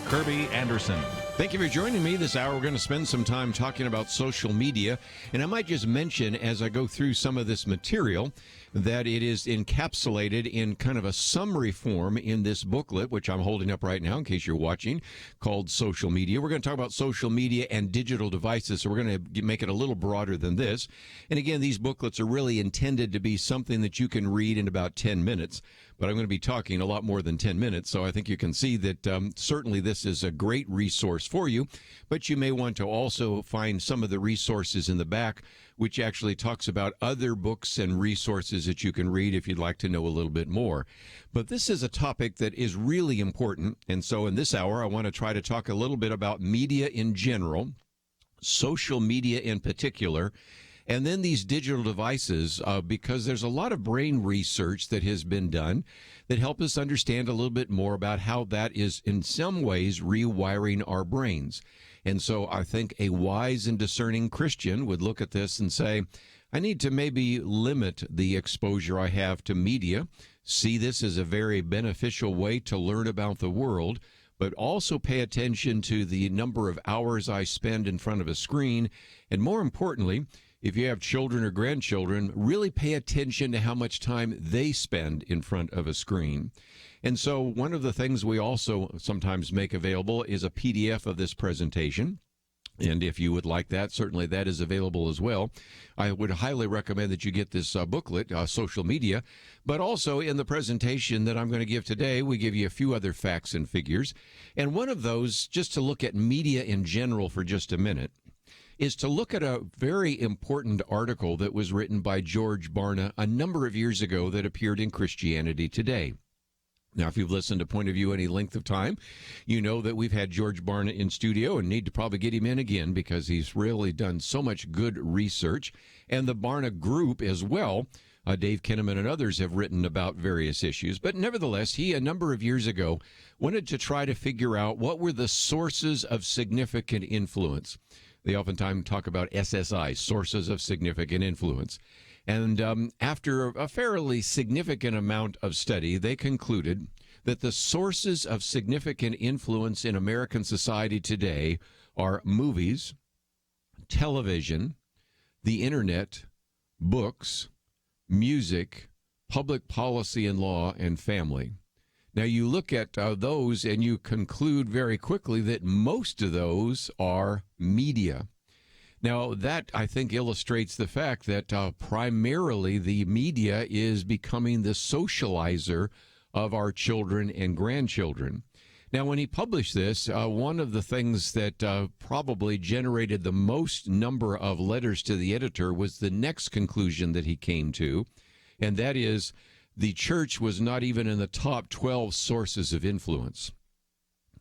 Kirby Anderson. Thank you for joining me this hour. We're going to spend some time talking about social media. And I might just mention as I go through some of this material that it is encapsulated in kind of a summary form in this booklet, which I'm holding up right now in case you're watching, called Social Media. We're going to talk about social media and digital devices, so we're going to make it a little broader than this. And again, these booklets are really intended to be something that you can read in about 10 minutes. But I'm going to be talking a lot more than 10 minutes, so I think you can see that certainly this is a great resource for you. But you may want to also find some of the resources in the back, which actually talks about other books and resources that you can read if you'd like to know a little bit more. But this is a topic that is really important, and so in this hour, I want to try to talk a little bit about media in general, social media in particular, and then these digital devices, because there's a lot of brain research that has been done that help us understand a little bit more about how that is in some ways rewiring our brains. And so I think a wise and discerning Christian would look at this and say, I need to maybe limit the exposure I have to media, see this as a very beneficial way to learn about the world, but also pay attention to the number of hours I spend in front of a screen, and more importantly, if you have children or grandchildren, really pay attention to how much time they spend in front of a screen. And so one of the things we also sometimes make available is a PDF of this presentation. And if you would like that, certainly that is available as well. I would highly recommend that you get this booklet, Social Media. But also in the presentation that I'm going to give today, we give you a few other facts and figures. And one of those, just to look at media in general for just a minute, is to look at a very important article that was written by George Barna a number of years ago that appeared in Christianity Today. Now, if you've listened to Point of View any length of time, you know that we've had George Barna in studio and need to probably get him in again because he's really done so much good research. And the Barna Group as well, Dave Kinnaman and others have written about various issues. But nevertheless, he, a number of years ago, wanted to try to figure out what were the sources of significant influence. They oftentimes talk about SSI, sources of significant influence. And after a fairly significant amount of study, they concluded that the sources of significant influence in American society today are movies, television, the internet, books, music, public policy and law, and family. Now, you look at those and you conclude very quickly that most of those are media. Now, that, I think, illustrates the fact that primarily the media is becoming the socializer of our children and grandchildren. Now, when he published this, one of the things that probably generated the most number of letters to the editor was the next conclusion that he came to, and that is the church was not even in the top 12 sources of influence.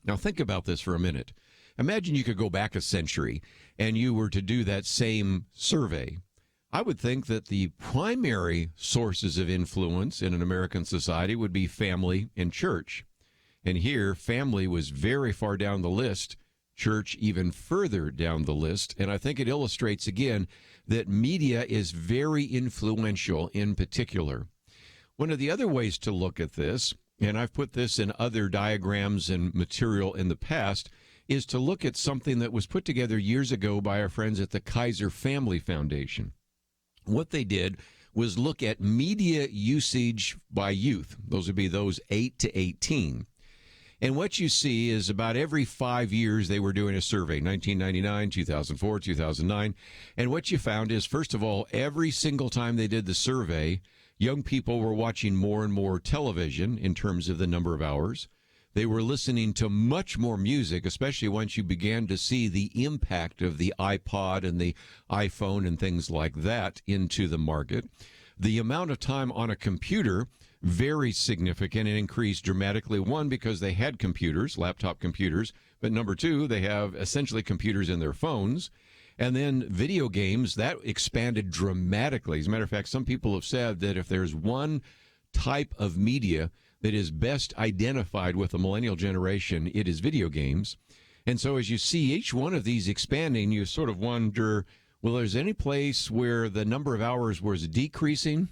Now, think about this for a minute. Imagine you could go back a century and you were to do that same survey. I would think that the primary sources of influence in an American society would be family and church. And here, family was very far down the list, church even further down the list. And I think it illustrates, again, that media is very influential in particular. One of the other ways to look at this, and I've put this in other diagrams and material in the past, is to look at something that was put together years ago by our friends at the Kaiser Family Foundation. What they did was look at media usage by youth. Those would be those 8 to 18. And what you see is about every 5 years they were doing a survey, 1999, 2004, 2009. And what you found is, first of all, every single time they did the survey, young people were watching more and more television in terms of the number of hours. They were listening to much more music, especially once you began to see the impact of the iPod and the iPhone and things like that into the market. The amount of time on a computer, very significant and increased dramatically. One, because they had computers, laptop computers, but number two, they have essentially computers in their phones. And then video games, that expanded dramatically. As a matter of fact, some people have said that if there's one type of media that is best identified with the millennial generation, it is video games. And so as you see each one of these expanding, you sort of wonder, well, is there any place where the number of hours was decreasing?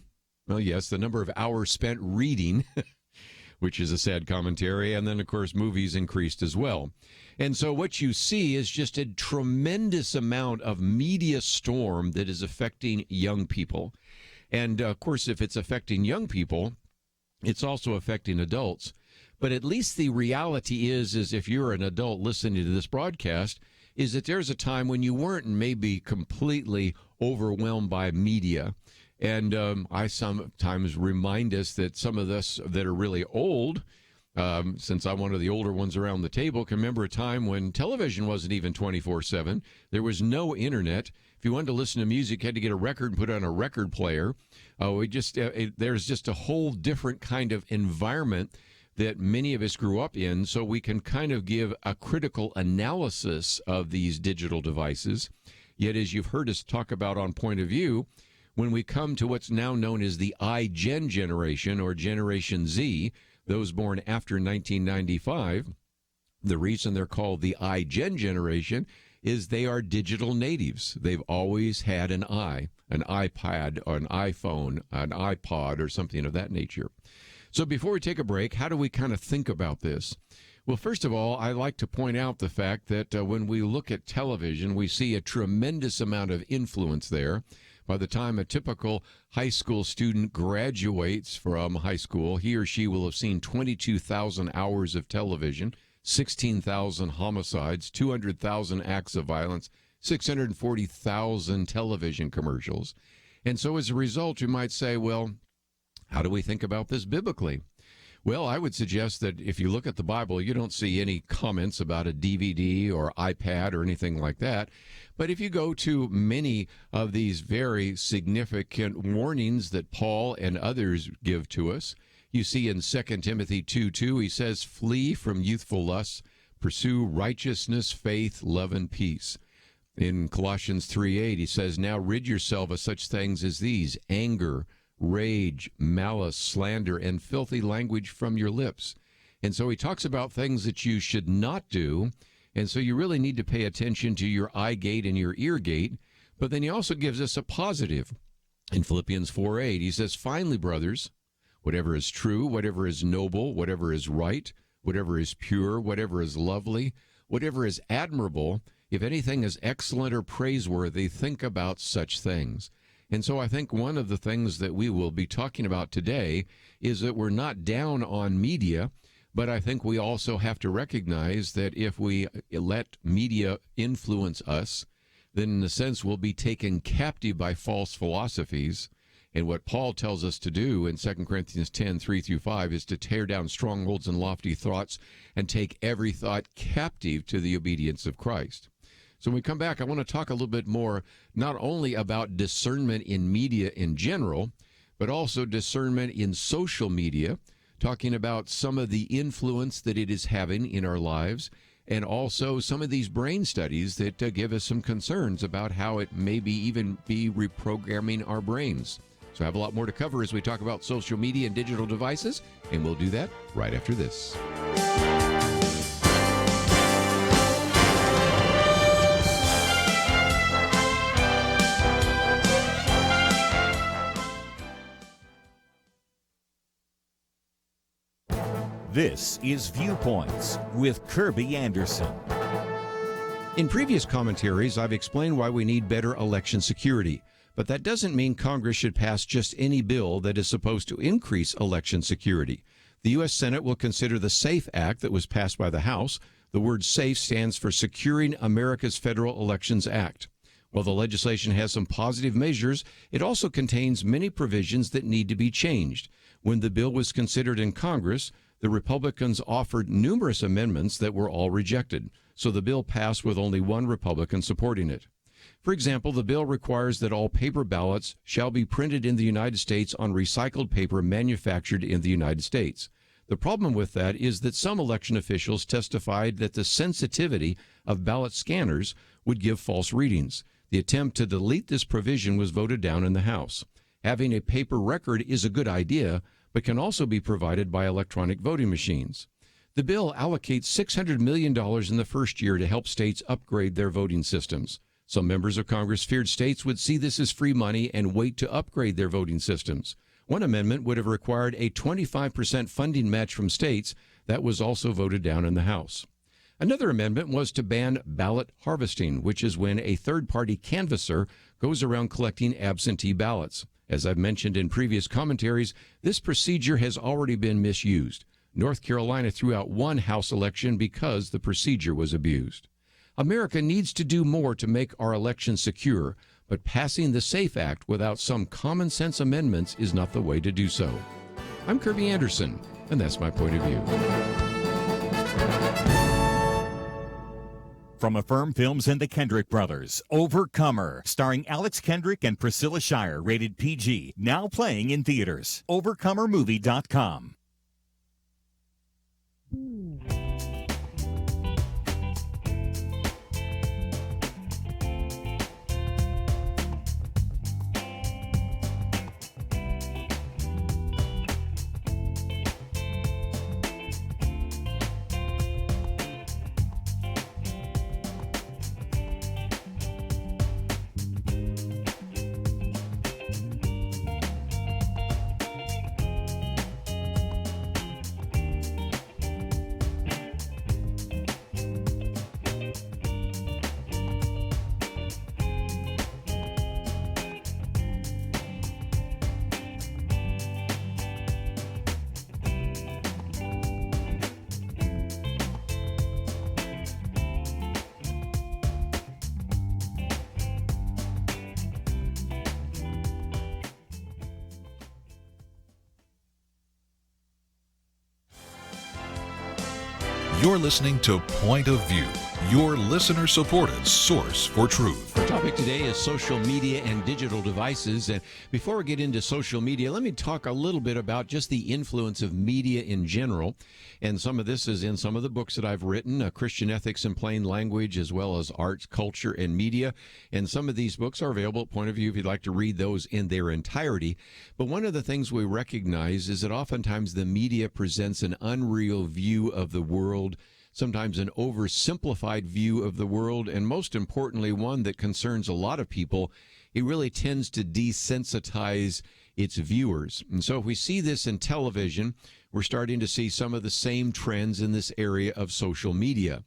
Well, yes, the number of hours spent reading which is a sad commentary. And then, of course, movies increased as well. And so what you see is just a tremendous amount of media storm that is affecting young people. And, of course, if it's affecting young people, it's also affecting adults. But at least the reality is if you're an adult listening to this broadcast, is that there's a time when you weren't maybe completely overwhelmed by media. And I sometimes remind us that some of us that are really old, since I'm one of the older ones around the table, can remember a time when television wasn't even 24/7. There was no internet. If you wanted to listen to music, you had to get a record and put it on a record player. There's just a whole different kind of environment that many of us grew up in, so we can kind of give a critical analysis of these digital devices. Yet, as you've heard us talk about on Point of View, when we come to what's now known as the iGen generation or Generation Z, those born after 1995, the reason they're called the iGen generation is they are digital natives. They've always had an iPad or an iPhone, an iPod or something of that nature. So before we take a break, how do we kind of think about this? Well, first of all, I like to point out the fact that when we look at television, we see a tremendous amount of influence there. By the time a typical high school student graduates from high school, he or she will have seen 22,000 hours of television, 16,000 homicides, 200,000 acts of violence, 640,000 television commercials. And so as a result, you might say, well, how do we think about this biblically? Well, I would suggest that if you look at the Bible, you don't see any comments about a DVD or iPad or anything like that. But if you go to many of these very significant warnings that Paul and others give to us, you see in 2 Timothy 2:2, he says, flee from youthful lusts, pursue righteousness, faith, love, and peace. In Colossians 3:8, he says, now rid yourself of such things as these, anger, rage, malice, slander, and filthy language from your lips. And so he talks about things that you should not do. And so you really need to pay attention to your eye gate and your ear gate. But then he also gives us a positive. In Philippians 4:8, he says, finally, brothers, whatever is true, whatever is noble, whatever is right, whatever is pure, whatever is lovely, whatever is admirable, if anything is excellent or praiseworthy, think about such things. And so I think one of the things that we will be talking about today is that we're not down on media, but I think we also have to recognize that if we let media influence us, then in a sense we'll be taken captive by false philosophies. And what Paul tells us to do in 2 Corinthians 10:3-5 is to tear down strongholds and lofty thoughts and take every thought captive to the obedience of Christ. So when we come back, I want to talk a little bit more, not only about discernment in media in general, but also discernment in social media, talking about some of the influence that it is having in our lives, and also some of these brain studies that give us some concerns about how it may be even be reprogramming our brains. So I have a lot more to cover as we talk about social media and digital devices, and we'll do that right after this. This is Viewpoints with Kirby Anderson. In previous commentaries, I've explained why we need better election security, but that doesn't mean Congress should pass just any bill that is supposed to increase election security. The U.S. Senate will consider the SAFE Act that was passed by the House. The word SAFE stands for Securing America's Federal Elections Act. While the legislation has some positive measures, it also contains many provisions that need to be changed. When the bill was considered in Congress, the Republicans offered numerous amendments that were all rejected, so the bill passed with only one Republican supporting it. For example, the bill requires that all paper ballots shall be printed in the United States on recycled paper manufactured in the United States. The problem with that is that some election officials testified that the sensitivity of ballot scanners would give false readings. The attempt to delete this provision was voted down in the House. Having a paper record is a good idea, but can also be provided by electronic voting machines. The bill allocates $600 million in the first year to help states upgrade their voting systems. Some members of Congress feared states would see this as free money and wait to upgrade their voting systems. One amendment would have required a 25% funding match from states. That was also voted down in the House. Another amendment was to ban ballot harvesting, which is when a third-party canvasser goes around collecting absentee ballots. As I've mentioned in previous commentaries, this procedure has already been misused. North Carolina threw out one House election because the procedure was abused. America needs to do more to make our elections secure, but passing the SAFE Act without some common sense amendments is not the way to do so. I'm Kirby Anderson, and that's my point of view. From Affirm Films and the Kendrick Brothers, Overcomer, starring Alex Kendrick and Priscilla Shire, rated PG, now playing in theaters. Overcomermovie.com. You're listening to Point of View, your listener-supported source for truth. Our topic today is social media and digital devices. And before we get into social media, let me talk a little bit about just the influence of media in general. And some of this is in some of the books that I've written, Christian Ethics in Plain Language, as well as Arts, Culture, and Media. And some of these books are available at Point of View if you'd like to read those in their entirety. But one of the things we recognize is that oftentimes the media presents an unreal view of the world, sometimes an oversimplified view of the world, and most importantly, one that concerns a lot of people. It really tends to desensitize its viewers. And so if we see this in television, we're starting to see some of the same trends in this area of social media.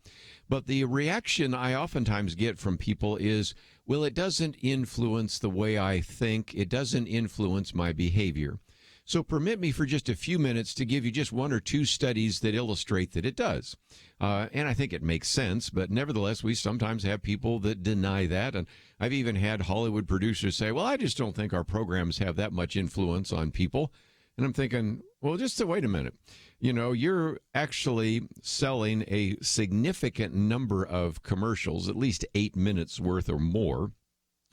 But the reaction I oftentimes get from people is, well, it doesn't influence the way I think. It doesn't influence my behavior. So permit me for just a few minutes to give you just one or two studies that illustrate that it does. And I think it makes sense, but nevertheless, we sometimes have people that deny that. And I've even had Hollywood producers say, well, I just don't think our programs have that much influence on people. And I'm thinking, well, just wait a minute. You know, you're actually selling a significant number of commercials, at least 8 minutes worth or more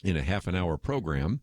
in a half an hour program.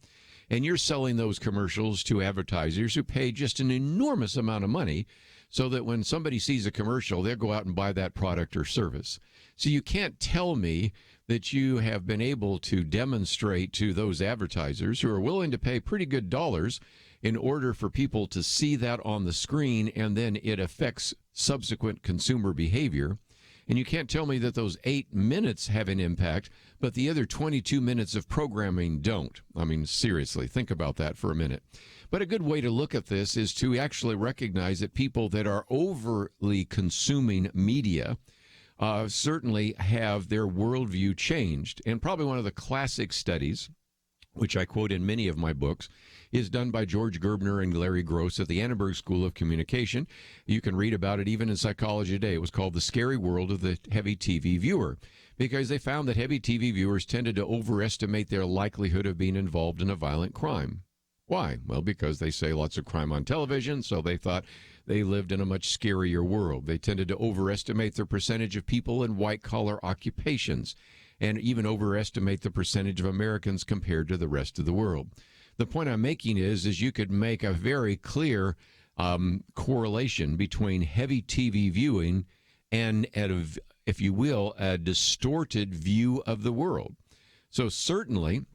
And you're selling those commercials to advertisers who pay just an enormous amount of money so that when somebody sees a commercial, they'll go out and buy that product or service. So you can't tell me that you have been able to demonstrate to those advertisers who are willing to pay pretty good dollars in order for people to see that on the screen, and then it affects subsequent consumer behavior. And you can't tell me that those 8 minutes have an impact, but the other 22 minutes of programming don't. I mean, seriously, think about that for a minute. But a good way to look at this is to actually recognize that people that are overly consuming media certainly have their worldview changed. And probably one of the classic studies, which I quote in many of my books, is done by George Gerbner and Larry Gross at the Annenberg School of Communication. You can read about it even in Psychology Today. It was called The Scary World of the Heavy TV Viewer, because they found that heavy TV viewers tended to overestimate their likelihood of being involved in a violent crime. Why? Well, because they say lots of crime on television, so they thought they lived in a much scarier world. They tended to overestimate their percentage of people in white-collar occupations, and even overestimate the percentage of Americans compared to the rest of the world. The point I'm making is you could make a very clear correlation between heavy TV viewing and, if you will, a distorted view of the world. So certainly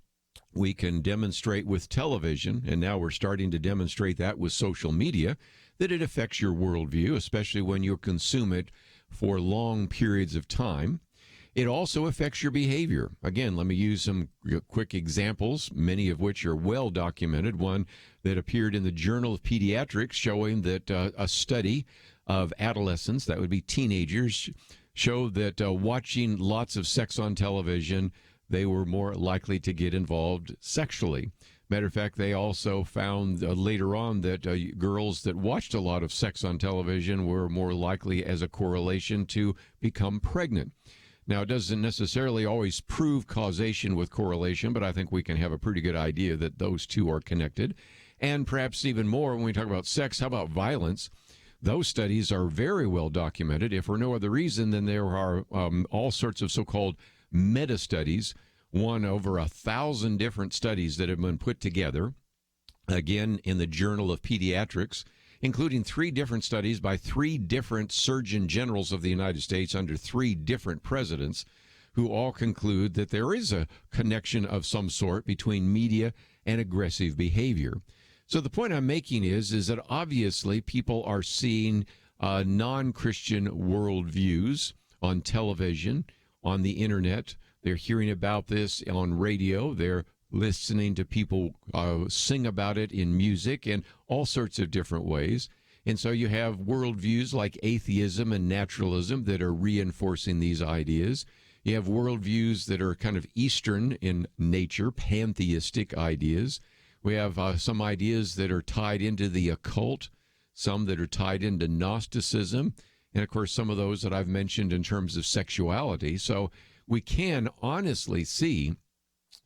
we can demonstrate with television, and now we're starting to demonstrate that with social media, that it affects your worldview, especially when you consume it for long periods of time. It also affects your behavior. Again, let me use some quick examples, many of which are well documented. One that appeared in the Journal of Pediatrics showing that a study of adolescents, that would be teenagers, showed that watching lots of sex on television, they were more likely to get involved sexually. Matter of fact, they also found later on that girls that watched a lot of sex on television were more likely as a correlation to become pregnant. Now, it doesn't necessarily always prove causation with correlation, but I think we can have a pretty good idea that those two are connected. And perhaps even more, when we talk about sex, how about violence? Those studies are very well documented. If for no other reason, then there are all sorts of so-called meta-studies, over 1,000 different studies that have been put together, again, in the Journal of Pediatrics, including 3 different studies by 3 different surgeon generals of the United States under 3 different presidents, who all conclude that there is a connection of some sort between media and aggressive behavior. So the point I'm making is that obviously people are seeing non-Christian worldviews on television, on the internet. They're hearing about this on radio. They're listening to people sing about it in music and all sorts of different ways. And so you have worldviews like atheism and naturalism that are reinforcing these ideas. You have worldviews that are kind of Eastern in nature, pantheistic ideas. We have some ideas that are tied into the occult, some that are tied into Gnosticism, and of course some of those that I've mentioned in terms of sexuality. So we can honestly see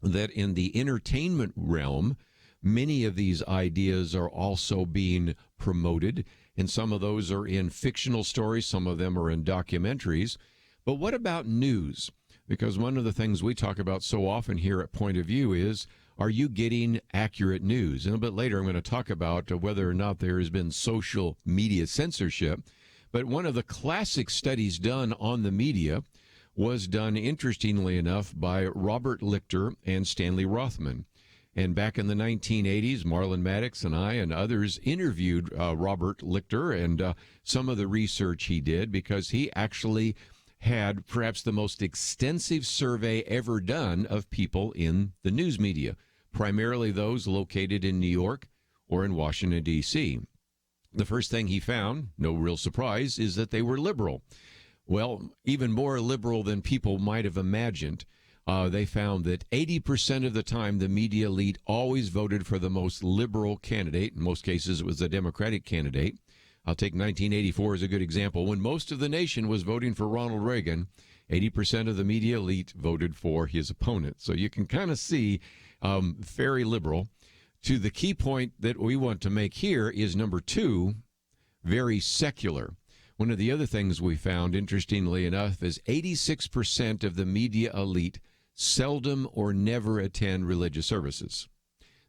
that in the entertainment realm, many of these ideas are also being promoted, and some of those are in fictional stories, some of them are in documentaries. But what about news? Because one of the things we talk about so often here at Point of View is, are you getting accurate news? And a bit later, I'm going to talk about whether or not there has been social media censorship. But one of the classic studies done on the media was done, interestingly enough, by Robert Lichter and Stanley Rothman. And back in the 1980s, Marlon Maddox and I and others interviewed Robert Lichter and some of the research he did, because he actually had perhaps the most extensive survey ever done of people in the news media, primarily those located in New York or in Washington, D.C. The first thing he found, no real surprise, is that they were liberal. Well, even more liberal than people might have imagined. They found that 80% of the time the media elite always voted for the most liberal candidate. In most cases, it was a Democratic candidate. I'll take 1984 as a good example. When most of the nation was voting for Ronald Reagan, 80% of the media elite voted for his opponent. So you can kind of see very liberal. To the key point that we want to make here is number 2, very secular. One of the other things we found, interestingly enough, is 86% of the media elite seldom or never attend religious services.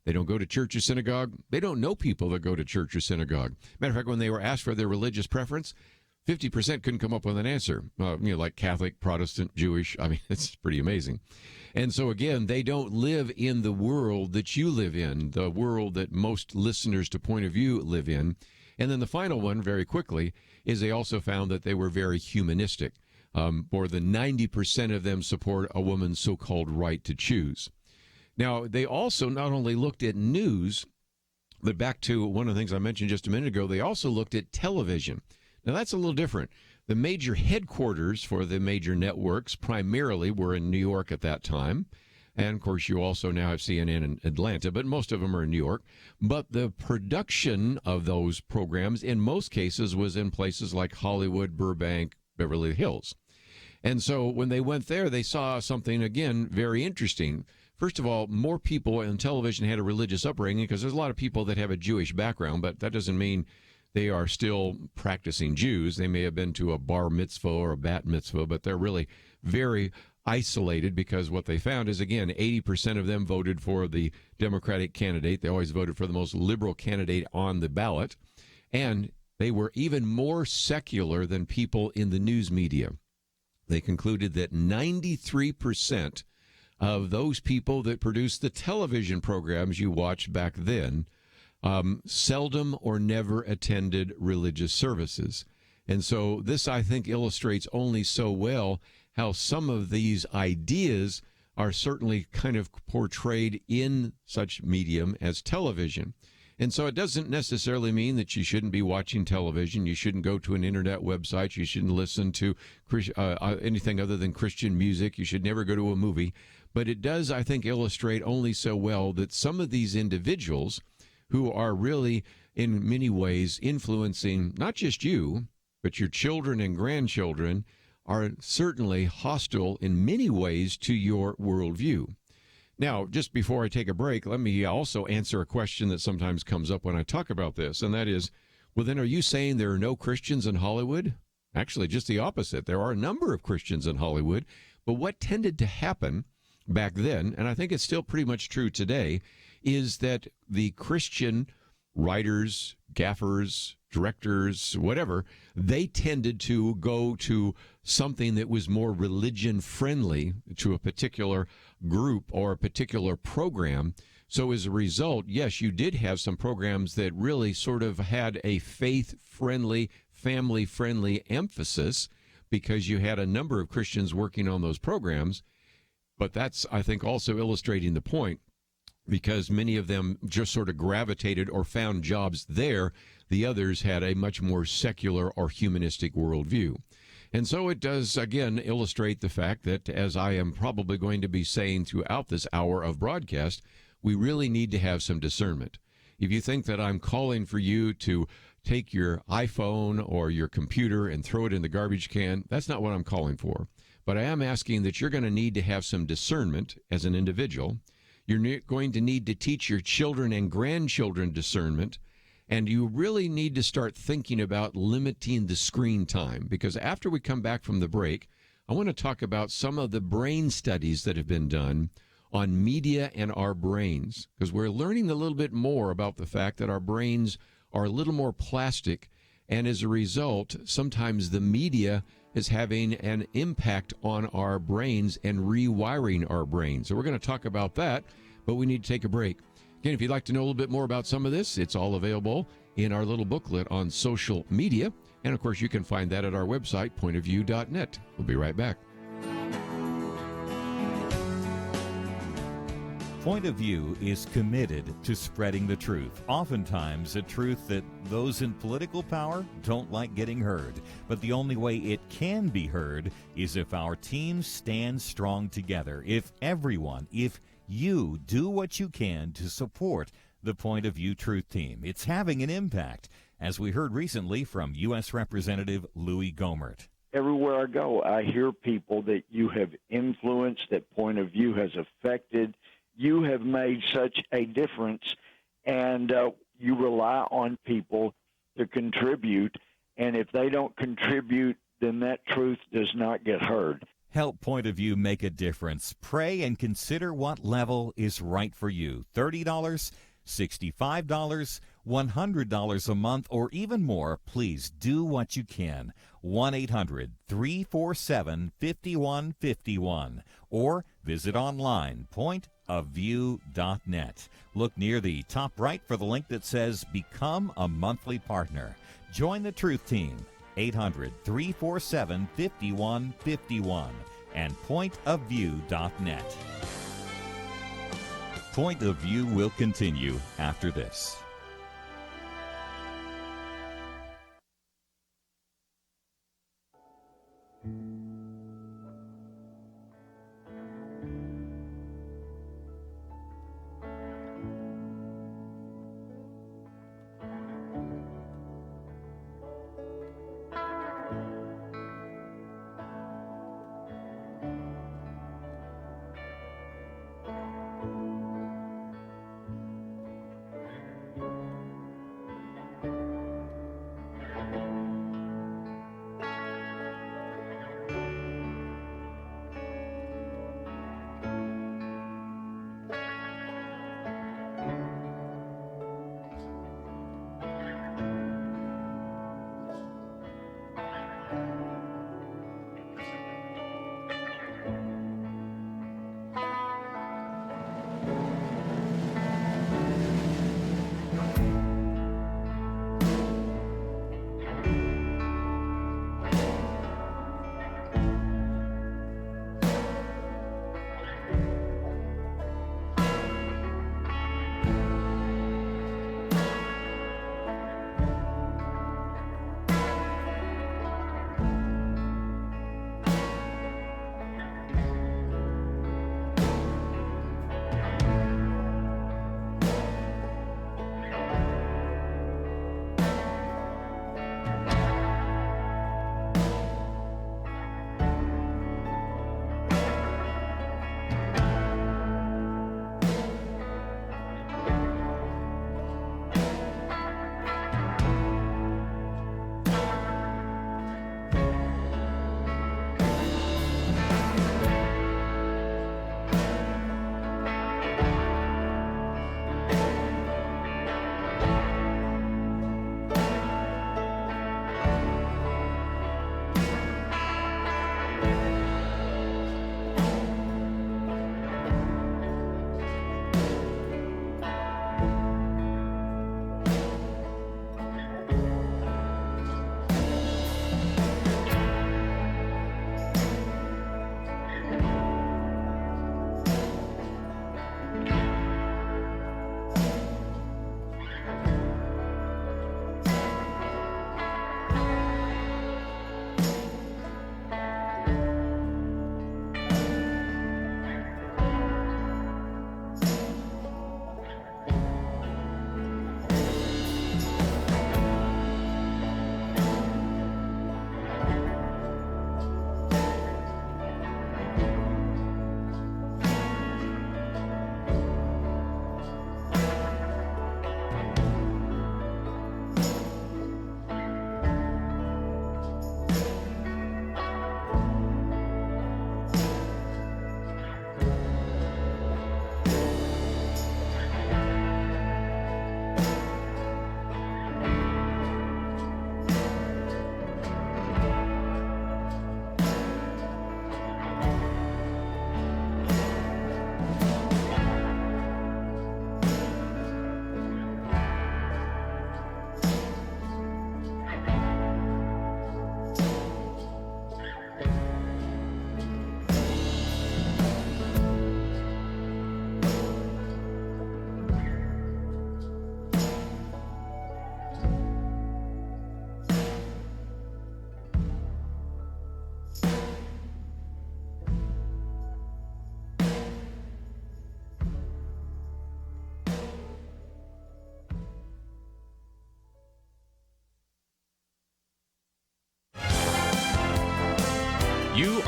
They don't go to church or synagogue. They don't know people that go to church or synagogue. Matter of fact, when they were asked for their religious preference, 50% couldn't come up with an answer, like Catholic, Protestant, Jewish. I mean, it's pretty amazing. And so, again, they don't live in the world that you live in, the world that most listeners to Point of View live in. And then the final one, very quickly, is they also found that they were very humanistic. More than 90% of them support a woman's so-called right to choose. Now, they also not only looked at news, but back to one of the things I mentioned just a minute ago, they also looked at television. Now, that's a little different. The major headquarters for the major networks primarily were in New York at that time. And, of course, you also now have CNN in Atlanta, but most of them are in New York. But the production of those programs, in most cases, was in places like Hollywood, Burbank, Beverly Hills. And so when they went there, they saw something, again, very interesting. First of all, more people on television had a religious upbringing, because there's a lot of people that have a Jewish background, but that doesn't mean they are still practicing Jews. They may have been to a bar mitzvah or a bat mitzvah, but they're really very isolated, because what they found is, again, 80% of them voted for the Democratic candidate. They always voted for the most liberal candidate on the ballot. And they were even more secular than people in the news media. They concluded that 93% of those people that produced the television programs you watched back then seldom or never attended religious services. And so this, I think, illustrates only so well how some of these ideas are certainly kind of portrayed in such medium as television. And so it doesn't necessarily mean that you shouldn't be watching television. You shouldn't go to an internet website. You shouldn't listen to anything other than Christian music. You should never go to a movie. But it does, I think, illustrate only so well that some of these individuals who are really, in many ways, influencing not just you, but your children and grandchildren, are certainly hostile in many ways to your worldview. Now, just before I take a break, let me also answer a question that sometimes comes up when I talk about this, and that is, well, then are you saying there are no Christians in Hollywood? Actually, just the opposite. There are a number of Christians in Hollywood, but what tended to happen back then, and I think it's still pretty much true today, is that the Christian writers, gaffers, directors, whatever, they tended to go to something that was more religion friendly to a particular group or a particular program. So as a result, yes, you did have some programs that really sort of had a faith friendly, family friendly emphasis because you had a number of Christians working on those programs. But that's, I think, also illustrating the point, because many of them just sort of gravitated or found jobs there. The others had a much more secular or humanistic worldview. And so it does, again, illustrate the fact that, as I am probably going to be saying throughout this hour of broadcast, we really need to have some discernment. If you think that I'm calling for you to take your iPhone or your computer and throw it in the garbage can, that's not what I'm calling for. But I am asking that you're going to need to have some discernment as an individual. You're going to need to teach your children and grandchildren discernment. And you really need to start thinking about limiting the screen time, because after we come back from the break, I want to talk about some of the brain studies that have been done on media and our brains, because we're learning a little bit more about the fact that our brains are a little more plastic. And as a result, sometimes the media is having an impact on our brains and rewiring our brains. So we're going to talk about that, but we need to take a break. Again, if you'd like to know a little bit more about some of this, it's all available in our little booklet on social media. And, of course, you can find that at our website, pointofview.net. We'll be right back. Point of View is committed to spreading the truth, oftentimes a truth that those in political power don't like getting heard. But the only way it can be heard is if our teams stand strong together, if you do what you can to support the Point of View Truth Team. It's having an impact, as we heard recently from U.S. Representative Louis Gohmert. Everywhere I go, I hear people that you have influenced, that Point of View has affected. You have made such a difference, and you rely on people to contribute, and if they don't contribute, then that truth does not get heard. Help Point of View make a difference. Pray and consider what level is right for you. $30, $65, $100 a month, or even more. Please do what you can. 1-800-347-5151. Or visit online, pointofview.net. Look near the top right for the link that says Become a Monthly Partner. Join the Truth Team. 800-347-5151 and pointofview.net. Point of View will continue after this.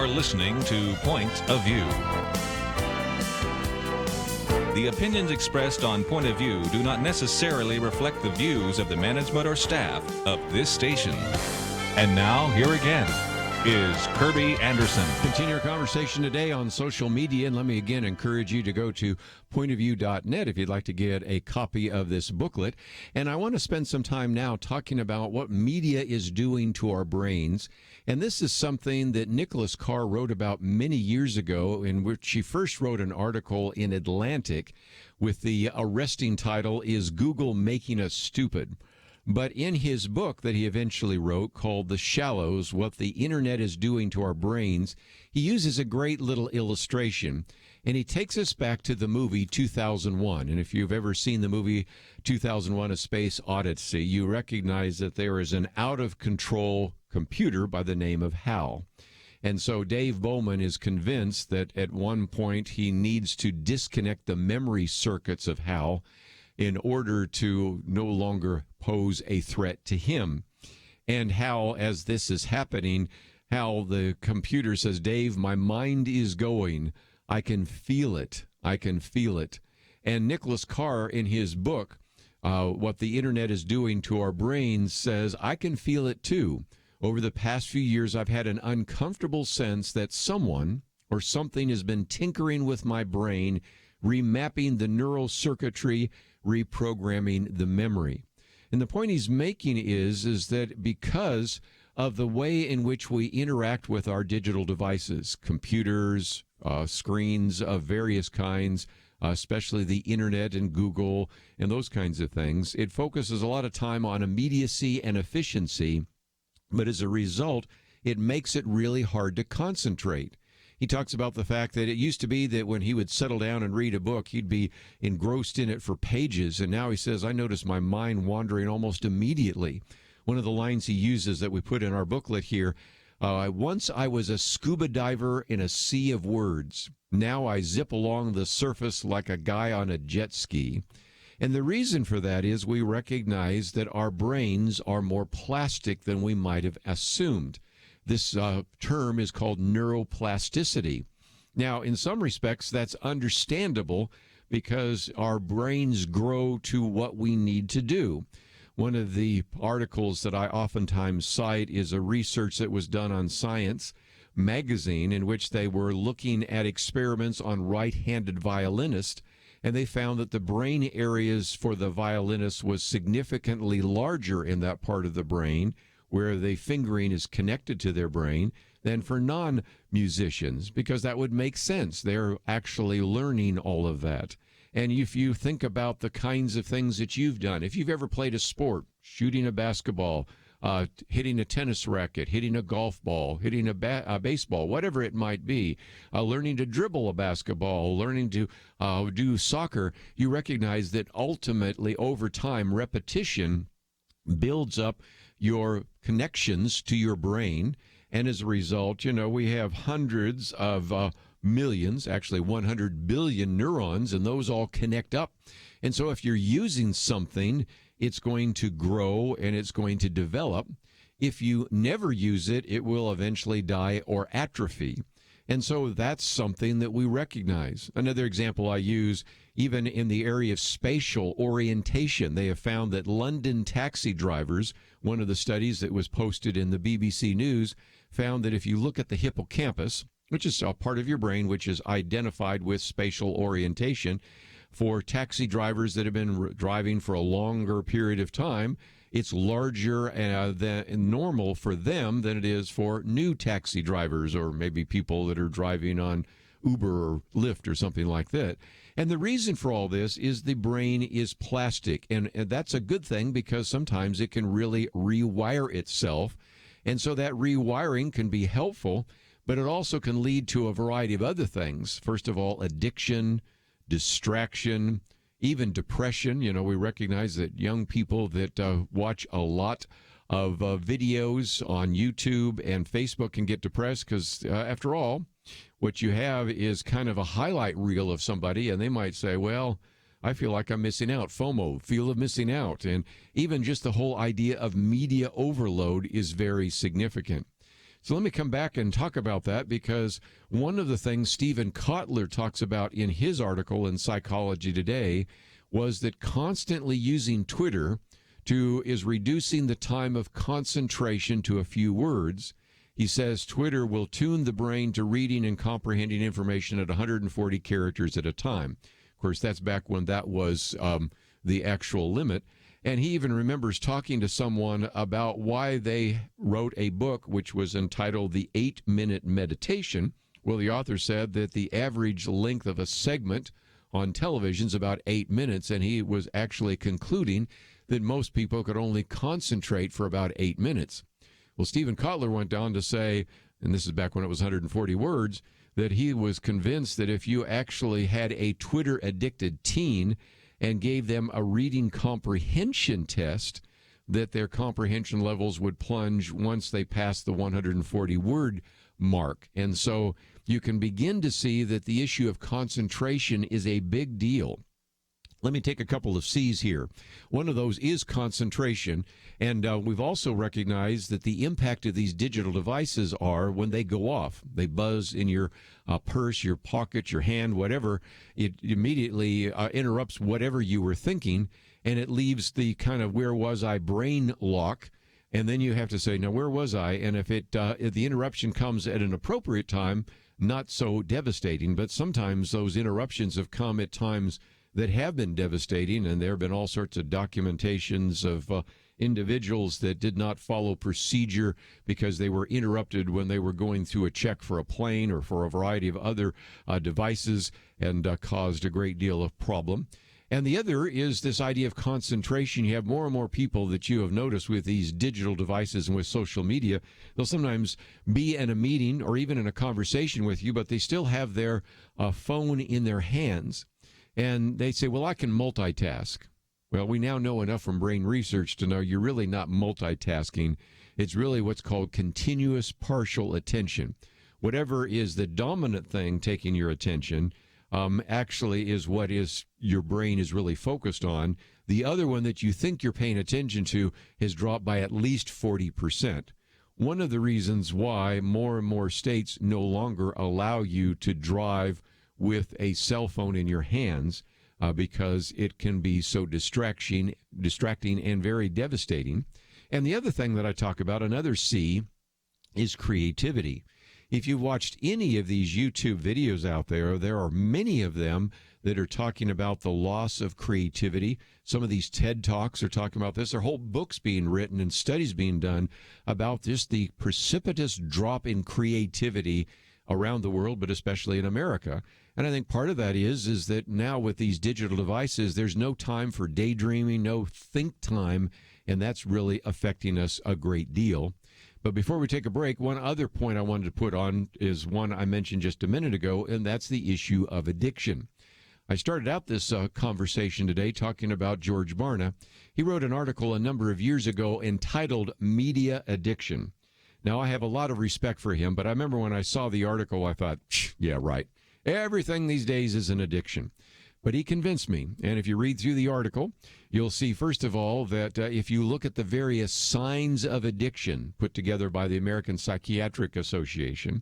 are listening to Point of View. The opinions expressed on Point of View do not necessarily reflect the views of the management or staff of this station. And now, here again is Kirby Anderson. Continue our conversation today on social media, and let me again encourage you to go to pointofview.net if you'd like to get a copy of this booklet. And I want to spend some time now talking about what media is doing to our brains. And this is something that Nicholas Carr wrote about many years ago, in which he first wrote an article in Atlantic with the arresting title, "Is Google Making Us Stupid?" But in his book that he eventually wrote called The Shallows, What the Internet is Doing to Our Brains, he uses a great little illustration, and he takes us back to the movie 2001. And if you've ever seen the movie 2001: A Space Odyssey, you recognize that there is an out-of-control computer by the name of HAL. And so Dave Bowman is convinced that at one point he needs to disconnect the memory circuits of HAL in order to no longer pose a threat to him. And how, as this is happening, how the computer says, "Dave, my mind is going. I can feel it. I can feel it." And Nicholas Carr, in his book, What the Internet is Doing to Our Brains, says, "I can feel it too. Over the past few years, I've had an uncomfortable sense that someone or something has been tinkering with my brain, remapping the neural circuitry, reprogramming the memory." And the point he's making is that because of the way in which we interact with our digital devices, computers, screens of various kinds, especially the internet and Google and those kinds of things, it focuses a lot of time on immediacy and efficiency, but as a result, it makes it really hard to concentrate. He talks about the fact that it used to be that when he would settle down and read a book, he'd be engrossed in it for pages. And now he says, "I notice my mind wandering almost immediately." One of the lines he uses that we put in our booklet here, "Once I was a scuba diver in a sea of words. Now I zip along the surface like a guy on a jet ski." And the reason for that is we recognize that our brains are more plastic than we might have assumed. This term is called neuroplasticity. Now, in some respects, that's understandable because our brains grow to what we need to do. One of the articles that I oftentimes cite is a research that was done on Science magazine in which they were looking at experiments on right-handed violinists, and they found that the brain areas for the violinists was significantly larger in that part of the brain where the fingering is connected to their brain than for non-musicians, because that would make sense. They're actually learning all of that. And if you think about the kinds of things that you've done, if you've ever played a sport, shooting a basketball, hitting a tennis racket, hitting a golf ball, hitting a baseball, whatever it might be, learning to dribble a basketball, learning to do soccer, you recognize that ultimately over time, repetition builds up your connections to your brain. And as a result, we have hundreds of millions, actually 100 billion neurons, and those all connect up. And so if you're using something, it's going to grow and it's going to develop. If you never use it, it will eventually die or atrophy. And so that's something that we recognize. Another example I use, even in the area of spatial orientation, they have found that London taxi drivers, one of the studies that was posted in the BBC News, found that if you look at the hippocampus, which is a part of your brain which is identified with spatial orientation, for taxi drivers that have been driving for a longer period of time, it's larger than normal for them than it is for new taxi drivers or maybe people that are driving on Uber or Lyft or something like that. And the reason for all this is the brain is plastic, and that's a good thing because sometimes it can really rewire itself. And so that rewiring can be helpful, but it also can lead to a variety of other things. First of all, addiction, distraction, even depression. We recognize that young people that watch a lot of videos on YouTube and Facebook can get depressed because, after all, what you have is kind of a highlight reel of somebody, and they might say, well, I feel like I'm missing out. FOMO, feel of missing out. And even just the whole idea of media overload is very significant. So let me come back and talk about that, because one of the things Stephen Kotler talks about in his article in Psychology Today was that constantly using Twitter is reducing the time of concentration to a few words. He says Twitter will tune the brain to reading and comprehending information at 140 characters at a time. Of course, that's back when that was the actual limit. And he even remembers talking to someone about why they wrote a book which was entitled The 8-Minute Meditation. Well, the author said that the average length of a segment on television is about 8 minutes, and he was actually concluding that most people could only concentrate for about 8 minutes. Well, Stephen Kotler went on to say, and this is back when it was 140 words, that he was convinced that if you actually had a Twitter-addicted teen and gave them a reading comprehension test, that their comprehension levels would plunge once they passed the 140-word mark. And so you can begin to see that the issue of concentration is a big deal. Let me take a couple of C's here. One of those is concentration, and we've also recognized that the impact of these digital devices are when they go off. They buzz in your purse, your pocket, your hand, whatever. It immediately interrupts whatever you were thinking, and it leaves the kind of where was I brain lock, and then you have to say, now where was I? And if the interruption comes at an appropriate time, not so devastating, but sometimes those interruptions have come at times that have been devastating, and there have been all sorts of documentations of individuals that did not follow procedure because they were interrupted when they were going through a check for a plane or for a variety of other devices, and caused a great deal of problem. And the other is this idea of concentration. You have more and more people that you have noticed with these digital devices and with social media. They'll sometimes be in a meeting or even in a conversation with you, but they still have their phone in their hands. And they say, well, I can multitask. Well, we now know enough from brain research to know you're really not multitasking. It's really what's called continuous partial attention. Whatever is the dominant thing taking your attention actually is what is your brain is really focused on. The other one that you think you're paying attention to has dropped by at least 40%. One of the reasons why more and more states no longer allow you to drive with a cell phone in your hands because it can be so distracting and very devastating. And the other thing that I talk about, another C, is creativity. If you've watched any of these YouTube videos out there, there are many of them that are talking about the loss of creativity. Some of these TED Talks are talking about this. There are whole books being written and studies being done about this, the precipitous drop in creativity around the world, but especially in America. And I think part of that is that now with these digital devices, there's no time for daydreaming, no think time, and that's really affecting us a great deal. But before we take a break, one other point I wanted to put on is one I mentioned just a minute ago, and that's the issue of addiction. I started out this conversation today talking about George Barna. He wrote an article a number of years ago entitled Media Addiction. Now, I have a lot of respect for him, but I remember when I saw the article, I thought, yeah, right. Everything these days is an addiction. But he convinced me. And if you read through the article, you'll see, first of all, that if you look at the various signs of addiction put together by the American Psychiatric Association,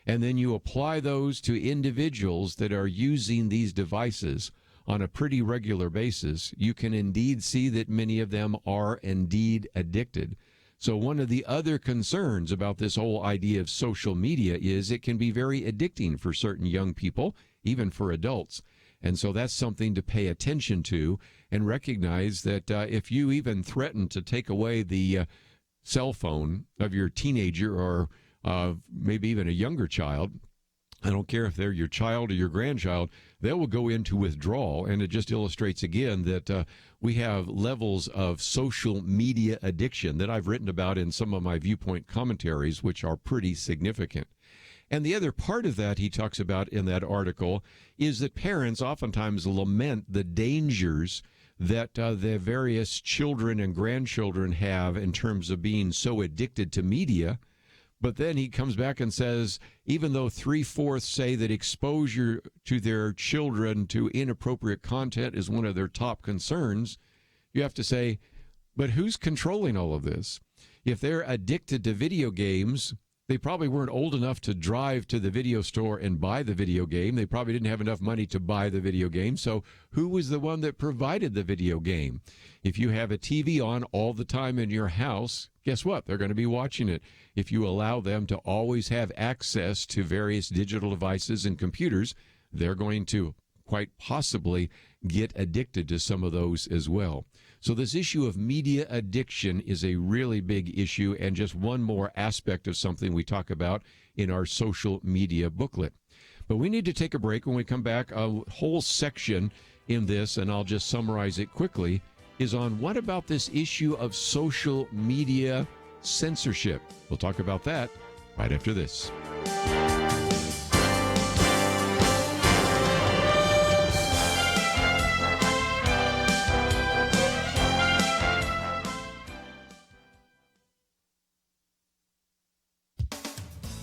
and then you apply those to individuals that are using these devices on a pretty regular basis, you can indeed see that many of them are indeed addicted. So one of the other concerns about this whole idea of social media is it can be very addicting for certain young people, even for adults. And so that's something to pay attention to and recognize that if you even threaten to take away the cell phone of your teenager or maybe even a younger child, I don't care if they're your child or your grandchild, they will go into withdrawal. And it just illustrates again that we have levels of social media addiction that I've written about in some of my viewpoint commentaries, which are pretty significant. And the other part of that he talks about in that article is that parents oftentimes lament the dangers that the various children and grandchildren have in terms of being so addicted to media. But then he comes back and says, even though 3/4 say that exposure to their children to inappropriate content is one of their top concerns, you have to say, but who's controlling all of this? If they're addicted to video games, They probably weren't old enough to drive to the video store and buy the video game. They probably didn't have enough money to buy the video game. So who was the one that provided the video game? If you have a TV on all the time in your house, guess what? They're going to be watching it. If you allow them to always have access to various digital devices and computers, they're going to quite possibly get addicted to some of those as well. So this issue of media addiction is a really big issue, and just one more aspect of something we talk about in our social media booklet. But we need to take a break. When we come back, a whole section in this, and I'll just summarize it quickly, is on what about this issue of social media censorship. We'll talk about that right after this.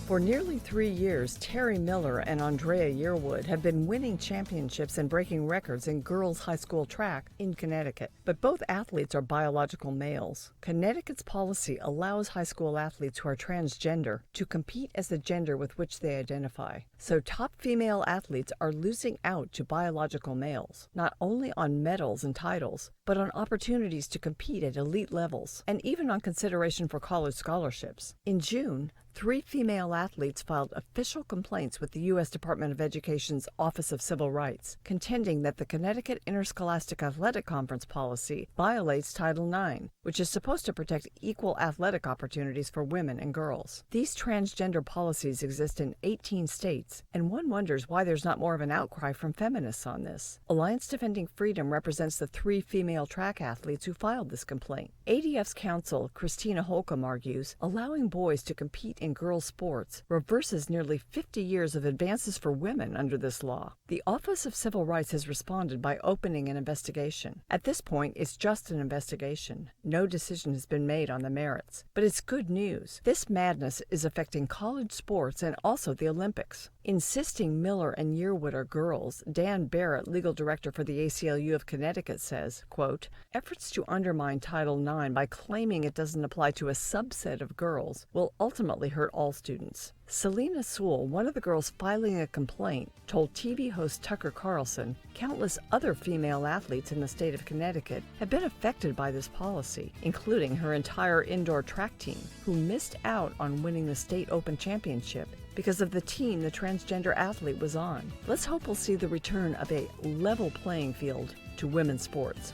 For nearly 3 years, Terry Miller and Andrea Yearwood have been winning championships and breaking records in girls' high school track in Connecticut. But both athletes are biological males. Connecticut's policy allows high school athletes who are transgender to compete as the gender with which they identify. So top female athletes are losing out to biological males, not only on medals and titles, but on opportunities to compete at elite levels, and even on consideration for college scholarships. In June, 3 female athletes filed official complaints with the U.S. Department of Education's Office of Civil Rights, contending that the Connecticut Interscholastic Athletic Conference policy violates Title IX, which is supposed to protect equal athletic opportunities for women and girls. These transgender policies exist in 18 states, and one wonders why there's not more of an outcry from feminists on this. Alliance Defending Freedom represents the 3 female track athletes who filed this complaint. ADF's counsel, Christina Holcomb, argues allowing boys to compete in girls' sports reverses nearly 50 years of advances for women under this law. The Office of Civil Rights has responded by opening an investigation. At this point, it's just an investigation. No decision has been made on the merits. But it's good news. This madness is affecting college sports and also the Olympics. Insisting Miller and Yearwood are girls, Dan Barrett, legal director for the ACLU of Connecticut, says, quote, efforts to undermine Title IX by claiming it doesn't apply to a subset of girls will ultimately hurt all students. Selena Sewell, one of the girls filing a complaint, told TV host Tucker Carlson countless other female athletes in the state of Connecticut have been affected by this policy, including her entire indoor track team, who missed out on winning the state open championship because of the team the transgender athlete was on. Let's hope we'll see the return of a level playing field to women's sports.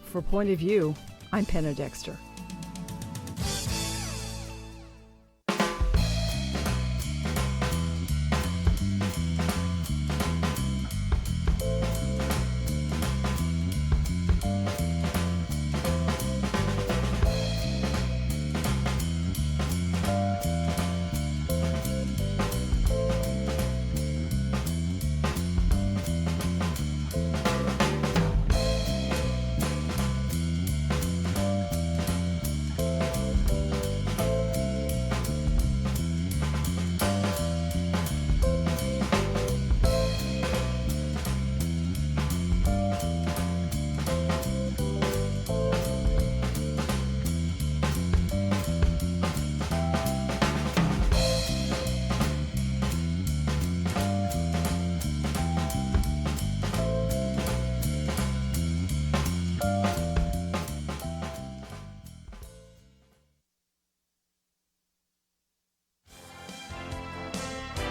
For Point of View, I'm Penna Dexter.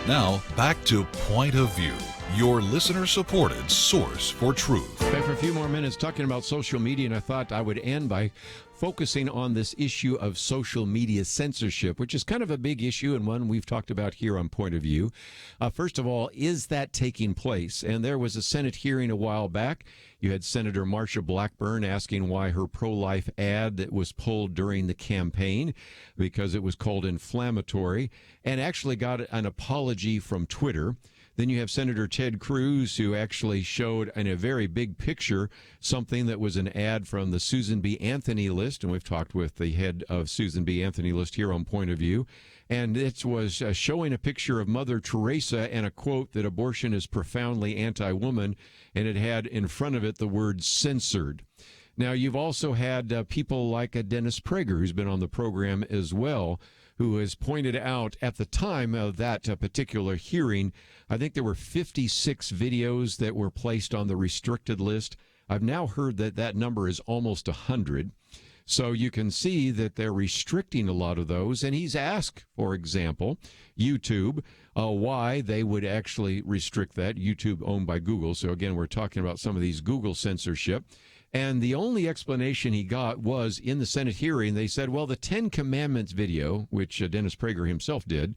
Now, back to Point of View, your listener-supported source for truth. Back for a few more minutes talking about social media, and I thought I would end by focusing on this issue of social media censorship, which is kind of a big issue and one we've talked about here on Point of View. First of all, is that taking place? And there was a Senate hearing a while back. You had Senator Marsha Blackburn asking why her pro-life ad that was pulled during the campaign, because it was called inflammatory, and actually got an apology from Twitter. Then you have Senator Ted Cruz, who actually showed in a very big picture something that was an ad from the Susan B. Anthony list, and we've talked with the head of Susan B. Anthony list here on Point of View, and it was showing a picture of Mother Teresa and a quote that abortion is profoundly anti-woman, and it had in front of it the word censored. Now, you've also had people like Dennis Prager, who's been on the program as well, who has pointed out at the time of that particular hearing, I think there were 56 videos that were placed on the restricted list. I've now heard that that number is almost 100. So you can see that they're restricting a lot of those. And he's asked, for example, YouTube, why they would actually restrict that. YouTube owned by Google. So again, we're talking about some of these Google censorship. And the only explanation he got was in the Senate hearing, they said, well, the 10 Commandments video, which Dennis Prager himself did,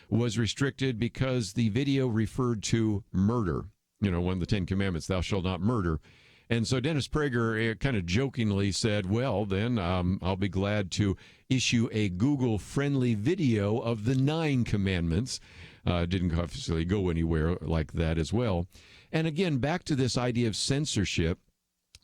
was restricted because the video referred to murder. You know, one of the 10 Commandments, thou shalt not murder. And so Dennis Prager kind of jokingly said, well, then I'll be glad to issue a Google-friendly video of the 9 Commandments. Didn't obviously go anywhere like that as well. And again, back to this idea of censorship,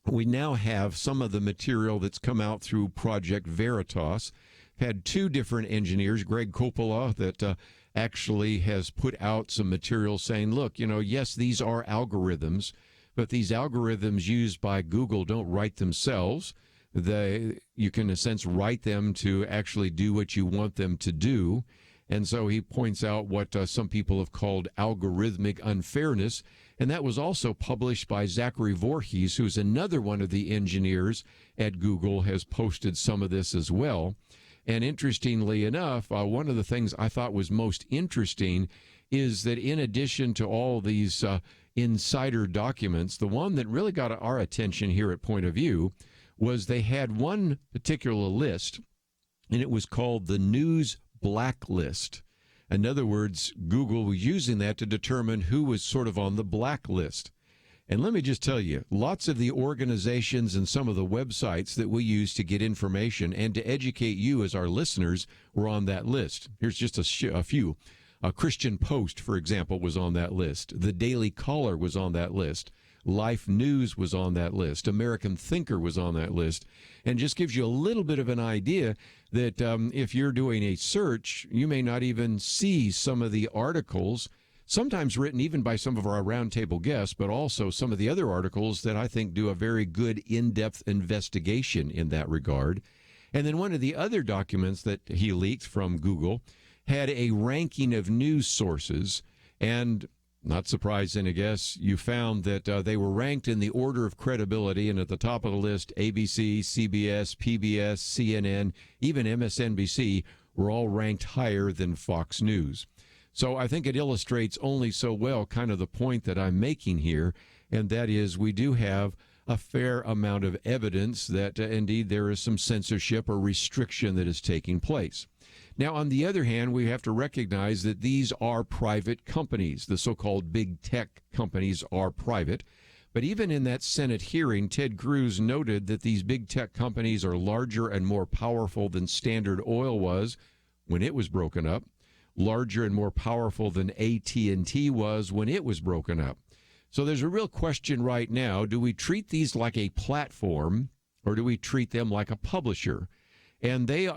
we now have some of the material that's come out through Project Veritas. Had 2 different engineers, Greg Coppola, that actually has put out some material saying, look, you know, yes, these are algorithms, but these algorithms used by Google don't write themselves. You can, in a sense, write them to actually do what you want them to do. And so he points out what some people have called algorithmic unfairness. And that was also published by Zachary Voorhees, who's another one of the engineers at Google, has posted some of this as well. And interestingly enough, one of the things I thought was most interesting is that in addition to all these insider documents, the one that really got our attention here at Point of View was they had one particular list, and it was called the News Blacklist. In other words, Google was using that to determine who was sort of on the blacklist. And let me just tell you, lots of the organizations and some of the websites that we use to get information and to educate you as our listeners were on that list. Here's just a few. Christian Post, for example, was on that list. The Daily Caller was on that list. Life News was on that list. American Thinker was on that list. And just gives you a little bit of an idea that if you're doing a search, you may not even see some of the articles, sometimes written even by some of our roundtable guests, but also some of the other articles that I think do a very good in-depth investigation in that regard. And then one of the other documents that he leaked from Google had a ranking of news sources, and not surprising, I guess, you found that they were ranked in the order of credibility, and at the top of the list, ABC, CBS, PBS, CNN, even MSNBC were all ranked higher than Fox News. So I think it illustrates only so well kind of the point that I'm making here, and that is we do have a fair amount of evidence that indeed there is some censorship or restriction that is taking place. Now, on the other hand, we have to recognize that these are private companies. The so-called big tech companies are private. But even in that Senate hearing, Ted Cruz noted that these big tech companies are larger and more powerful than Standard Oil was when it was broken up, larger and more powerful than AT&T was when it was broken up. So there's a real question right now. Do we treat these like a platform, or do we treat them like a publisher? And they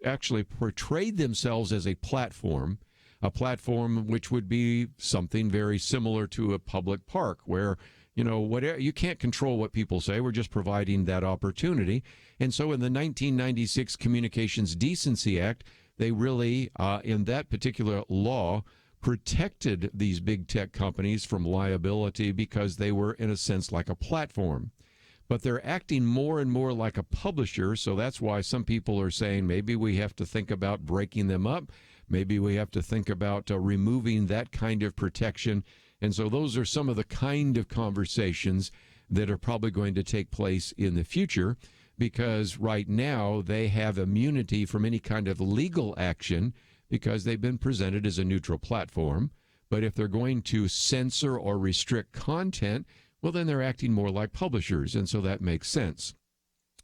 actually portrayed themselves as a platform which would be something very similar to a public park where, you know, whatever, you can't control what people say. We're just providing that opportunity. And so in the 1996 Communications Decency Act, they really, in that particular law, protected these big tech companies from liability because they were, in a sense, like a platform. But they're acting more and more like a publisher, so that's why some people are saying maybe we have to think about breaking them up. Maybe we have to think about removing that kind of protection. And so those are some of the kind of conversations that are probably going to take place in the future, because right now they have immunity from any kind of legal action because they've been presented as a neutral platform. But if they're going to censor or restrict content, well, then they're acting more like publishers, and so that makes sense.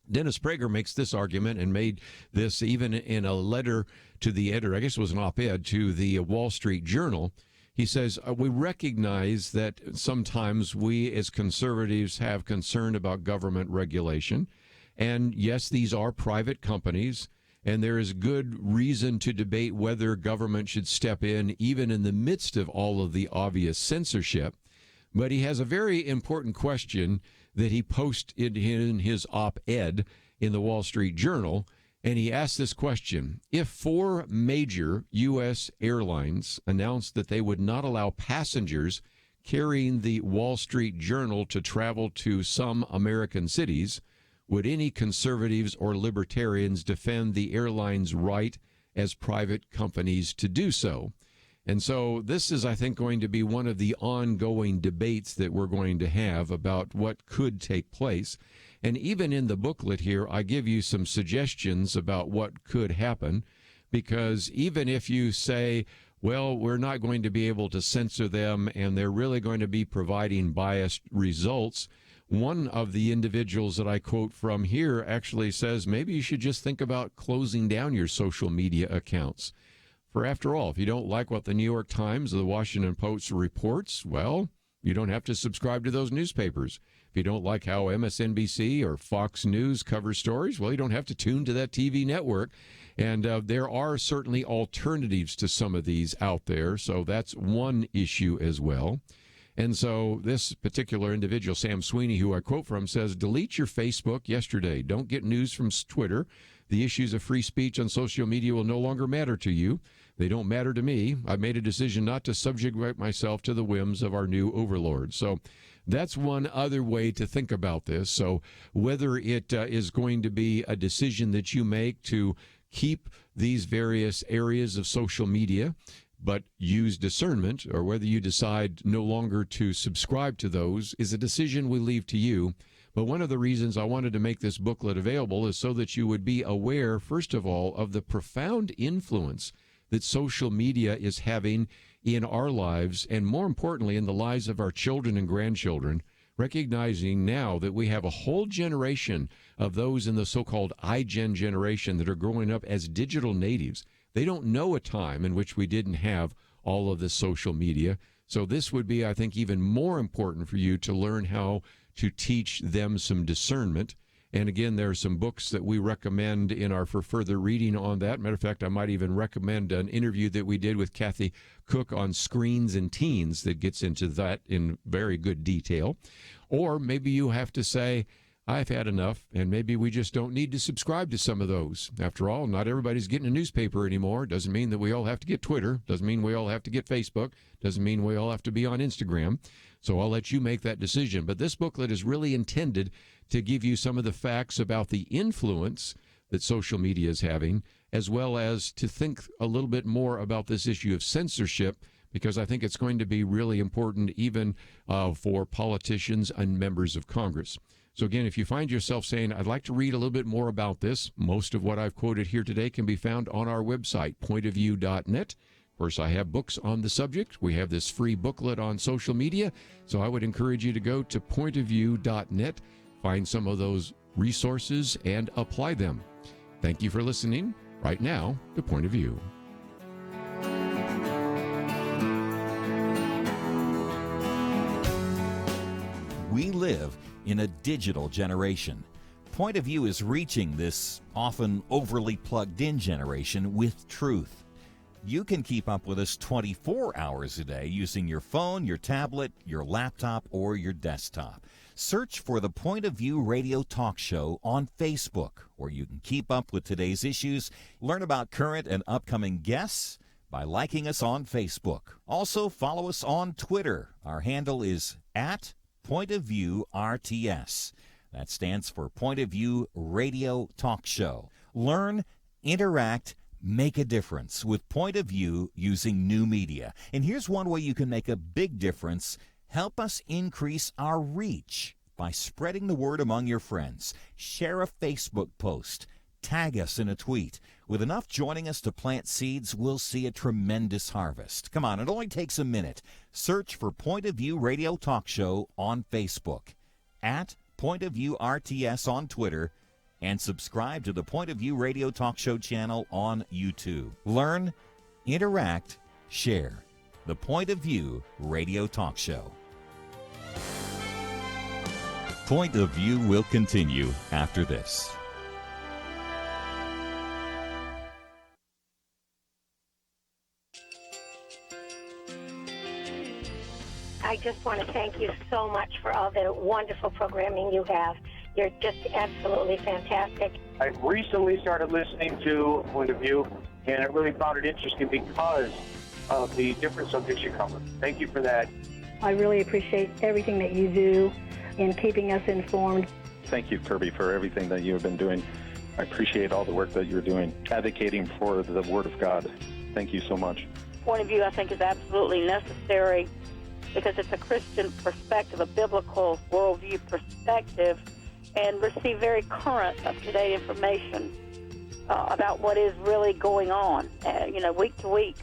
Dennis Prager makes this argument and made this even in a letter to the editor, I guess it was an op-ed, to the Wall Street Journal. He says, we recognize that sometimes we as conservatives have concern about government regulation. And yes, these are private companies, and there is good reason to debate whether government should step in even in the midst of all of the obvious censorship. But he has a very important question that he posted in his op-ed in the Wall Street Journal. And he asked this question: if 4 major U.S. airlines announced that they would not allow passengers carrying the Wall Street Journal to travel to some American cities, would any conservatives or libertarians defend the airline's right as private companies to do so? And so this is, I think, going to be one of the ongoing debates that we're going to have about what could take place. And even in the booklet here, I give you some suggestions about what could happen, because even if you say, well, we're not going to be able to censor them and they're really going to be providing biased results, one of the individuals that I quote from here actually says maybe you should just think about closing down your social media accounts. For after all, if you don't like what the New York Times or the Washington Post reports, well, you don't have to subscribe to those newspapers. If you don't like how MSNBC or Fox News cover stories, well, you don't have to tune to that TV network. And there are certainly alternatives to some of these out there, so that's one issue as well. And so this particular individual, Sam Sweeney, who I quote from, says, delete your Facebook yesterday. Don't get news from Twitter. The issues of free speech on social media will no longer matter to you. They don't matter to me. I've made a decision not to subjugate myself to the whims of our new overlords. So that's one other way to think about this. So whether it is going to be a decision that you make to keep these various areas of social media but use discernment, or whether you decide no longer to subscribe to those, is a decision we leave to you. But one of the reasons I wanted to make this booklet available is so that you would be aware, first of all, of the profound influence that social media is having in our lives, and more importantly, in the lives of our children and grandchildren, recognizing now that we have a whole generation of those in the so-called iGen generation that are growing up as digital natives. They don't know a time in which we didn't have all of this social media. So this would be, I think, even more important for you to learn how to teach them some discernment. And again, there are some books that we recommend in our for further reading on that. Matter of fact, I might even recommend an interview that we did with Kathy Cook on screens and teens that gets into that in very good detail. Or maybe you have to say, I've had enough, and maybe we just don't need to subscribe to some of those. After all, not everybody's getting a newspaper anymore. Doesn't mean that we all have to get Twitter. Doesn't mean we all have to get Facebook. Doesn't mean we all have to be on Instagram. So I'll let you make that decision. But this booklet is really intended to give you some of the facts about the influence that social media is having, as well as to think a little bit more about this issue of censorship, because I think it's going to be really important even for politicians and members of Congress. So again, if you find yourself saying, I'd like to read a little bit more about this, most of what I've quoted here today can be found on our website, pointofview.net. Of course, I have books on the subject. We have this free booklet on social media. So I would encourage you to go to pointofview.net, find some of those resources, and apply them. Thank you for listening right now to Point of View. We live in a digital generation. Point of View is reaching this often overly plugged-in generation with truth. You can keep up with us 24 hours a day using your phone, your tablet, your laptop, or your desktop. Search for the Point of View radio talk show on Facebook, where you can keep up with today's issues, learn about current and upcoming guests by liking us on Facebook. Also, follow us on Twitter. Our handle is @Point of View RTS. That stands for Point of View Radio Talk Show. Learn, interact, make a difference with Point of View using new media. And here's one way you can make a big difference. Help us increase our reach by spreading the word among your friends. Share a Facebook post. Tag us in a tweet. With enough joining us to plant seeds, we'll see a tremendous harvest. Come on, it only takes a minute. Search for Point of View Radio Talk Show on Facebook, @Point of View RTS on Twitter, and subscribe to the Point of View Radio Talk Show channel on YouTube. Learn, interact, share. The Point of View Radio Talk Show. Point of View will continue after this. I just want to thank you so much for all the wonderful programming you have. You're just absolutely fantastic. I recently started listening to Point of View, and I really found it interesting because of the different subjects you cover. Thank you for that. I really appreciate everything that you do in keeping us informed. Thank you, Kirby, for everything that you have been doing. I appreciate all the work that you're doing, advocating for the Word of God. Thank you so much. Point of View, I think, is absolutely necessary because it's a Christian perspective, a biblical worldview perspective, and receive very current, up-to-date information about what is really going on, week to week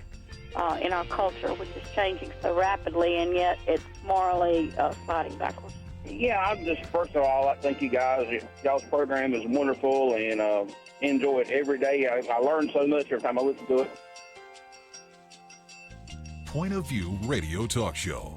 in our culture, which is changing so rapidly, and yet it's morally sliding backwards. Yeah, I'm just, first of all, I thank you guys. Y'all's program is wonderful, and enjoy it every day. I learn so much every time I listen to it. Point of View Radio Talk Show.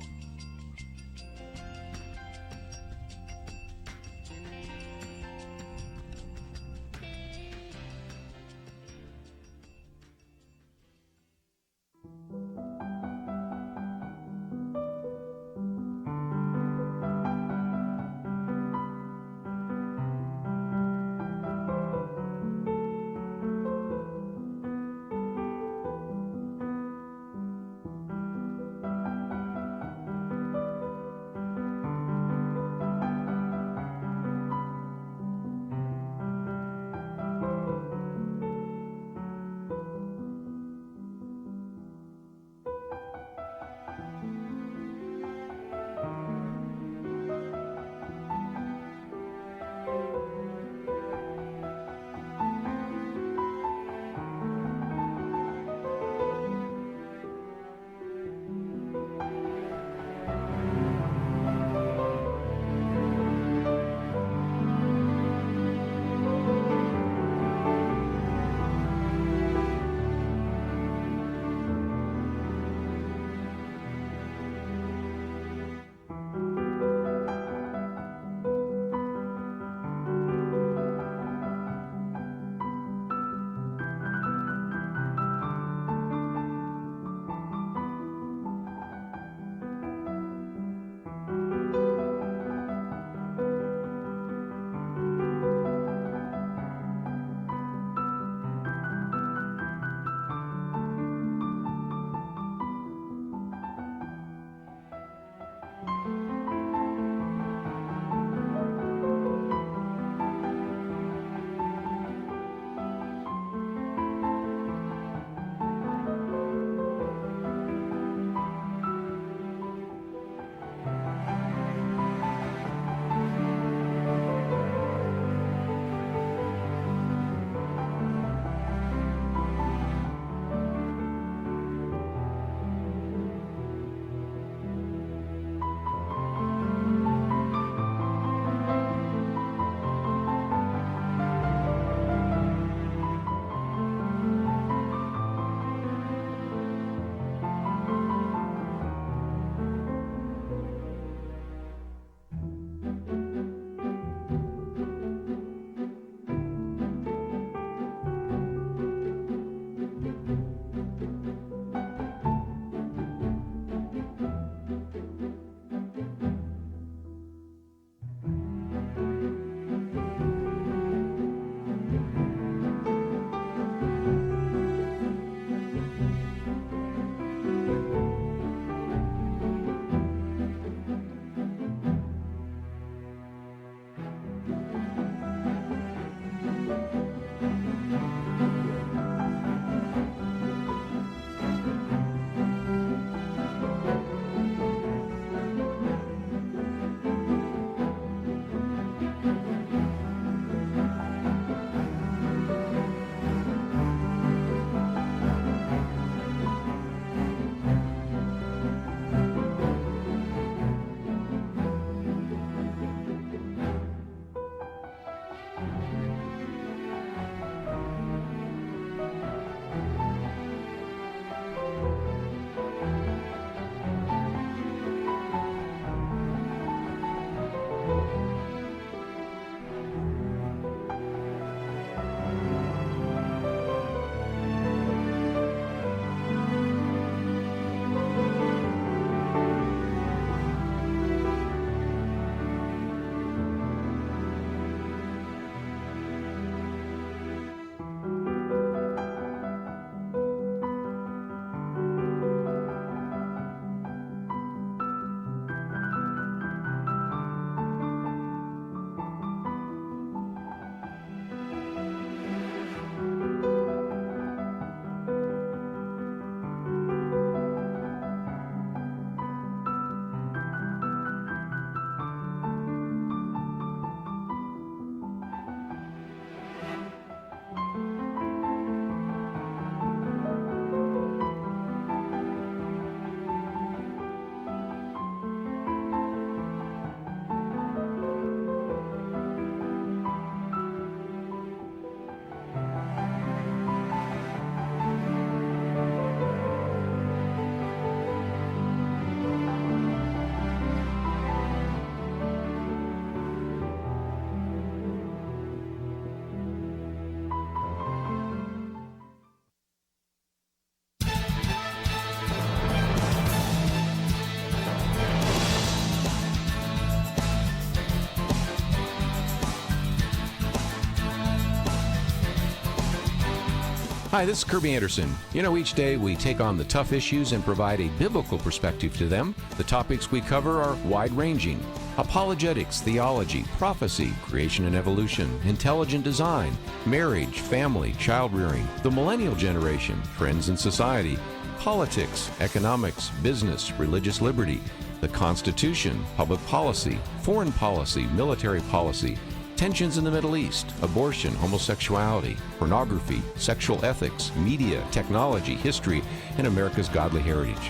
Hi, this is Kirby Anderson. You know, each day we take on the tough issues and provide a biblical perspective to them. The topics we cover are wide-ranging: apologetics, theology, prophecy, creation and evolution, intelligent design, marriage, family, child-rearing, the millennial generation, trends in society, politics, economics, business, religious liberty, the Constitution, public policy, foreign policy, military policy, tensions in the Middle East, abortion, homosexuality, pornography, sexual ethics, media, technology, history, and America's godly heritage.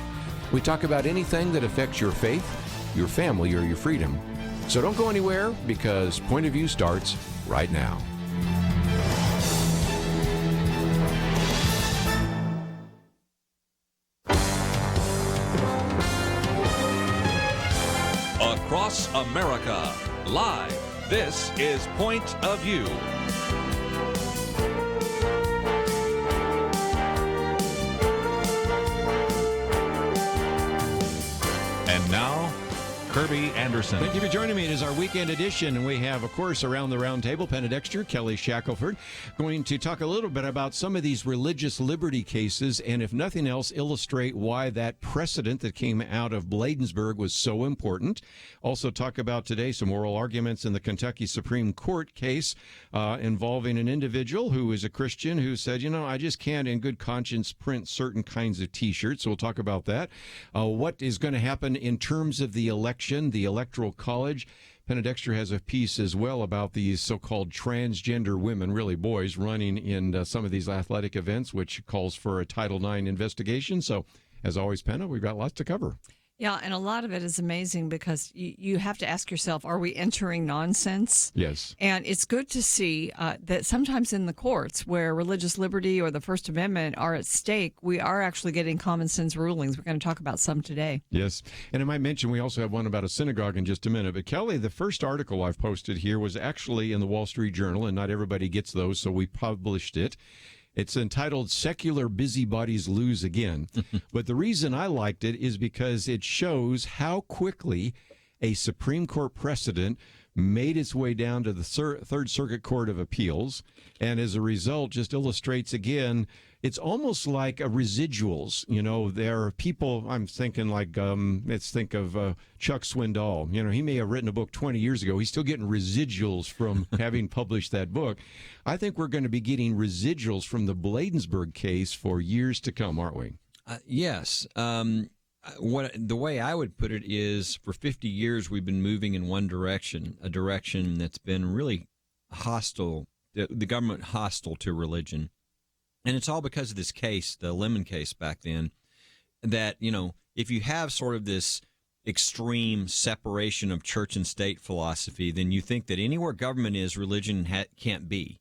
We talk about anything that affects your faith, your family, or your freedom. So don't go anywhere, because Point of View starts right now. Across America, live. This is Point of View. And now, Kirby Anderson. Thank you for joining me. It is our weekend edition, and we have, of course, around the round table, Penna Dexter, Kelly Shackelford, going to talk a little bit about some of these religious liberty cases, and if nothing else, illustrate why that precedent that came out of Bladensburg was so important. Also talk about today some oral arguments in the Kentucky Supreme Court case involving an individual who is a Christian who said, I just can't in good conscience print certain kinds of T-shirts. So we'll talk about that. What is going to happen in terms of the election, the Electoral College. Penna Dexter has a piece as well about these so-called transgender women, really boys, running in some of these athletic events, which calls for a Title IX investigation. So, as always, Penna, we've got lots to cover. Yeah, and a lot of it is amazing because you have to ask yourself, are we entering nonsense? Yes. And it's good to see that sometimes in the courts where religious liberty or the First Amendment are at stake, we are actually getting common sense rulings. We're going to talk about some today. Yes. And I might mention we also have one about a synagogue in just a minute. But Kelly, the first article I've posted here was actually in the Wall Street Journal, and not everybody gets those, so we published it. It's entitled Secular Busybodies Lose Again. But the reason I liked it is because it shows how quickly a Supreme Court precedent made its way down to the Third Circuit Court of Appeals. And as a result, just illustrates again, it's almost like a residuals. There are people, I'm thinking like, let's think of Chuck Swindoll. He may have written a book 20 years ago. He's still getting residuals from having published that book. I think we're going to be getting residuals from the Bladensburg case for years to come, aren't we? Yes. The way I would put it is, for 50 years we've been moving in one direction, a direction that's been really hostile, the government hostile to religion. And it's all because of this case, the Lemon case back then, that, if you have sort of this extreme separation of church and state philosophy, then you think that anywhere government is, religion can't be.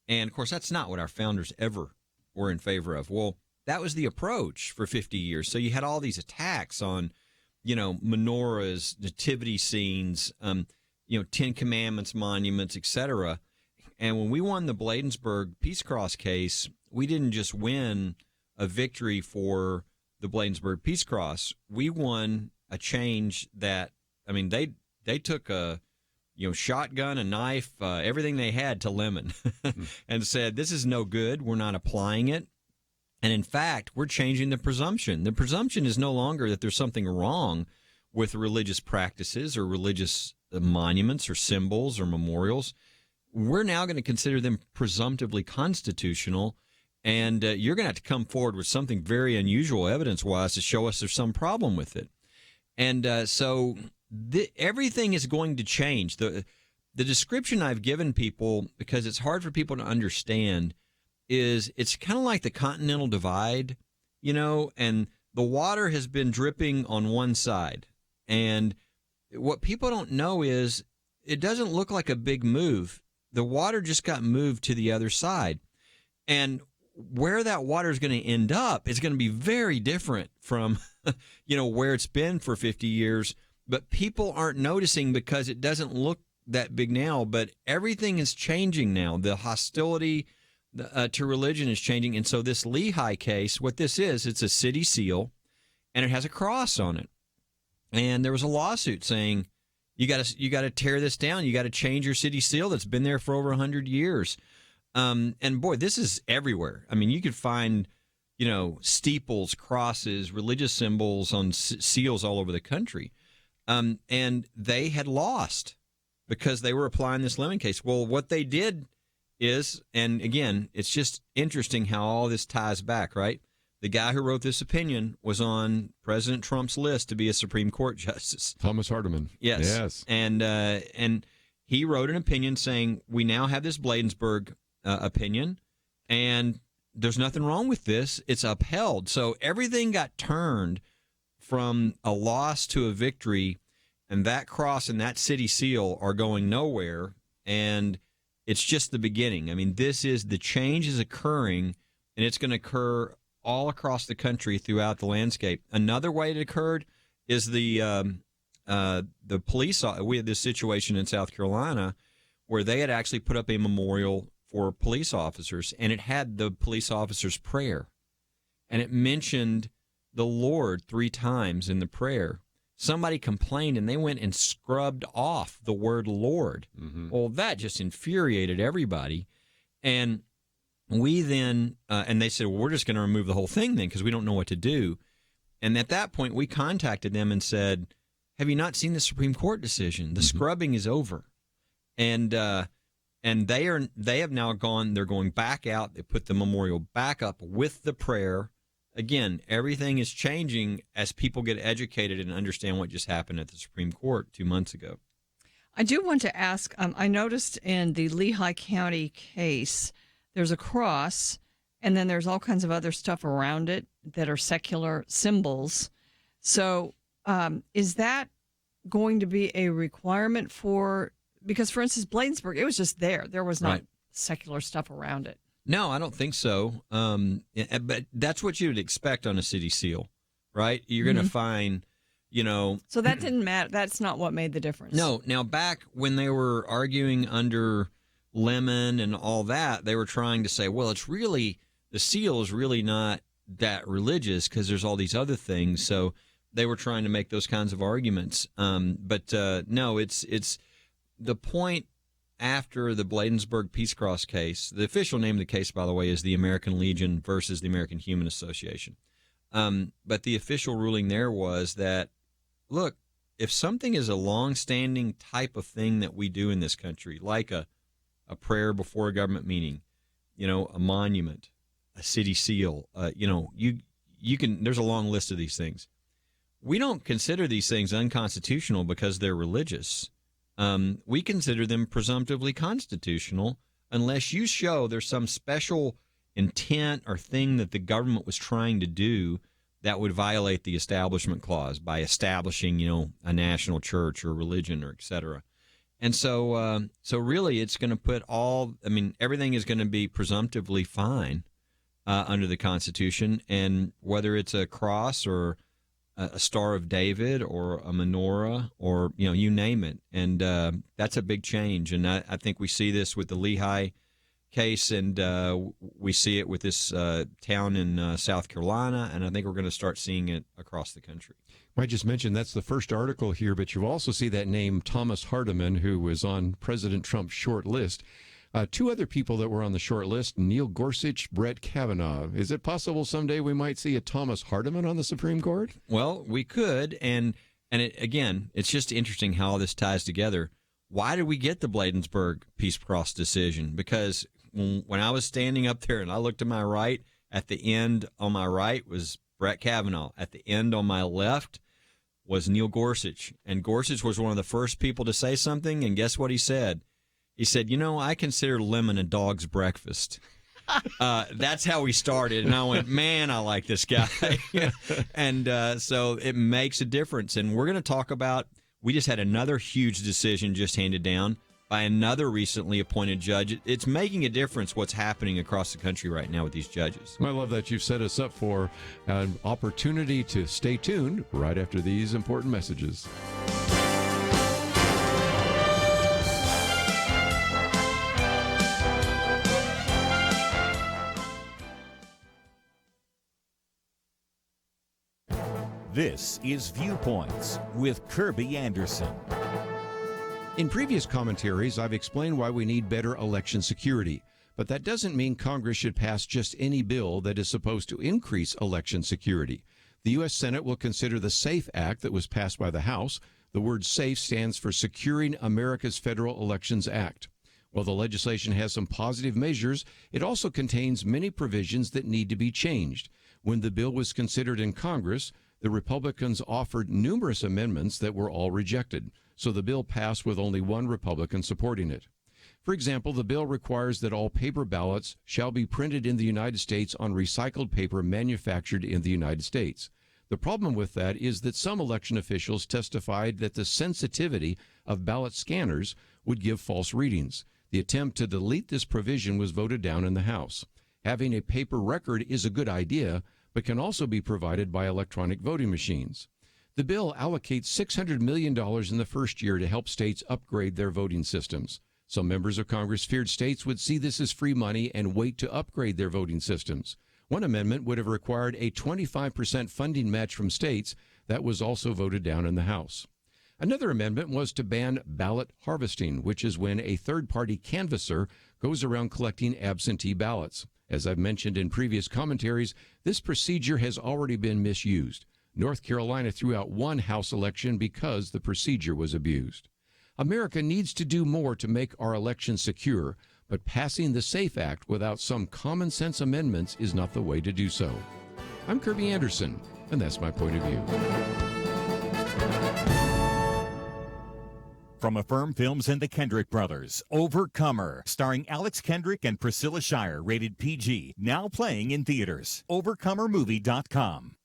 And, of course, that's not what our founders ever were in favor of. Well, that was the approach for 50 years. So you had all these attacks on, menorahs, nativity scenes, Ten Commandments monuments, etc. And when we won the Bladensburg Peace Cross case, we didn't just win a victory for the Bladensburg Peace Cross. We won a change that, they took a, shotgun, a knife, everything they had to Lemon and said, this is no good. We're not applying it. And in fact, we're changing the presumption. The presumption is no longer that there's something wrong with religious practices or religious monuments or symbols or memorials. We're now going to consider them presumptively constitutional, and you're going to have to come forward with something very unusual evidence-wise to show us there's some problem with it. And so everything is going to change. The description I've given people, because it's hard for people to understand, is it's kind of like the Continental Divide, and the water has been dripping on one side. And what people don't know is it doesn't look like a big move. The water just got moved to the other side. And where that water is going to end up is going to be very different from, where it's been for 50 years. But people aren't noticing because it doesn't look that big now. But everything is changing now. The hostility to religion is changing. And so this Lehigh case, what this is, it's a city seal, and it has a cross on it. And there was a lawsuit saying, you got to tear this down. You got to change your city seal that's been there for over 100 years. And boy, this is everywhere. I mean, you could find, steeples, crosses, religious symbols on seals all over the country. And they had lost because they were applying this lemon case. Well, what they did is, and again, it's just interesting how all this ties back, right? The guy who wrote this opinion was on President Trump's list to be a Supreme Court justice. Thomas Hardiman. Yes. And he wrote an opinion saying, we now have this Bladensburg opinion, and there's nothing wrong with this. It's upheld. So everything got turned from a loss to a victory, and that cross and that city seal are going nowhere, and it's just the beginning. I mean, the change is occurring, and it's going to occur all across the country throughout the landscape. Another way it occurred is the police. We had this situation in South Carolina where they had actually put up a memorial for police officers, and it had the police officers' prayer, and it mentioned the Lord 3 times in the prayer. Somebody complained, and they went and scrubbed off the word Lord. Mm-hmm. Well, that just infuriated everybody, and we then, and they said, well, we're just going to remove the whole thing then because we don't know what to do. And at that point, we contacted them and said, have you not seen the Supreme Court decision? The scrubbing is over. And they have now gone, they're going back out. They put the memorial back up with the prayer. Again, everything is changing as people get educated and understand what just happened at the Supreme Court 2 months ago. I do want to ask, I noticed in the Lehigh County case, there's a cross, and then there's all kinds of other stuff around it that are secular symbols. So is that going to be a requirement because, for instance, Bladensburg, it was just there. There was not secular stuff around it. No, I don't think so. But that's what you would expect on a city seal, right? You're going to find, So that didn't matter. That's not what made the difference. No. Now, back when they were arguing under Lemon and all that, they were trying to say, well, the seal is really not that religious because there's all these other things. So they were trying to make those kinds of arguments. But no, it's the point after the Bladensburg Peace Cross case. The official name of the case, by the way, is the American Legion versus the American Human Association. But the official ruling there was that, look, if something is a long-standing type of thing that we do in this country, like a prayer before a government meeting, a monument, a city seal, you can. There's a long list of these things. We don't consider these things unconstitutional because they're religious. We consider them presumptively constitutional unless you show there's some special intent or thing that the government was trying to do that would violate the Establishment Clause by establishing, a national church or religion or et cetera. And so really it's going to put everything is going to be presumptively fine under the Constitution. And whether it's a cross or a Star of David or a menorah or, you name it. And that's a big change. And I think we see this with the Lehigh case, and we see it with this town in South Carolina, and I think we're going to start seeing it across the country. I just mentioned that's the first article here, but you also see that name Thomas Hardiman, who was on President Trump's short list. 2 other people that were on the short list, Neil Gorsuch, Brett Kavanaugh. Is it possible someday we might see a Thomas Hardiman on the Supreme Court? Well, we could, and it's just interesting how all this ties together. Why did we get the Bladensburg Peace Cross decision? Because when I was standing up there and I looked to my right, at the end on my right was Brett Kavanaugh. At the end on my left was Neil Gorsuch. And Gorsuch was one of the first people to say something, and guess what he said? He said, I consider lemon a dog's breakfast. That's how we started. And I went, man, I like this guy. And so it makes a difference. And we're going to talk about, we just had another huge decision just handed down by another recently appointed judge. It's making a difference what's happening across the country right now with these judges. I love that you've set us up for an opportunity to stay tuned right after these important messages. This is Viewpoints with Kirby Anderson. In previous commentaries, I've explained why we need better election security. But that doesn't mean Congress should pass just any bill that is supposed to increase election security. The U.S. Senate will consider the SAFE Act that was passed by the House. The word SAFE stands for Securing America's Federal Elections Act. While the legislation has some positive measures, it also contains many provisions that need to be changed. When the bill was considered in Congress, the Republicans offered numerous amendments that were all rejected, so the bill passed with only one Republican supporting it. For example, the bill requires that all paper ballots shall be printed in the United States on recycled paper manufactured in the United States. The problem with that is that some election officials testified that the sensitivity of ballot scanners would give false readings. The attempt to delete this provision was voted down in the House. Having a paper record is a good idea, but can also be provided by electronic voting machines. The bill allocates $600 million in the first year to help states upgrade their voting systems. Some members of Congress feared states would see this as free money and wait to upgrade their voting systems. One amendment would have required a 25% funding match from states. That was also voted down in the House. Another amendment was to ban ballot harvesting, which is when a third-party canvasser goes around collecting absentee ballots. As I've mentioned in previous commentaries, this procedure has already been misused. North Carolina threw out one House election because the procedure was abused. America needs to do more to make our elections secure, but passing the SAFE Act without some common sense amendments is not the way to do so. I'm Kirby Anderson, and that's my point of view. From Affirm Films and the Kendrick Brothers, Overcomer, starring Alex Kendrick and Priscilla Shire, rated PG, now playing in theaters. Overcomermovie.com.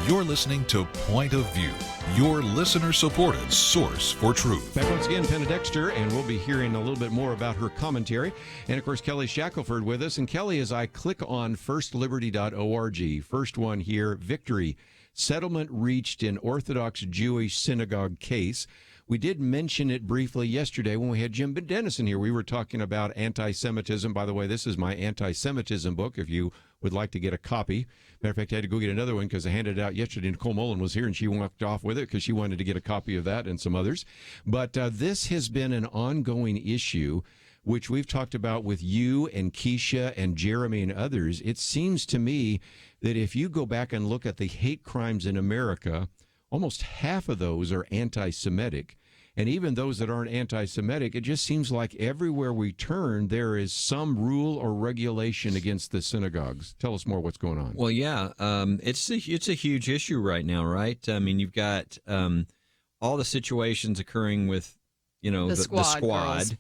You're listening to Point of View, your listener-supported source for truth. Back once again, Penna Dexter, and we'll be hearing a little bit more about her commentary. And, of course, Kelly Shackelford with us. And, Kelly, as I click on firstliberty.org, first one here, victory, settlement reached in Orthodox Jewish synagogue case. We did mention it briefly yesterday when we had Jim Dennison here. We were talking about anti-Semitism. By the way, this is my anti-Semitism book, if you would like to get a copy. Matter of fact, I had to go get another one because I handed it out yesterday. Nicole Mullen was here, and she walked off with it because she wanted to get a copy of that and some others. But this has been an ongoing issue, which we've talked about with you and Keisha and Jeremy and others. It seems to me that if you go back and look at the hate crimes in America, almost half of those are anti-Semitic. And even those that aren't anti-Semitic, it just seems like everywhere we turn, there is some rule or regulation against the synagogues. Tell us more what's going on. Well, yeah, it's a huge issue right now, right? I mean, you've got all the situations occurring with, the squad,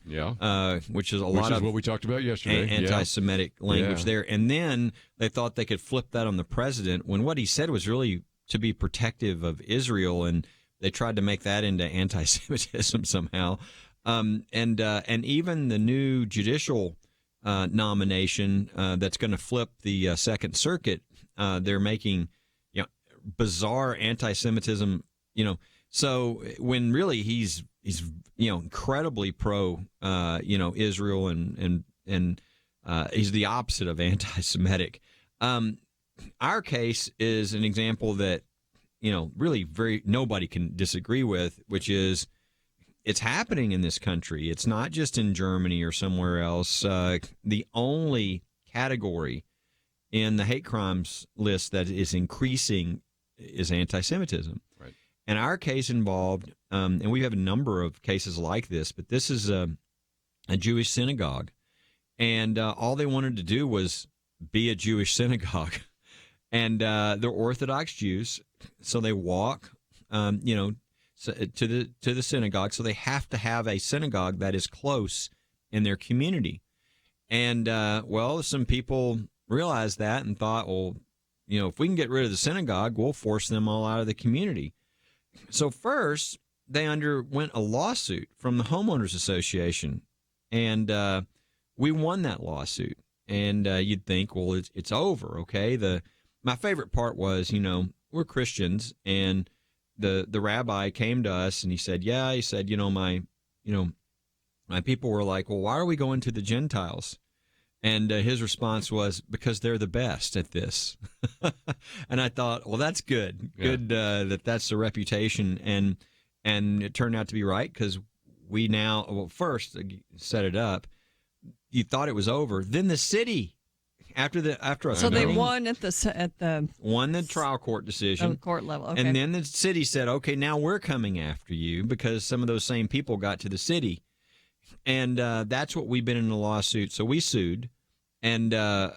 which is what we talked about yesterday. Anti-Semitic language there. And then they thought they could flip that on the president when what he said was really to be protective of Israel, and they tried to make that into anti-Semitism somehow. And even the new judicial nomination that's going to flip the Second Circuit, they're making bizarre anti-Semitism. So when really he's incredibly pro Israel and he's the opposite of anti-Semitic. Our case is an example that really nobody can disagree with, which is it's happening in this country. It's not just in Germany or somewhere else. The only category in the hate crimes list that is increasing is anti-Semitism. Right. And our case involved, and we have a number of cases like this, but this is a Jewish synagogue, and all they wanted to do was be a Jewish synagogue. And they're Orthodox Jews, so they walk, to the synagogue. So they have to have a synagogue that is close in their community. And some people realized that and thought, well, if we can get rid of the synagogue, we'll force them all out of the community. So first, they underwent a lawsuit from the Homeowners Association, and we won that lawsuit. And you'd think, well, it's over, okay? My favorite part was, we're Christians, and the rabbi came to us and he said, my people were like, well, why are we going to the Gentiles? And his response was, because they're the best at this. And I thought, well, that's good. Yeah. Good that's the reputation. And it turned out to be right, because we now, first set it up. You thought it was over. Then the city, after a so they won at the won the trial court decision, court level. Okay. And then the city said, okay, now we're coming after you, because some of those same people got to the city. And that's what we've been in the lawsuit. So we sued. And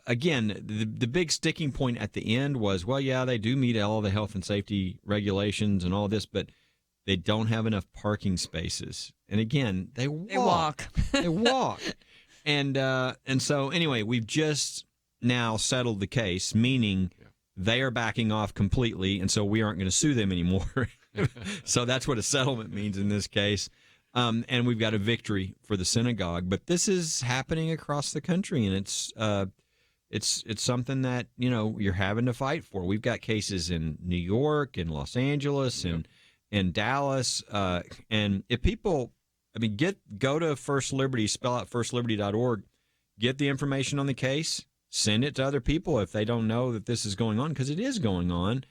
again, the big sticking point at the end was, well, yeah, they do meet all the health and safety regulations and all this, but they don't have enough parking spaces. And again, they walk. They walk. And so anyway, we've just now settled the case, meaning they are backing off completely, and so we aren't going to sue them anymore. So that's what a settlement means in this case. And we've got a victory for the synagogue, but this is happening across the country, and it's something that you're having to fight for. We've got cases in New York, in Los Angeles, and in Dallas, and if people, go to First Liberty, spell out firstliberty.org, get the information on the case, send it to other people if they don't know that this is going on, because it is going on.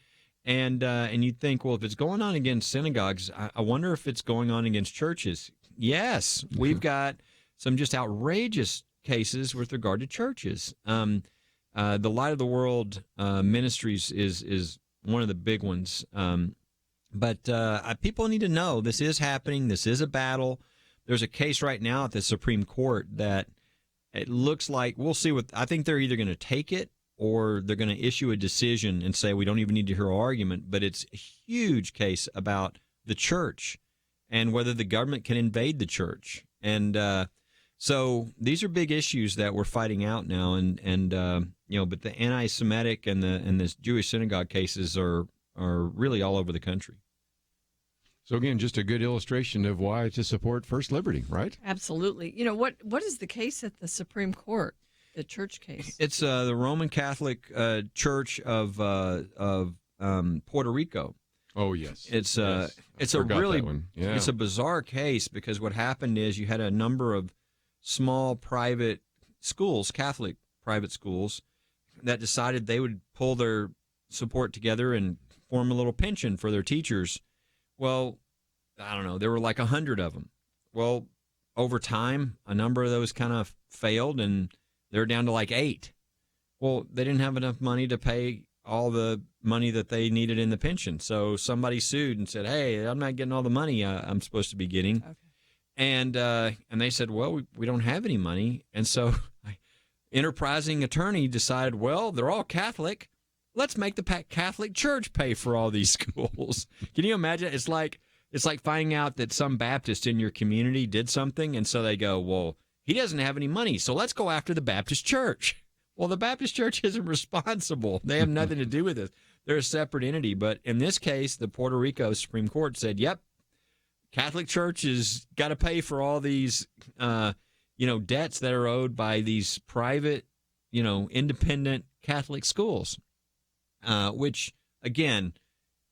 And you'd think, well, if it's going on against synagogues, I wonder if it's going on against churches. Yes, we've got some just outrageous cases with regard to churches. The Light of the World Ministries is one of the big ones. But people need to know this is happening. This is a battle. There's a case right now at the Supreme Court that it looks like, we'll see what, I think they're either going to take it or they're going to issue a decision and say we don't even need to hear argument. But it's a huge case about the church and whether the government can invade the church. And so these are big issues that we're fighting out now. But the anti-Semitic and the Jewish synagogue cases are really all over the country. So again, just a good illustration of why to support First Liberty, right? Absolutely. What is the case at the Supreme Court? The church case. It's the Roman Catholic Church of Puerto Rico. Oh yes, it's a really it's a bizarre case, because what happened is you had a number of small private schools, Catholic private schools, that decided they would pull their support together and form a little pension for their teachers. Well, I don't know, there were like 100 of them. Well, over time, a number of those kind of failed, and they're down to like 8. Well, they didn't have enough money to pay all the money that they needed in the pension. So somebody sued and said, hey, I'm not getting all the money I'm supposed to be getting. Okay. And they said, well, we don't have any money. And so enterprising attorney decided, well, they're all Catholic. Let's make the Catholic Church pay for all these schools. Can you imagine? It's like finding out that some Baptist in your community did something, and so they go, well, he doesn't have any money, so let's go after the Baptist Church. Well, the Baptist Church isn't responsible. They have nothing to do with this. They're a separate entity. But in this case, the Puerto Rico Supreme Court said, yep, Catholic Church has got to pay for all these, debts that are owed by these private, independent Catholic schools. Which, again,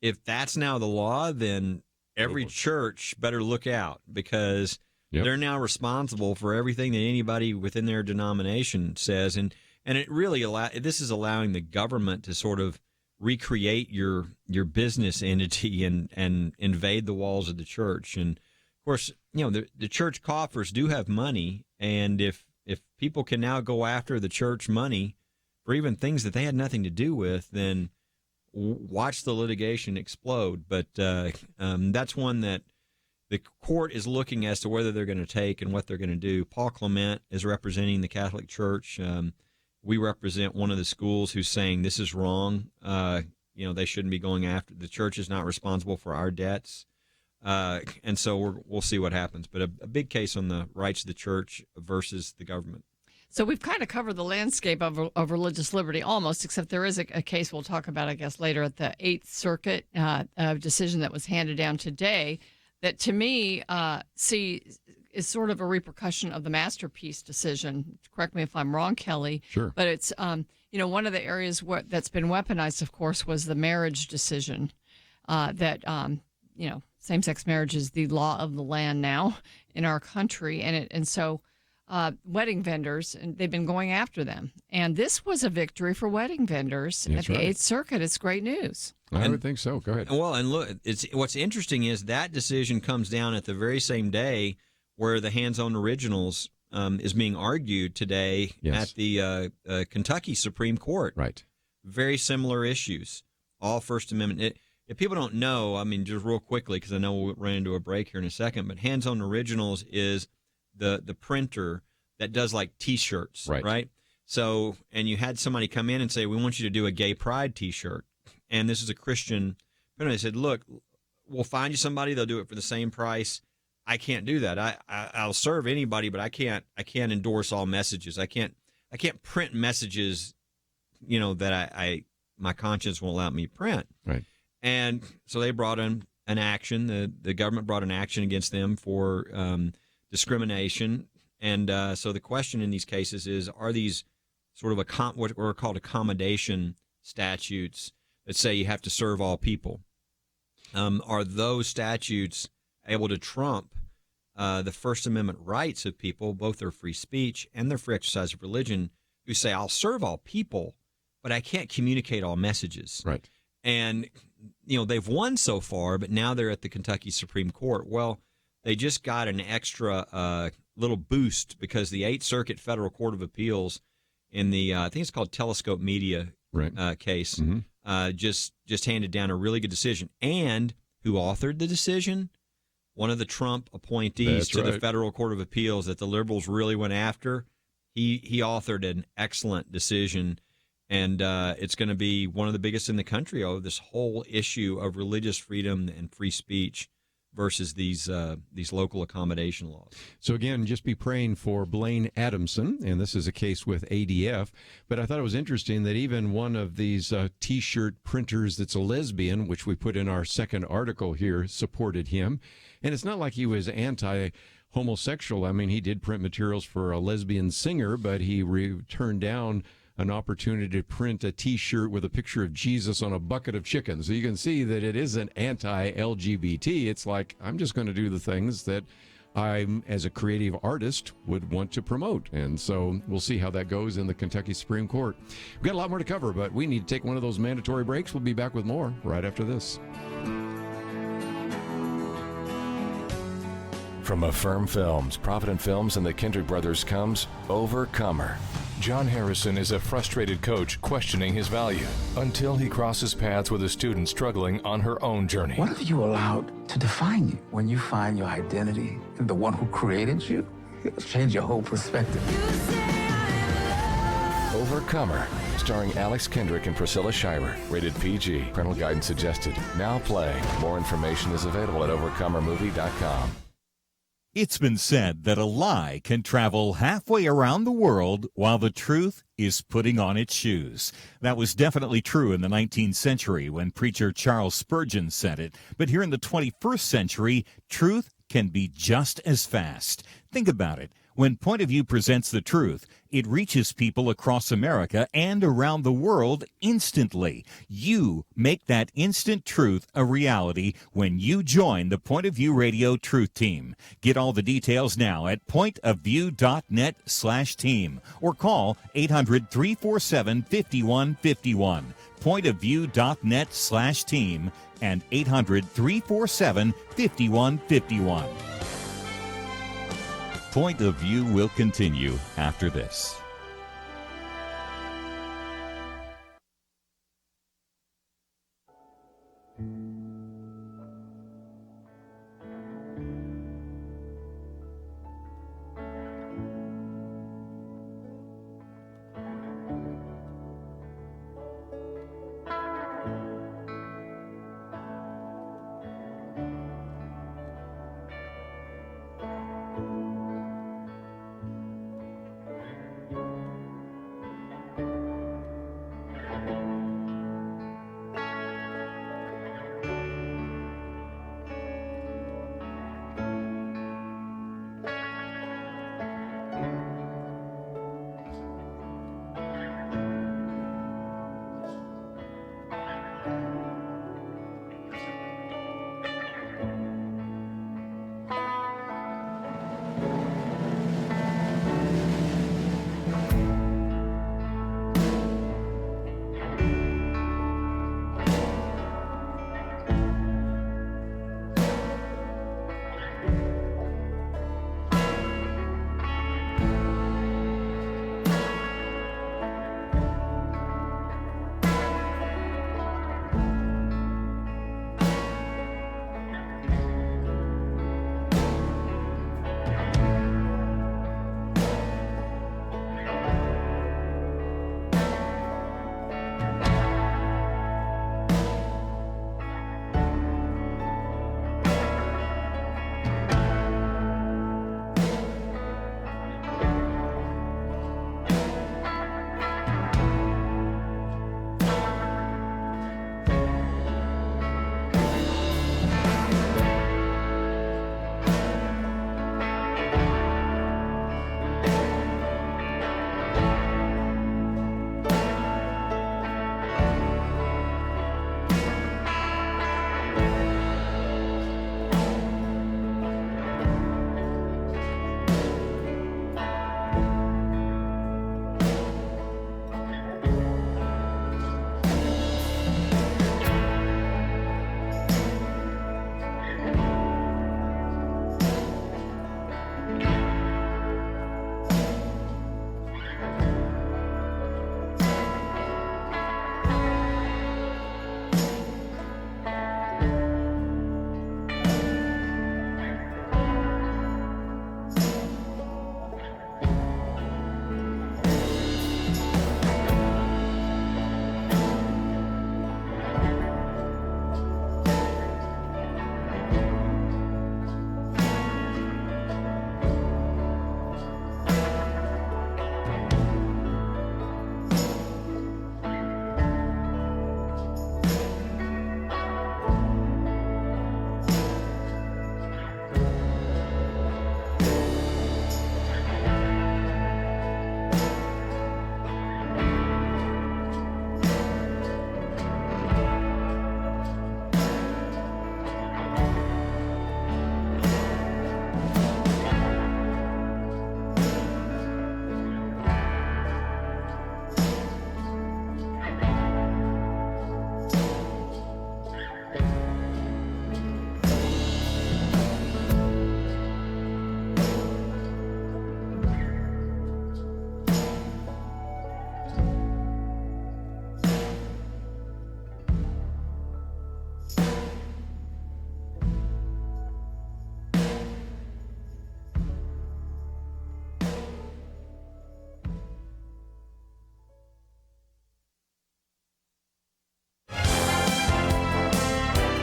if that's now the law, then every church better look out, because they're now responsible for everything that anybody within their denomination says. And it really this is allowing the government to sort of recreate your business entity and invade the walls of the church. And, of course, the church coffers do have money, and if people can now go after the church money for even things that they had nothing to do with, then watch the litigation explode. But that's one that the court is looking as to whether they're going to take and what they're going to do. Paul Clement is representing the Catholic Church. We represent one of the schools who's saying this is wrong. They shouldn't be going after. The church is not responsible for our debts. And so we'll see what happens. But a big case on the rights of the church versus the government. So we've kind of covered the landscape of religious liberty almost, except there is a case we'll talk about, I guess, later at the Eighth Circuit decision that was handed down today that, to me, is sort of a repercussion of the Masterpiece decision. Correct me if I'm wrong, Kelly. Sure. But it's, one of the areas that's been weaponized, of course, was the marriage decision that, same-sex marriage is the law of the land now in our country. And so wedding vendors, and they've been going after them. And this was a victory for wedding vendors at the Eighth Circuit. It's great news. I would think so. Go ahead. Well, and look, what's interesting is that decision comes down at the very same day where the hands-on originals is being argued today at the Kentucky Supreme Court. Right. Very similar issues, all First Amendment. If people don't know, I mean, just real quickly, because I know we'll run into a break here in a second, but hands-on originals is the printer that does like T-shirts, right? So, and you had somebody come in and say, we want you to do a gay pride T-shirt. And this is a Christian printer. They said, look, we'll find you somebody. They'll do it for the same price. I can't do that. I'll serve anybody, but I can't endorse all messages. I can't print messages, that my conscience won't allow me to print. Right. And so they brought in an action. The government brought an action against them for discrimination. And so the question in these cases is, are these sort of what are called accommodation statutes that say you have to serve all people? Are those statutes able to trump the First Amendment rights of people, both their free speech and their free exercise of religion, who say, I'll serve all people, but I can't communicate all messages? Right. And, they've won so far, but now they're at the Kentucky Supreme Court. Well, they just got an extra little boost because the Eighth Circuit Federal Court of Appeals in the, I think it's called Telescope Media case, just handed down a really good decision. And who authored the decision? One of the Trump appointees the Federal Court of Appeals that the liberals really went after. He authored an excellent decision, and it's going to be one of the biggest in the country over this whole issue of religious freedom and free speech versus these local accommodation laws. So again, just be praying for Blaine Adamson, and this is a case with ADF. But I thought it was interesting that even one of these T-shirt printers that's a lesbian, which we put in our second article here, supported him. And it's not like he was anti-homosexual. I mean, he did print materials for a lesbian singer, but he turned down an opportunity to print a T-shirt with a picture of Jesus on a bucket of chicken. So you can see that it isn't anti-LGBT. It's like, I'm just going to do the things that I, as a creative artist, would want to promote. And so we'll see how that goes in the Kentucky Supreme Court. We've got a lot more to cover, but we need to take one of those mandatory breaks. We'll be back with more right after this. From Affirm Films, Provident Films, and the Kindred Brothers comes Overcomer. John Harrison is a frustrated coach questioning his value until he crosses paths with a student struggling on her own journey. What have you allowed to define you? When you find your identity in the one who created you, it'll change your whole perspective. Overcomer, starring Alex Kendrick and Priscilla Shirer. Rated PG. Parental guidance suggested. Now playing. More information is available at overcomermovie.com. It's been said that a lie can travel halfway around the world while the truth is putting on its shoes. That was definitely true in the 19th century when preacher Charles Spurgeon said it. But here in the 21st century, truth can be just as fast. Think about it. When Point of View presents the truth, it reaches people across America and around the world instantly. You make that instant truth a reality when you join the Point of View Radio Truth Team. Get all the details now at pointofview.net/team or call 800-347-5151. Pointofview.net/team and 800-347-5151. Point of View will continue after this.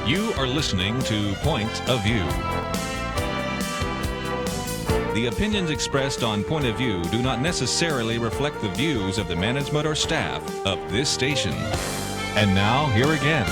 You are listening to Point of View. The opinions expressed on Point of View do not necessarily reflect the views of the management or staff of this station. And now, here again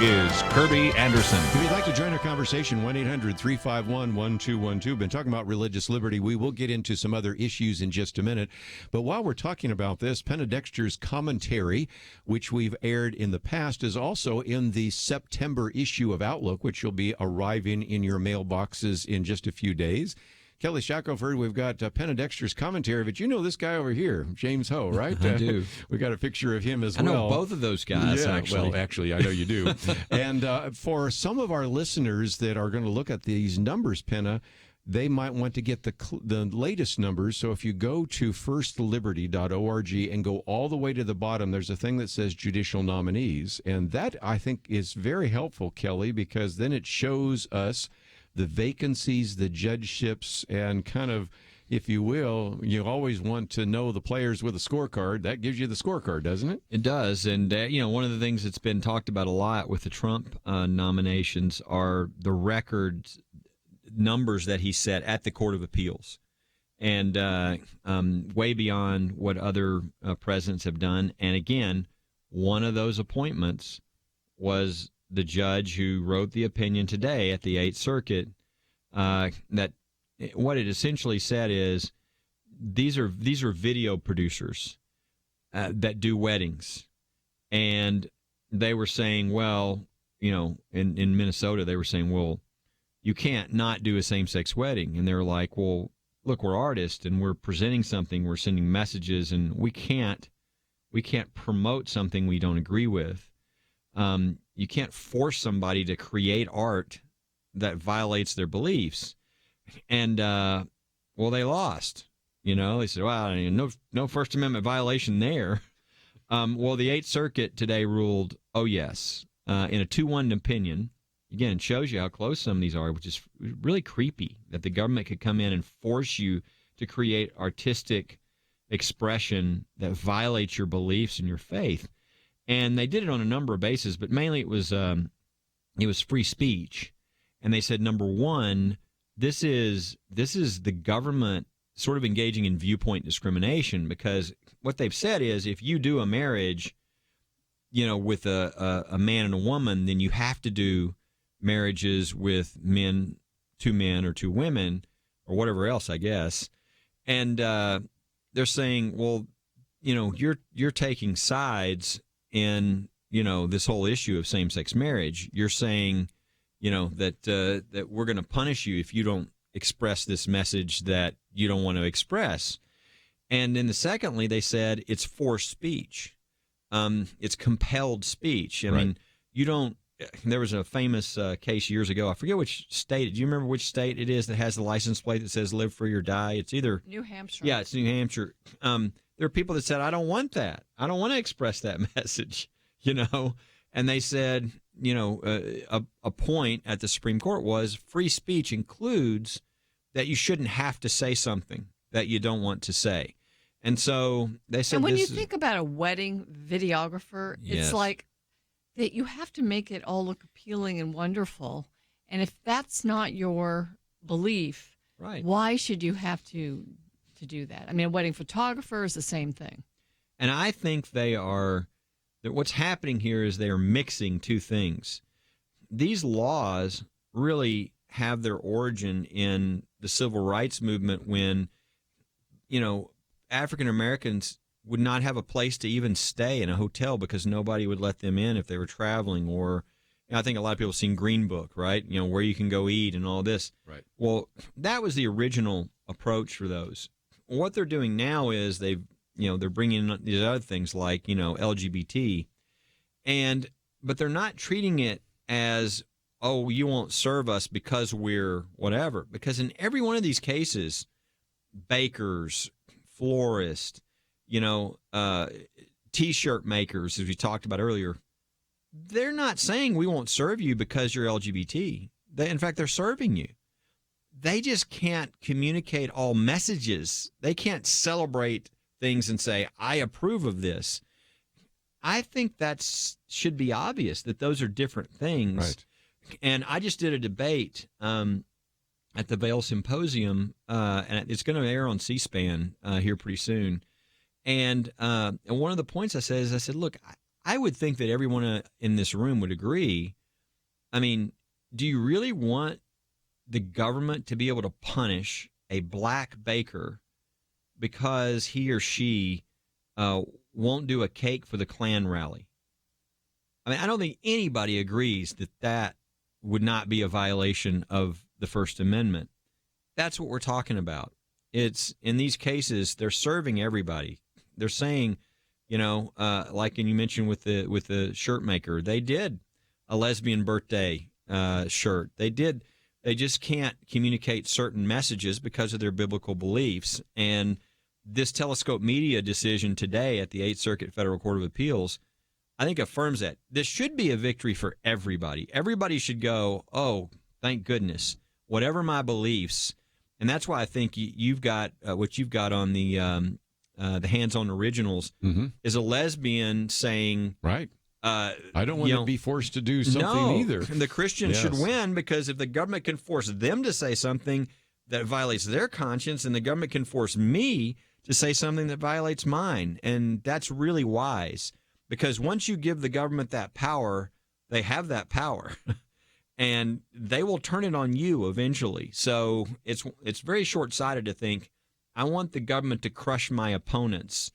is Kirby Anderson. If you'd like to join our conversation, 1-800-351-1212. Been talking about religious liberty. We will get into some other issues in just a minute. But while we're talking about this, Penna Dexter's commentary, which we've aired in the past, is also in the September issue of Outlook, which will be arriving in your mailboxes in just a few days. Kelly Shackelford, we've got Penna Dexter's commentary, but you know this guy over here, James Ho, right? I do. We got a picture of him as well. I know both of those guys, actually. Well, actually, I know you do. And for some of our listeners that are going to look at these numbers, Penna, they might want to get the latest numbers. So if you go to firstliberty.org and go all the way to the bottom, there's a thing that says judicial nominees. And that, I think, is very helpful, Kelly, because then it shows us the vacancies, the judgeships, and kind of, if you will, you always want to know the players with a scorecard. That gives you the scorecard, doesn't it? It does. And, one of the things that's been talked about a lot with the Trump nominations are the record numbers that he set at the Court of Appeals. And way beyond what other presidents have done. And, again, one of those appointments was the judge who wrote the opinion today at the Eighth Circuit, that what it essentially said is these are video producers that do weddings, and they were saying, well, in Minnesota, they were saying, well, you can't not do a same-sex wedding, and they were like, well, look, we're artists and we're presenting something, we're sending messages, and we can't promote something we don't agree with. You can't force somebody to create art that violates their beliefs. And, they lost. They said, well, no First Amendment violation there. The Eighth Circuit today ruled, oh, yes, in a 2-1 opinion. Again, it shows you how close some of these are, which is really creepy, that the government could come in and force you to create artistic expression that violates your beliefs and your faith. And they did it on a number of bases, but mainly it was free speech. And they said, number one, this is the government sort of engaging in viewpoint discrimination, because what they've said is if you do a marriage, with a man and a woman, then you have to do marriages with two men or two women or whatever else, I guess. And they're saying, well, you're taking sides in, this whole issue of same-sex marriage. You're saying, that we're going to punish you if you don't express this message that you don't want to express. And then secondly, they said it's forced speech. It's compelled speech. I mean, you don't. There was a famous case years ago. I forget which state. Do you remember which state it is that has the license plate that says "Live Free or Die"? It's either New Hampshire. Yeah, it's New Hampshire. There are people that said, I don't want that. I don't want to express that message, And they said, a point at the Supreme Court was free speech includes that you shouldn't have to say something that you don't want to say. And so they said, and when you think about a wedding videographer, Yes. it's like that you have to make it all look appealing and wonderful. And if that's not your belief, right, why should you have to do that? I mean, a wedding photographer is the same thing. And I think that what's happening here is they are mixing two things. These laws really have their origin in the civil rights movement when, African Americans would not have a place to even stay in a hotel because nobody would let them in if they were traveling. Or I think a lot of people have seen Green Book, right? Where you can go eat and all this. Right. Well, that was the original approach for those. What they're doing now is they're bringing in these other things like, LGBT, but they're not treating it as, oh, you won't serve us because we're whatever. Because in every one of these cases, bakers, florists, T-shirt makers, as we talked about earlier, they're not saying we won't serve you because you're LGBT. In fact, they're serving you. They just can't communicate all messages. They can't celebrate things and say, I approve of this. I think that should be obvious that those are different things. Right. And I just did a debate at the Vail Symposium, and it's going to air on C-SPAN here pretty soon. And one of the points I said, look, I would think that everyone in this room would agree. I mean, do you really want the government to be able to punish a black baker because he or she won't do a cake for the Klan rally? I mean, I don't think anybody agrees that would not be a violation of the First Amendment. That's what we're talking about. It's in these cases, they're serving everybody. They're saying, like you mentioned with the shirt maker, they did a lesbian birthday shirt. They just can't communicate certain messages because of their biblical beliefs. And this Telescope Media decision today at the 8th Circuit Federal Court of Appeals, I think affirms that. This should be a victory for everybody. Everybody should go, oh, thank goodness, whatever my beliefs. And that's why I think you've got what you've got on the hands-on originals is a lesbian saying, right. I don't want to be forced to do something either. The Christians should win, because if the government can force them to say something that violates their conscience, and the government can force me to say something that violates mine. And that's really wise, because once you give the government that power, they have that power. And they will turn it on you eventually. So it's very short-sighted to think, I want the government to crush my opponents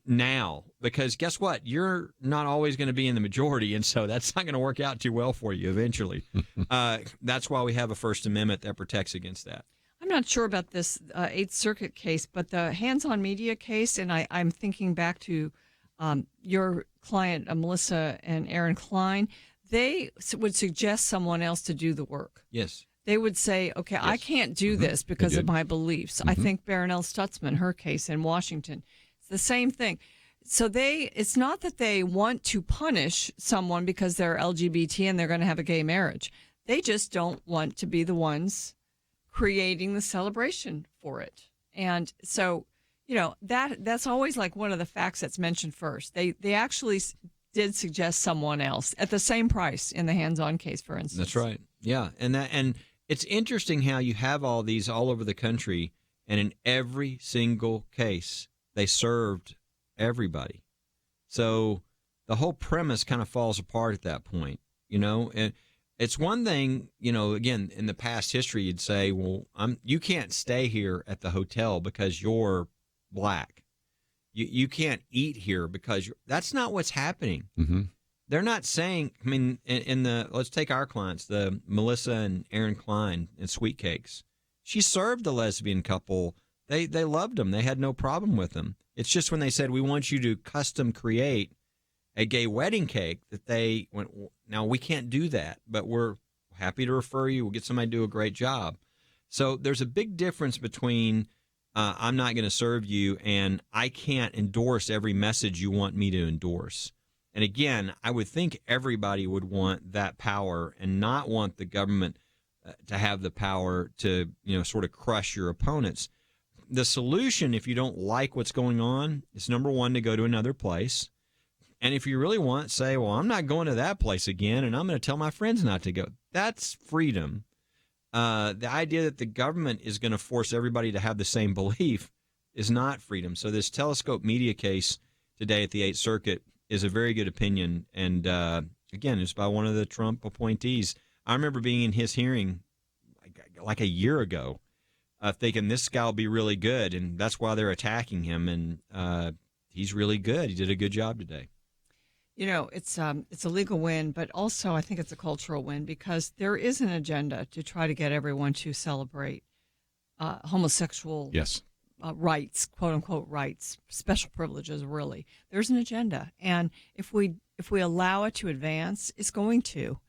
now, because guess what? You're not always going to be in the majority, and so that's not going to work out too well for you eventually. That's why we have a First Amendment that protects against that. I'm not sure about this Eighth Circuit case, but the hands-on media case, and I'm thinking back to your client, Melissa and Aaron Klein, they would suggest someone else to do the work. Yes. They would say, okay, I can't do this because of my beliefs. I think Barronelle Stutzman, her case in Washington, it's the same thing. So it's not that they want to punish someone because they're LGBT and they're going to have a gay marriage. They just don't want to be the ones creating the celebration for it. And so, that's always like one of the facts that's mentioned first. They actually did suggest someone else at the same price in the hands-on case, for instance. That's right. Yeah. And it's interesting how you have all these all over the country, and in every single case, they served everybody. So the whole premise kind of falls apart at that point, and it's one thing, again, in the past history, you'd say, well, you can't stay here at the hotel because you're black. You can't eat here because that's not what's happening. Mm-hmm. They're not saying, I mean, let's take our clients, the Melissa and Aaron Klein and Sweet Cakes. She served the lesbian couple. They loved them. They had no problem with them. It's just when they said, we want you to custom create a gay wedding cake, that they went, now we can't do that, but we're happy to refer you. We'll get somebody to do a great job. So there's a big difference between I'm not going to serve you and I can't endorse every message you want me to endorse. And again, I would think everybody would want that power and not want the government to have the power to, sort of crush your opponents. The solution, if you don't like what's going on, is number one, to go to another place. And if you really want, say, well, I'm not going to that place again, and I'm going to tell my friends not to go. That's freedom. The idea that the government is going to force everybody to have the same belief is not freedom. So this Telescope Media case today at the 8th Circuit is a very good opinion. And again, it's by one of the Trump appointees. I remember being in his hearing like a year ago, thinking this guy will be really good, and that's why they're attacking him. And he's really good. He did a good job today. It's a legal win, but also I think it's a cultural win, because there is an agenda to try to get everyone to celebrate homosexual rights, quote unquote rights, special privileges. Really, there's an agenda, and if we allow it to advance, it's going to.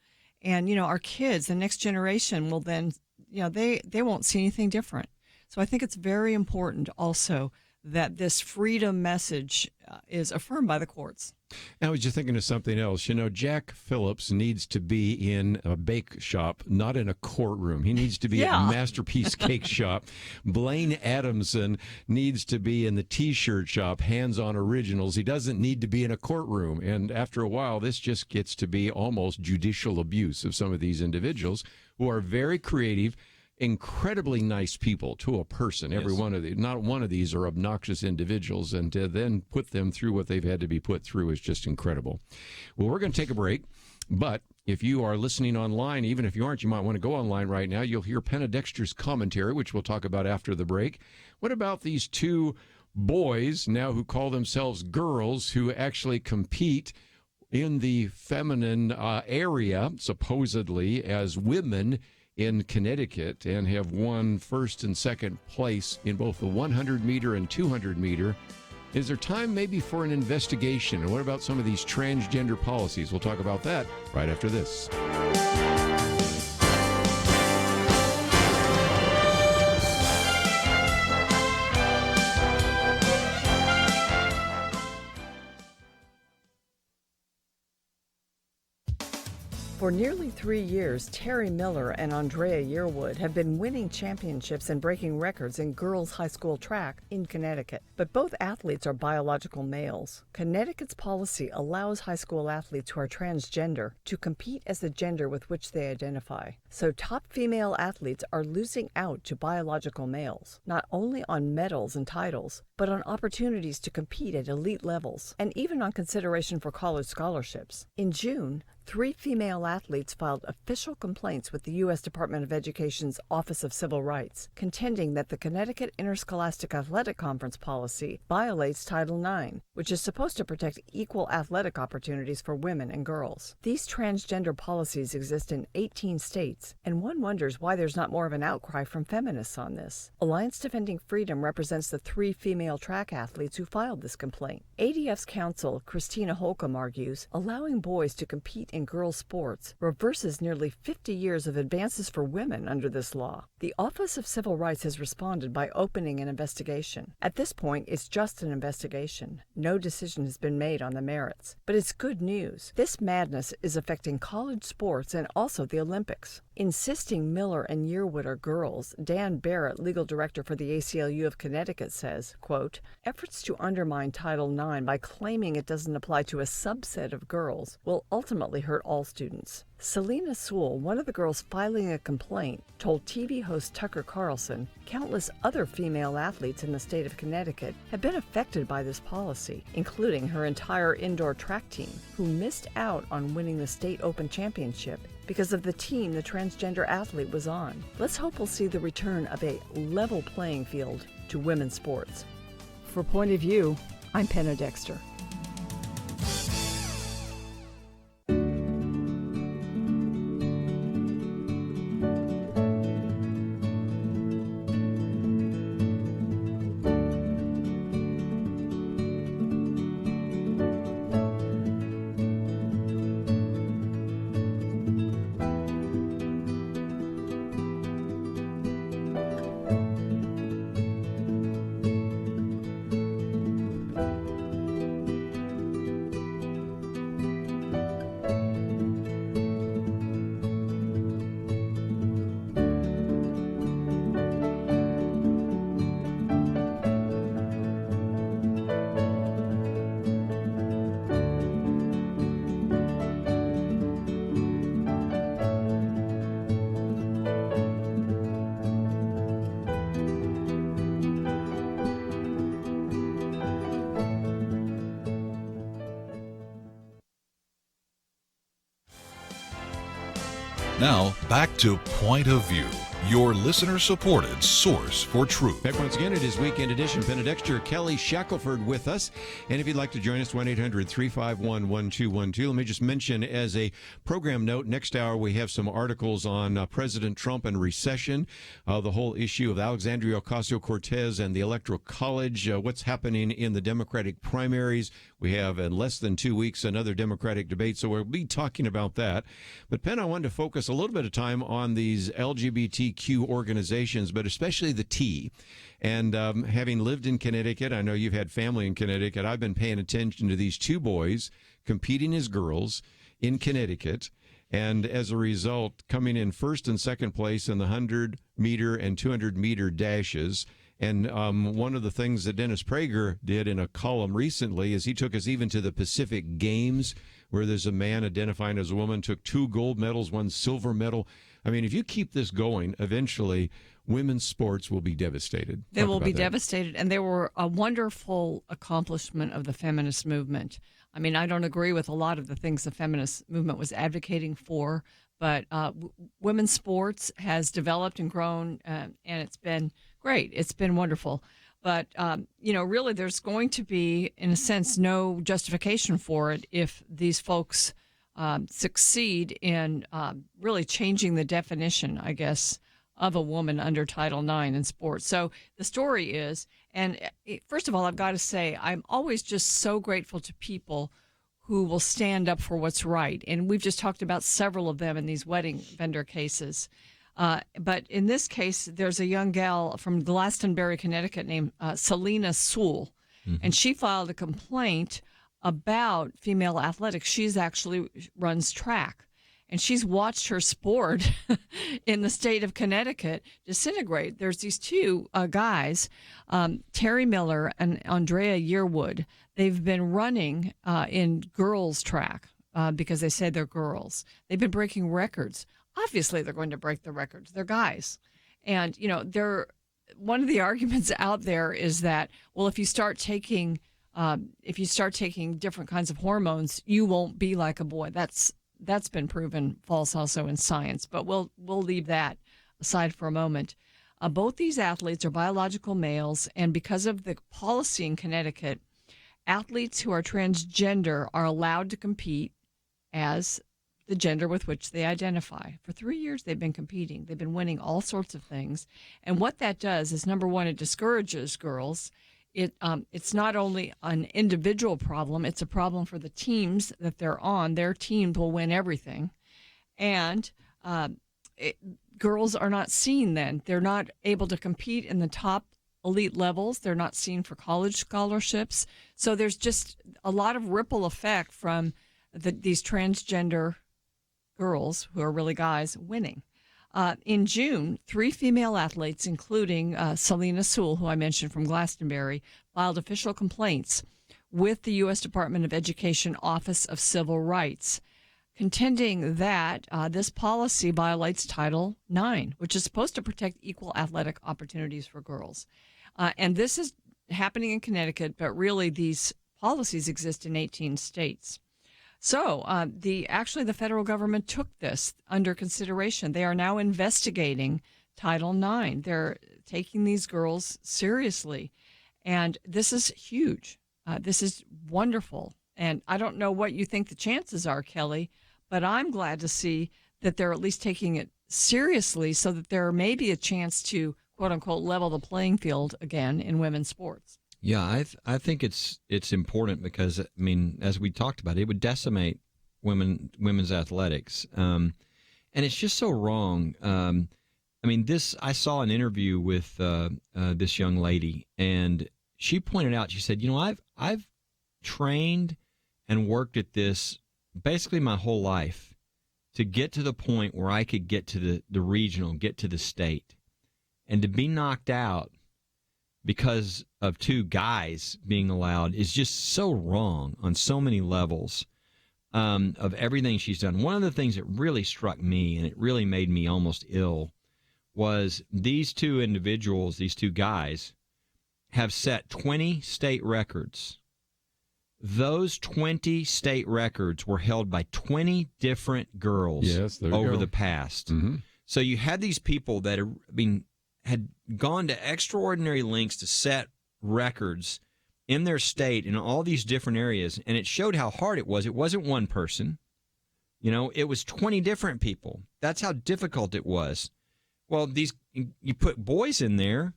And our kids, the next generation, will then they won't see anything different. So I think it's very important also that this freedom message is affirmed by the courts. I was just thinking of something else. You know, Jack Phillips needs to be in a bake shop, not in a courtroom. He needs to be at Masterpiece Cake Shop. Blaine Adamson needs to be in the T-shirt shop, Hands On Originals. He doesn't need to be in a courtroom. And after a while, this just gets to be almost judicial abuse of some of these individuals who are very creative, incredibly nice people to a person. Every one of these, not one of these are obnoxious individuals, and to then put them through what they've had to be put through is just incredible. Well, we're going to take a break, but if you are listening online, even if you aren't, you might want to go online right now. You'll hear Penna Dexter's commentary, which we'll talk about after the break. What about these two boys now who call themselves girls who actually compete in the feminine area, supposedly, as women in Connecticut, and have won first and second place in both the 100-meter and 200-meter. Is there time maybe for an investigation? And what about some of these transgender policies? We'll talk about that right after this. For nearly 3 years, Terry Miller and Andrea Yearwood have been winning championships and breaking records in girls' high school track in Connecticut. But both athletes are biological males. Connecticut's policy allows high school athletes who are transgender to compete as the gender with which they identify. So top female athletes are losing out to biological males, not only on medals and titles, but on opportunities to compete at elite levels, and even on consideration for college scholarships. In June, 3 female athletes filed official complaints with the U.S. Department of Education's Office of Civil Rights, contending that the Connecticut Interscholastic Athletic Conference policy violates Title IX, which is supposed to protect equal athletic opportunities for women and girls. These transgender policies exist in 18 states, and one wonders why there's not more of an outcry from feminists on this. Alliance Defending Freedom represents the 3 female track athletes who filed this complaint. ADF's counsel, Christina Holcomb, argues allowing boys to compete in girls' sports reverses nearly 50 years of advances for women under this law. The Office of Civil Rights has responded by opening an investigation. At this point, it's just an investigation. No decision has been made on the merits. But it's good news. This madness is affecting college sports and also the Olympics. Insisting Miller and Yearwood are girls, Dan Barrett, legal director for the ACLU of Connecticut, says, quote, efforts to undermine Title IX by claiming it doesn't apply to a subset of girls will ultimately hurt all students. Selena Sewell, one of the girls filing a complaint, told TV host Tucker Carlson countless other female athletes in the state of Connecticut have been affected by this policy, including her entire indoor track team, who missed out on winning the state open championship because of the team the transgender athlete was on. Let's hope we'll see the return of a level playing field to women's sports. For Point of View, I'm Penna Dexter. Now, back to Point of View, your listener-supported source for truth. Back once again, it is Weekend Edition. Penna Dexter, Kelly Shackelford with us. And if you'd like to join us, 1-800-351-1212. Let me just mention as a program note, next hour we have some articles on President Trump and recession, the whole issue of Alexandria Ocasio-Cortez and the Electoral College, what's happening in the Democratic primaries We have in less than 2 weeks another Democratic debate, so we'll be talking about that. But Penn, I wanted to focus a little bit of time on these LGBTQ organizations, but especially the T. And having lived in Connecticut, I know you've had family in Connecticut. I've been paying attention to these two boys competing as girls in Connecticut. And as a result, coming in first and second place in the 100-meter and 200-meter dashes. And one of the things that Dennis Prager did in a column recently is he took us even to the Pacific Games, where there's a man identifying as a woman, took 2 gold medals, 1 silver medal. I mean, if you keep this going, eventually women's sports will be devastated. They will be devastated, and they were a wonderful accomplishment of the feminist movement. I mean, I don't agree with a lot of the things the feminist movement was advocating for, but women's sports has developed and grown, and it's been great. It's been wonderful. But, really, there's going to be, in a sense, no justification for it if these folks succeed in really changing the definition, I guess, of a woman under Title IX in sports. So the story is, and first of all, I've got to say, I'm always just so grateful to people who will stand up for what's right. And we've just talked about several of them in these wedding vendor cases. But in this case, there's a young gal from Glastonbury, Connecticut named Selena Sewell, and she filed a complaint about female athletics. She's actually runs track, and she's watched her sport in the state of Connecticut disintegrate. There's these two guys, Terry Miller and Andrea Yearwood. They've been running in girls track because they say they're girls. They've been breaking records. Obviously, they're going to break the records. They're guys. And, they're one of the arguments out there is that, well, if you start taking different kinds of hormones, you won't be like a boy. That's been proven false also in science, but we'll leave that aside for a moment. Both these athletes are biological males, and because of the policy in Connecticut, athletes who are transgender are allowed to compete as the gender with which they identify. For 3 years, they've been competing. They've been winning all sorts of things. And what that does is, number one, it discourages girls. It's not only an individual problem, it's a problem for the teams that they're on. Their team will win everything. And girls are not seen then. They're not able to compete in the top elite levels. They're not seen for college scholarships. So there's just a lot of ripple effect from these transgender girls, who are really guys, winning. In June, 3 female athletes, including Selena Sewell, who I mentioned from Glastonbury, filed official complaints with the U.S. Department of Education Office of Civil Rights, contending that this policy violates Title IX, which is supposed to protect equal athletic opportunities for girls. And this is happening in Connecticut, but really these policies exist in 18 states. So the federal government took this under consideration. They are now investigating Title IX. They're taking these girls seriously. And this is huge. This is wonderful. And I don't know what you think the chances are, Kelly, but I'm glad to see that they're at least taking it seriously so that there may be a chance to, quote unquote, level the playing field again in women's sports. Yeah, I think it's important because, I mean, as we talked about, it would decimate women's athletics, and it's just so wrong. I saw an interview with this young lady, and she pointed out, she said, I've trained and worked at this basically my whole life to get to the point where I could get to the regional, get to the state, and to be knocked out because of 2 guys being allowed is just so wrong on so many levels of everything she's done. One of the things that really struck me, and it really made me almost ill, was these 2 individuals, these 2 guys, have set 20 state records. Those 20 state records were held by 20 different girls over the past. Mm-hmm. So you had these people that had gone to extraordinary lengths to set records in their state in all these different areas, and it showed how hard it was. It wasn't one person. It was 20 different people. That's how difficult it was. Well, you put boys in there,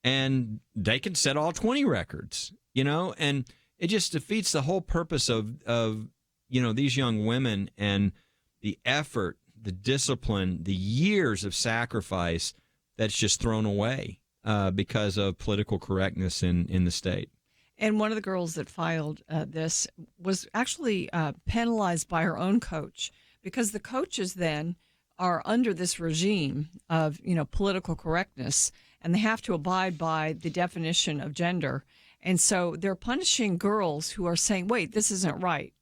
and they can set all 20 records, and it just defeats the whole purpose of these young women and the effort, the discipline, the years of sacrifice that's just thrown away because of political correctness in the state. And one of the girls that filed this was actually penalized by her own coach, because the coaches then are under this regime of, political correctness, and they have to abide by the definition of gender. And so they're punishing girls who are saying, wait, this isn't right.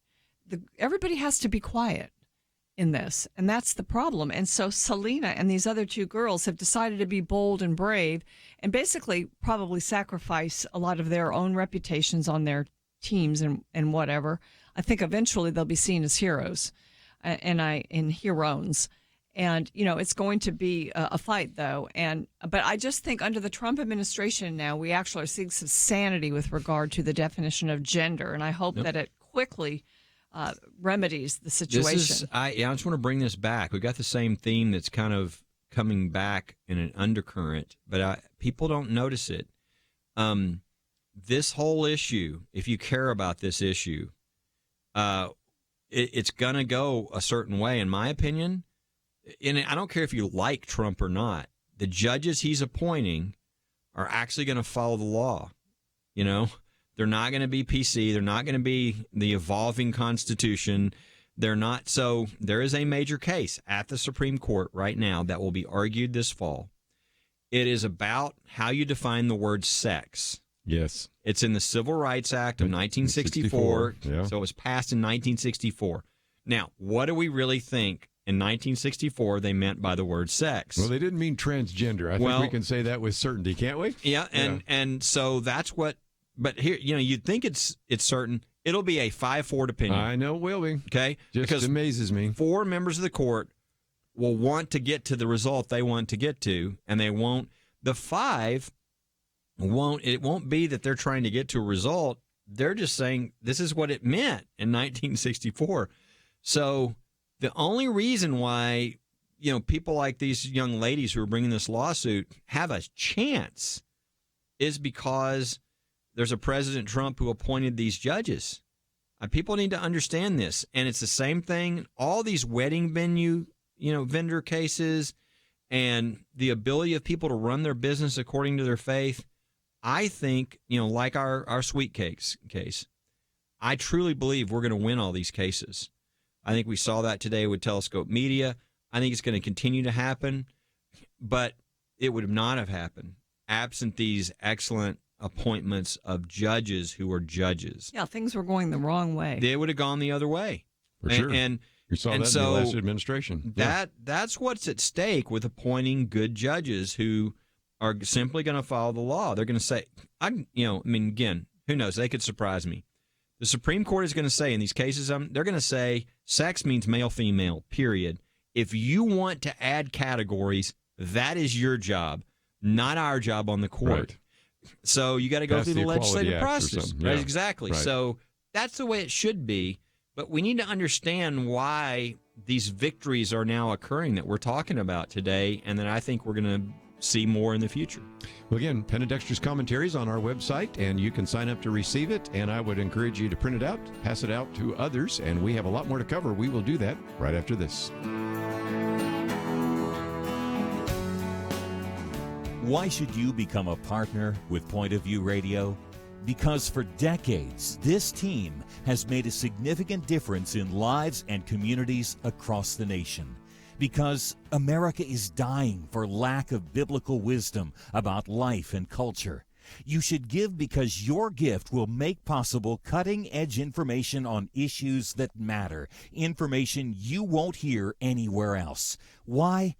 Everybody has to be quiet in this, and that's the problem. And so Selena and these other two girls have decided to be bold and brave and basically probably sacrifice a lot of their own reputations on their teams and whatever. I think eventually they'll be seen as heroes and heroines. And, it's going to be a fight, though. But I just think under the Trump administration now, we actually are seeing some sanity with regard to the definition of gender. And I hope that it quickly remedies the situation. I just want to bring this back. We've got the same theme that's kind of coming back in an undercurrent, but people don't notice it. This whole issue, if you care about this issue, it's going to go a certain way, in my opinion. And I don't care if you like Trump or not. The judges he's appointing are actually going to follow the law. They're not going to be PC. They're not going to be the evolving Constitution. They're not. So there is a major case at the Supreme Court right now that will be argued this fall. It is about how you define the word sex. Yes. It's in the Civil Rights Act of 1964. Yeah. So it was passed in 1964. Now, what do we really think in 1964 they meant by the word sex? Well, they didn't mean transgender. I think we can say that with certainty, can't we? Yeah, and so that's what. But here, you'd think it's certain. It'll be a 5-4 opinion. I know it will be. Okay? Just amazes me. 4 members of the court will want to get to the result they want to get to, and they won't. The 5 won't. It won't be that they're trying to get to a result. They're just saying this is what it meant in 1964. So the only reason why, people like these young ladies who are bringing this lawsuit have a chance is because there's a President Trump who appointed these judges. People need to understand this. And it's the same thing. All these wedding venue, vendor cases and the ability of people to run their business according to their faith. I think, like our sweet cakes case, I truly believe we're going to win all these cases. I think we saw that today with Telescope Media. I think it's going to continue to happen, but it would not have happened absent these excellent appointments of judges who are judges. Yeah, things were going the wrong way. They would have gone the other way. For sure. And you saw that in the last administration. That's what's at stake with appointing good judges who are simply going to follow the law. They're going to say, again, who knows? They could surprise me. The Supreme Court is going to say in these cases, they're going to say sex means male, female, period. If you want to add categories, that is your job, not our job on the court. Right. So you got to go through the legislative process. Yeah. Right, exactly. Right. So that's the way it should be. But we need to understand why these victories are now occurring that we're talking about today, and that I think we're going to see more in the future. Well, again, Penn and Dexter's commentaries on our website, and you can sign up to receive it. And I would encourage you to print it out, pass it out to others, and we have a lot more to cover. We will do that right after this. Why should you become a partner with Point of View Radio? Because for decades, this team has made a significant difference in lives and communities across the nation. Because America is dying for lack of biblical wisdom about life and culture. You should give because your gift will make possible cutting-edge information on issues that matter, information you won't hear anywhere else. Why?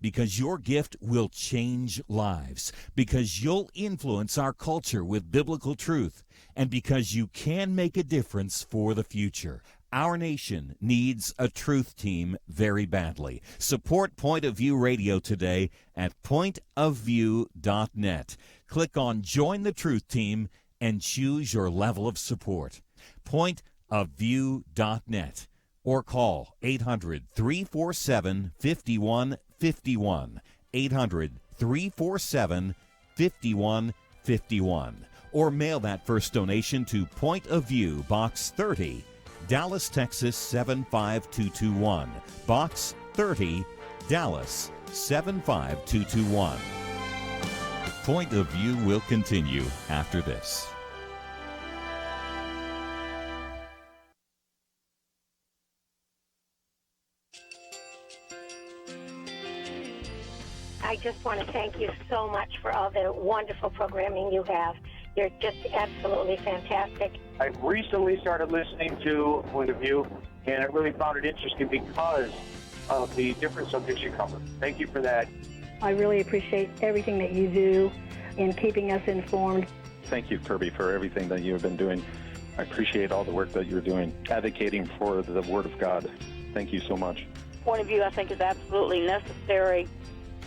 Because your gift will change lives, because you'll influence our culture with biblical truth, and because you can make a difference for the future. Our nation needs a truth team very badly. Support Point of View Radio today at pointofview.net. Click on Join the Truth Team and choose your level of support. Pointofview.net or call 800-347-5151. 800-347-5151. or mail that first donation to Point of View, Box 30, Dallas, Texas 75221. Box 30, Dallas 75221. Point of View will continue after this. I just want to thank you so much for all the wonderful programming you have. You're just absolutely fantastic. I recently started listening to Point of View, and I really found it interesting because of the different subjects you cover. Thank you for that. I really appreciate everything that you do in keeping us informed. Thank you, Kirby, for everything that you have been doing. I appreciate all the work that you're doing, advocating for the Word of God. Thank you so much. Point of view, I think, is absolutely necessary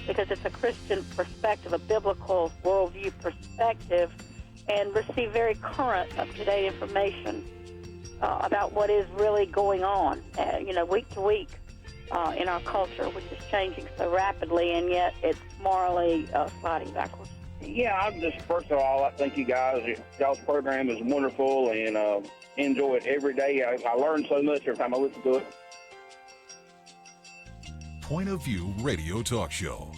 because it's a Christian perspective, a biblical worldview perspective, and receive very current, up-to-date information about what is really going on, week to week in our culture, which is changing so rapidly, and yet it's morally sliding backwards. Yeah, I'm just, first of all, I thank you guys. Y'all's program is wonderful, and enjoy it every day. I learn so much every time I listen to it. Point of View Radio Talk Show.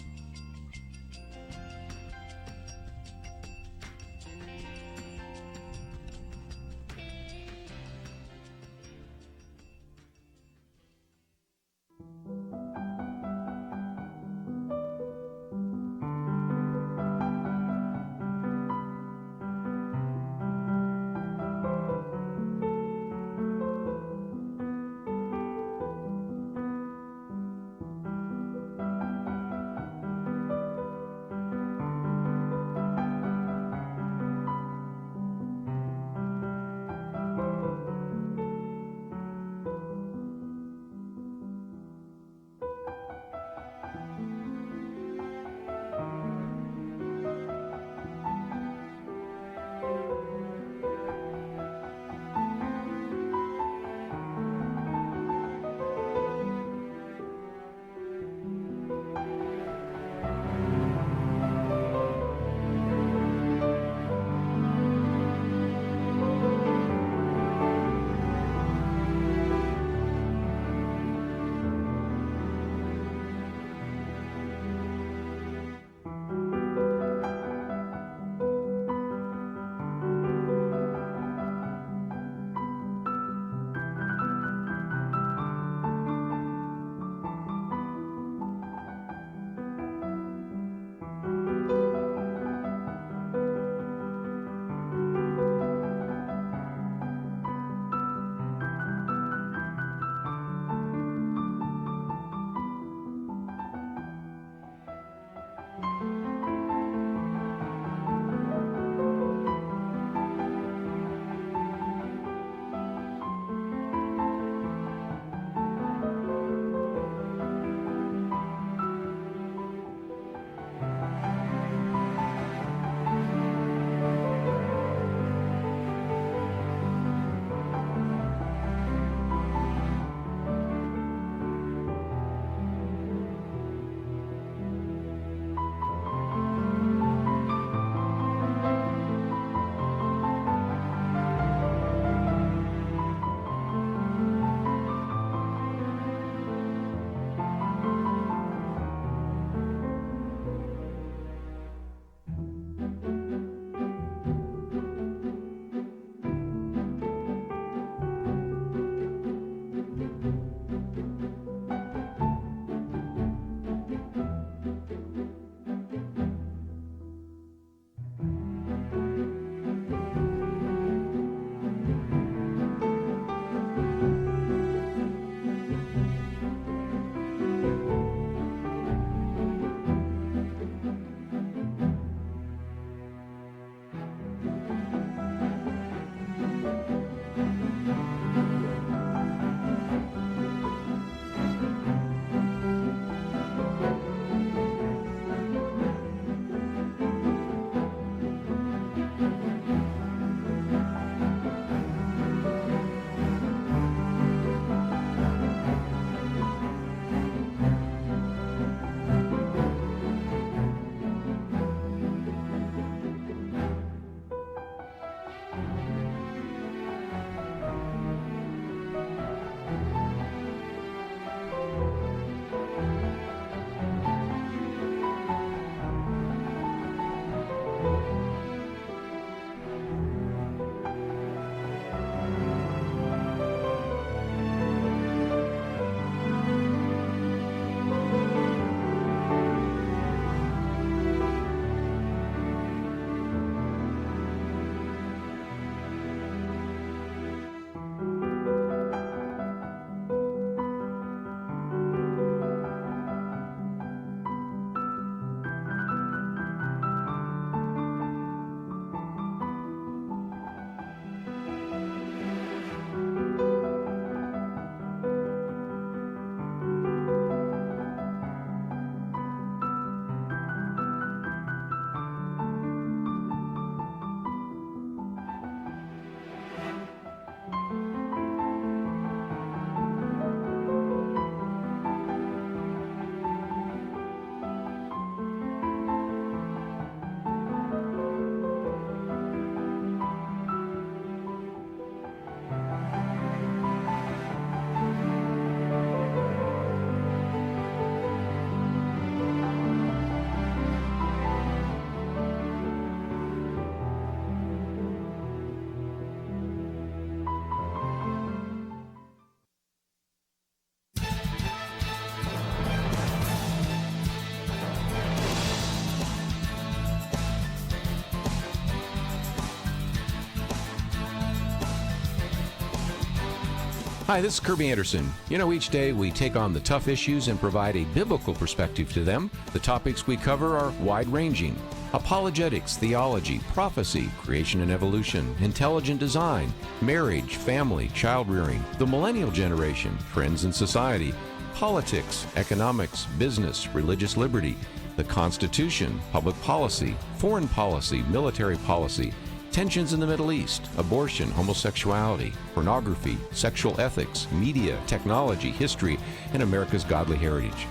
Hi, this is Kirby Anderson. Each day we take on the tough issues and provide a biblical perspective to them. The topics we cover are wide-ranging. Apologetics, theology, prophecy, creation and evolution, intelligent design, marriage, family, child-rearing, the millennial generation, trends in society, politics, economics, business, religious liberty, the Constitution, public policy, foreign policy, military policy, tensions in the Middle East, abortion, homosexuality, pornography, sexual ethics, media, technology, history, and America's godly heritage.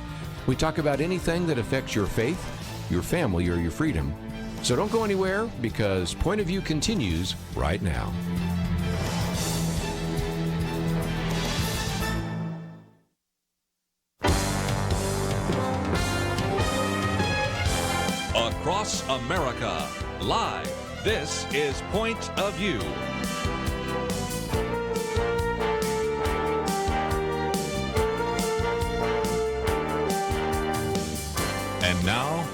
We talk about anything that affects your faith, your family, or your freedom. So don't go anywhere, because Point of View continues right now. Across America, live. This is Point of View. And now,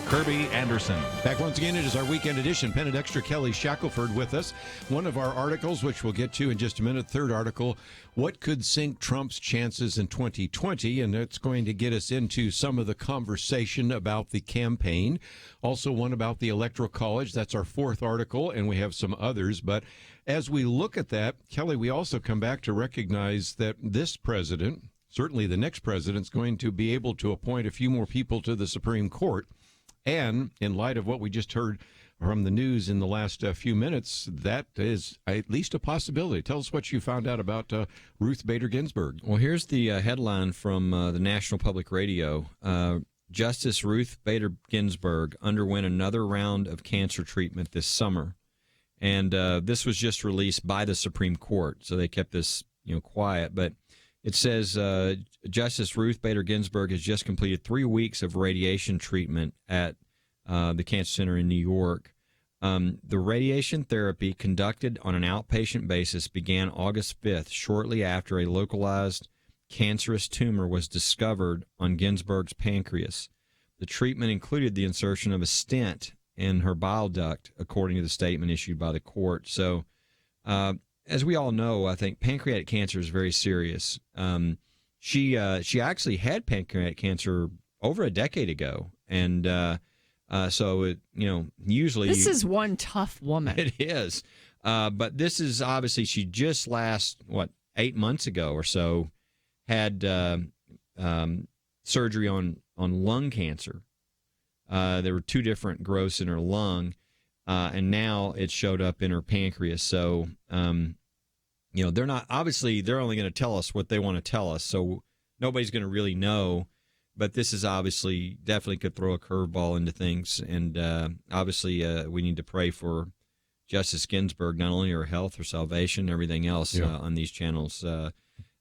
Kirby Anderson. Back once again, it is our weekend edition. Pen and Extra Kelly Shackelford with us. One of our articles, which we'll get to in just a minute, third article, what could sink Trump's chances in 2020? And that's going to get us into some of the conversation about the campaign. Also one about the Electoral College. That's our fourth article, and we have some others. But as we look at that, Kelly, we also come back to recognize that this president, certainly the next president, is going to be able to appoint a few more people to the Supreme Court. And in light of what we just heard from the news in the last few minutes, that is at least a possibility. Tell us what you found out about Ruth Bader Ginsburg. Well, here's the headline from the National Public Radio. Justice Ruth Bader Ginsburg underwent another round of cancer treatment this summer. And this was just released by the Supreme Court, so they kept this quiet. But it says Justice Ruth Bader Ginsburg has just completed 3 weeks of radiation treatment at the Cancer Center in New York. The radiation therapy conducted on an outpatient basis began August 5th, shortly after a localized cancerous tumor was discovered on Ginsburg's pancreas. The treatment included the insertion of a stent in her bile duct, according to the statement issued by the court. So, as we all know, I think pancreatic cancer is very serious. She actually had pancreatic cancer over a decade ago, and so it usually this is one tough woman. It is, but this is obviously she just 8 months ago or so had surgery on lung cancer. There were 2 different growths in her lung, and now it showed up in her pancreas. So. They're not, obviously, they're only going to tell us what they want to tell us, so nobody's going to really know. But this is obviously definitely could throw a curveball into things. And obviously, we need to pray for Justice Ginsburg, not only her health, her salvation, everything else on these channels.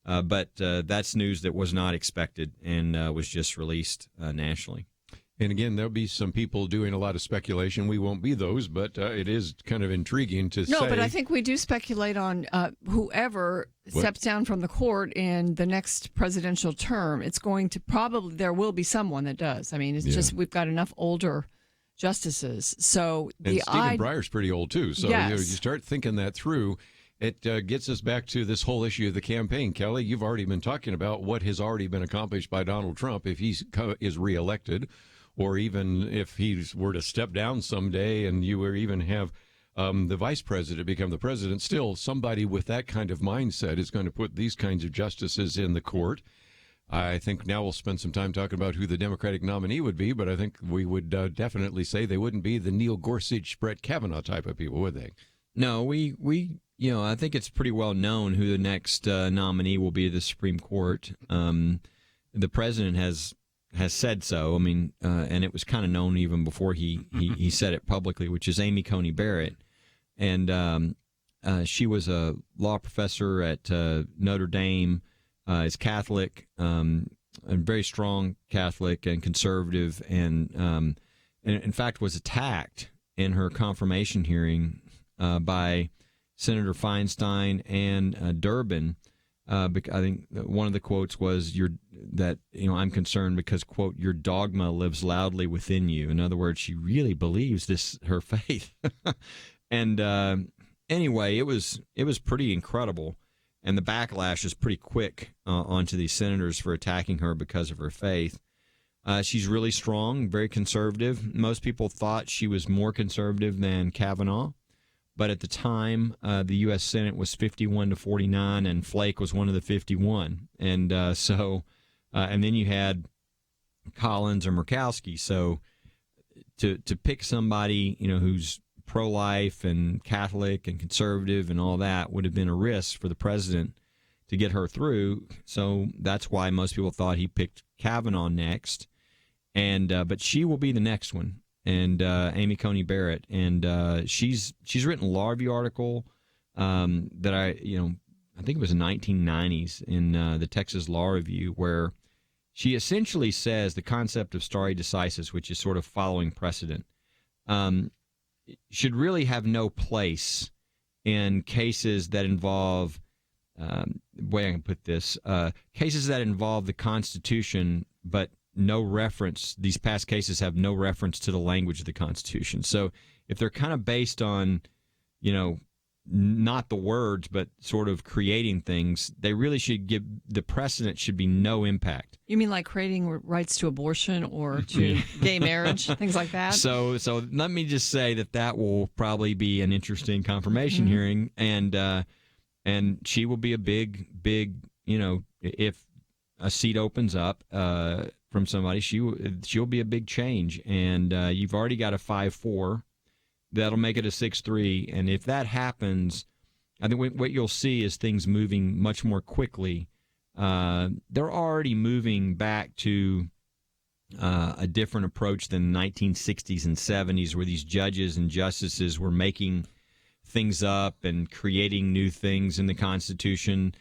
But that's news that was not expected and was just released nationally. And again, there'll be some people doing a lot of speculation. We won't be those, but it is kind of intriguing to say. No, but I think we do speculate on whoever steps down from the court in the next presidential term. It's going to there will be someone that does. I mean, it's just we've got enough older justices. So and Stephen Breyer's pretty old, too. So yes. You start thinking that through. It gets us back to this whole issue of the campaign. Kelly, you've already been talking about what has already been accomplished by Donald Trump if he is reelected. Or even if he were to step down someday and you were even have the vice president become the president, still somebody with that kind of mindset is going to put these kinds of justices in the court. I think now we'll spend some time talking about who the Democratic nominee would be, but I think we would definitely say they wouldn't be the Neil Gorsuch, Brett Kavanaugh type of people, would they? No, we I think it's pretty well known who the next nominee will be to the Supreme Court. The president has said so. I mean, and it was kind of known even before he said it publicly, which is Amy Coney Barrett. And she was a law professor at Notre Dame, is Catholic, a very strong Catholic and conservative, and in fact was attacked in her confirmation hearing by Senator Feinstein and Durbin. I think one of the quotes was I'm concerned because, quote, your dogma lives loudly within you. In other words, she really believes her faith. And anyway, it was pretty incredible. and the backlash is pretty quick onto these senators for attacking her because of her faith. She's really strong, very conservative. Most people thought she was more conservative than Kavanaugh, but at the time, the U.S. Senate was 51-49, and Flake was one of the 51. And and then you had Collins or Murkowski. So to pick somebody, who's pro-life and Catholic and conservative and all that would have been a risk for the president to get her through. So that's why most people thought he picked Kavanaugh next. And but she will be the next one, and Amy Coney Barrett, and she's written a law review article that I think it was in the 1990s in the Texas Law Review, where she essentially says the concept of stare decisis, which is sort of following precedent, should really have no place in cases that involve, the way I can put this, cases that involve the Constitution, but no reference, these past cases have no reference to the language of the Constitution. So if they're kind of based on, not the words, but sort of creating things, they really should give, the precedent should be no impact. You mean like creating rights to abortion or to gay marriage, things like that? So let me just say that will probably be an interesting confirmation hearing, and she will be a big, if a seat opens up from somebody, she'll be a big change, and you've already got a 5-4. That'll make it a 6-3, and if that happens, I think what you'll see is things moving much more quickly. They're already moving back to a different approach than the 1960s and 70s, where these judges and justices were making things up and creating new things in the Constitution.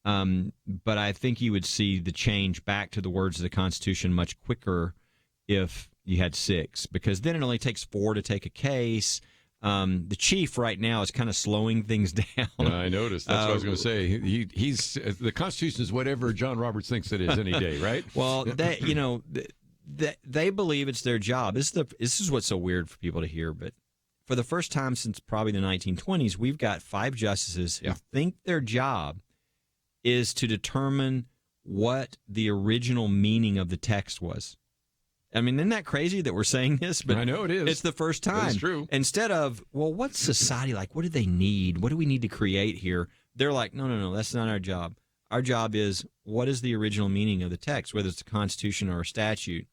But I think you would see the change back to the words of the Constitution much quicker if you had 6, because then it only takes 4 to take a case. The chief right now is kind of slowing things down. I noticed. That's what I was going to say. He's the Constitution is whatever John Roberts thinks it is any day, right? Well, they believe it's their job. This is what's so weird for people to hear, but for the first time since probably the 1920s, we've got 5 justices who think their job is to determine what the original meaning of the text was. I mean, isn't that crazy that we're saying this? But I know it is. It's the first time. It's true. Instead of, well, what's society like? What do they need? What do we need to create here? They're like, no, that's not our job. Our job is, what is the original meaning of the text, whether it's the Constitution or a statute?